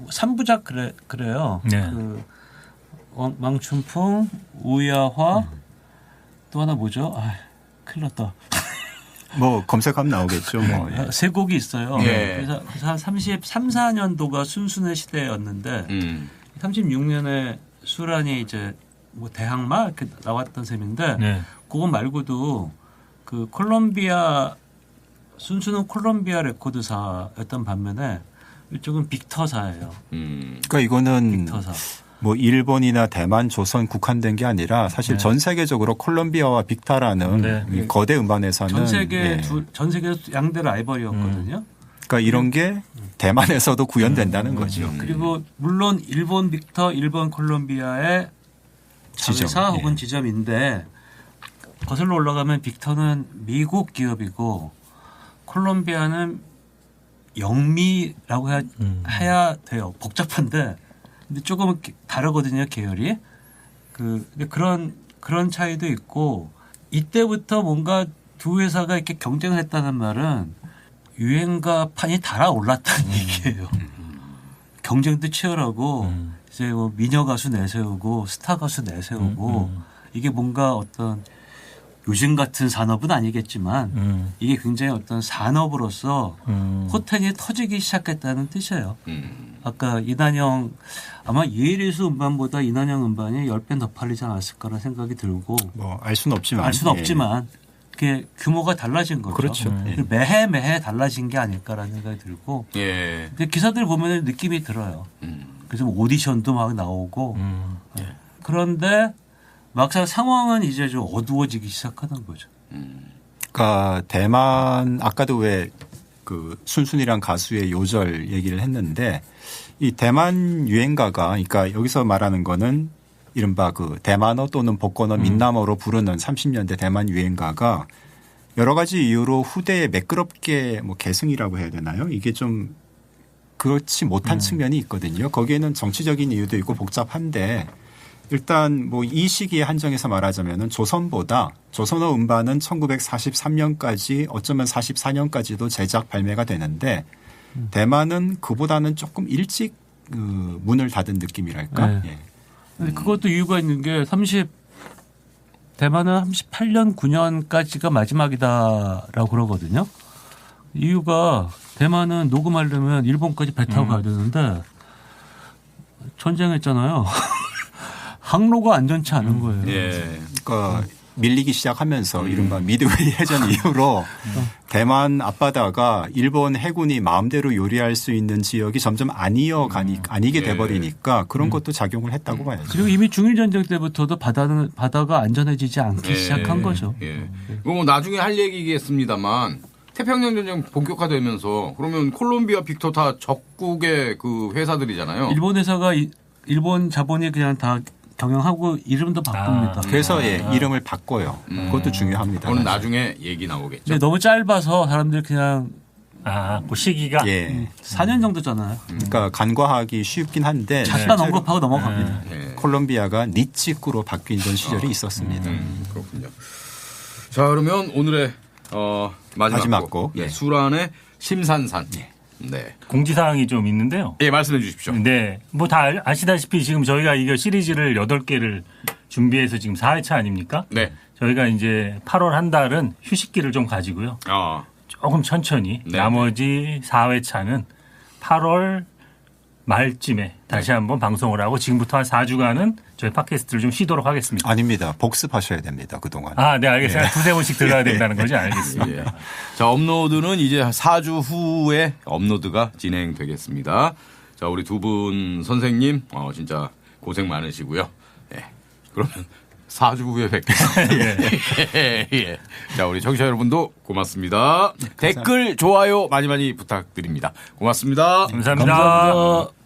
Speaker 3: 3부작 그래요.
Speaker 2: 네.
Speaker 3: 그 망춘풍, 우야화 또 하나 뭐죠? 큰일 났다.
Speaker 4: 뭐 검색하면 나오겠죠. 뭐. 예.
Speaker 3: 세 곡이 있어요.
Speaker 1: 예.
Speaker 3: 그래서 한 33, 4년도가 순순의 시대였는데 36년에 수란이 이제 뭐 대항마 이렇게 나왔던 셈인데
Speaker 2: 네.
Speaker 3: 그거 말고도 그 콜롬비아 순수는 콜롬비아 레코드사였던 반면에 이쪽은 빅터사예요.
Speaker 4: 그러니까 이거는
Speaker 3: 빅터사.
Speaker 4: 뭐 일본이나 대만, 조선 국한된 게 아니라 사실 전 세계적으로 콜롬비아와 빅타라는 이 거대 음반 회사는
Speaker 3: 전 세계 양대 라이벌이었거든요.
Speaker 4: 그러니까 이런 게 대만에서도 구현된다는 거죠.
Speaker 3: 그리고 물론 일본 빅터, 일본 콜롬비아의 자회사 혹은 지점인데 거슬러 올라가면 빅터는 미국 기업이고 콜롬비아는 영미라고 해야 돼요. 복잡한데 근데 조금 다르거든요, 계열이. 그런 차이도 있고 이때부터 뭔가 두 회사가 이렇게 경쟁을 했다는 말은 유행가 판이 달아올랐다는 얘기예요. 경쟁도 치열하고 이제 뭐 미녀 가수 내세우고 스타 가수 내세우고 이게 뭔가 어떤 요즘 같은 산업은 아니겠지만 이게 굉장히 어떤 산업으로서 포텐이 터지기 시작했다는 뜻이에요. 아까 이난영 아마 유에리스 음반보다 이난영 음반이 10배 더 팔리지 않았을까라는 생각이 들고
Speaker 4: 뭐 알 수는 없지만
Speaker 3: 그게 규모가 달라진 거죠.
Speaker 4: 그렇죠.
Speaker 3: 매해 달라진 게 아닐까라는 생각이 들고 근데 기사들 보면 느낌이 들어요. 그래서 오디션도 막 나오고 그런데 막상 상황은 이제 좀 어두워지기 시작하는 거죠.
Speaker 4: 그러니까 대만 아까도 왜 그 순순이란 가수의 요절 얘기를 했는데 이 대만 유행가가 그러니까 여기서 말하는 거는 이른바 그 대만어 또는 복건어 민남어로 부르는 30년대 대만 유행가가 여러 가지 이유로 후대에 매끄럽게 뭐 계승이라고 해야 되나요? 이게 좀 그렇지 못한 측면이 있거든요. 거기에는 정치적인 이유도 있고 복잡한데 일단 뭐 이 시기에 한정해서 말하자면은 조선보다 조선어 음반은 1943년까지 어쩌면 44년까지도 제작 발매가 되는데 대만은 그보다는 조금 일찍 문을 닫은 느낌이랄까.
Speaker 3: 네.
Speaker 4: 예.
Speaker 3: 근데 그것도 이유가 있는 게 대만은 38년 9년까지가 마지막이다라고 그러거든요. 이유가 대만은 녹음하려면 일본까지 배 타고 가야 되는데 전쟁했잖아요. 항로가 안전치 않은 거예요.
Speaker 1: 예.
Speaker 4: 그러니까 밀리기 시작하면서 이른바 미드웨이 해전 이후로 대만 앞바다가 일본 해군이 마음대로 요리할 수 있는 지역이 점점 아니게 돼버리니까 그런 것도 작용을 했다고 봐야죠.
Speaker 3: 그리고 이미 중일전쟁 때부터도 바다가 안전해지지 않기 시작한 거죠.
Speaker 1: 예. 뭐 나중에 할 얘기겠습니다만 태평양 전쟁 본격화되면서 그러면 콜롬비아 빅토 다 적국의 그 회사들이잖아요.
Speaker 3: 일본 회사가 일본 자본이 그냥 다 경영하고 이름도 바꿉니다.
Speaker 4: 그래서 이름을 바꿔요. 그것도 중요합니다.
Speaker 1: 그건 나중에 얘기 나오겠죠.
Speaker 3: 근데 너무 짧아서 사람들이 그냥
Speaker 2: 그 시기가
Speaker 3: 4년 정도잖아요.
Speaker 4: 그러니까 간과하기 쉽긴 한데
Speaker 3: 잠깐 언급하고 넘어갑니다.
Speaker 4: 콜롬비아가 니치쿠로 바뀌던 시절이 있었습니다.
Speaker 1: 그렇군요. 자, 그러면 오늘의 마지막 곡. 수란의 심산산. 네.
Speaker 2: 공지사항이 좀 있는데요.
Speaker 1: 예, 말씀해 주십시오.
Speaker 2: 네. 뭐 다 아시다시피 지금 저희가 이거 시리즈를 8개를 준비해서 지금 4회차 아닙니까?
Speaker 1: 네.
Speaker 2: 저희가 이제 8월 한 달은 휴식기를 좀 가지고요. 조금 천천히 나머지 4회차는 8월 말쯤에 다시 한번 방송을 하고 지금부터 한 4주간은 저희 팟캐스트를 좀 쉬도록 하겠습니다.
Speaker 4: 아닙니다. 복습하셔야 됩니다. 그동안.
Speaker 2: 네, 알겠습니다. 두세 번씩 들어야 된다는 거죠. 알겠습니다.
Speaker 1: 자, 업로드는 이제 4주 후에 업로드가 진행되겠습니다. 자, 우리 두 분 선생님 진짜 고생 많으시고요. 그러면 4주 후에 뵙겠습니다. 예. 자, 우리 청취자 여러분도 고맙습니다. 댓글, 좋아요 많이 부탁드립니다. 고맙습니다.
Speaker 2: 감사합니다.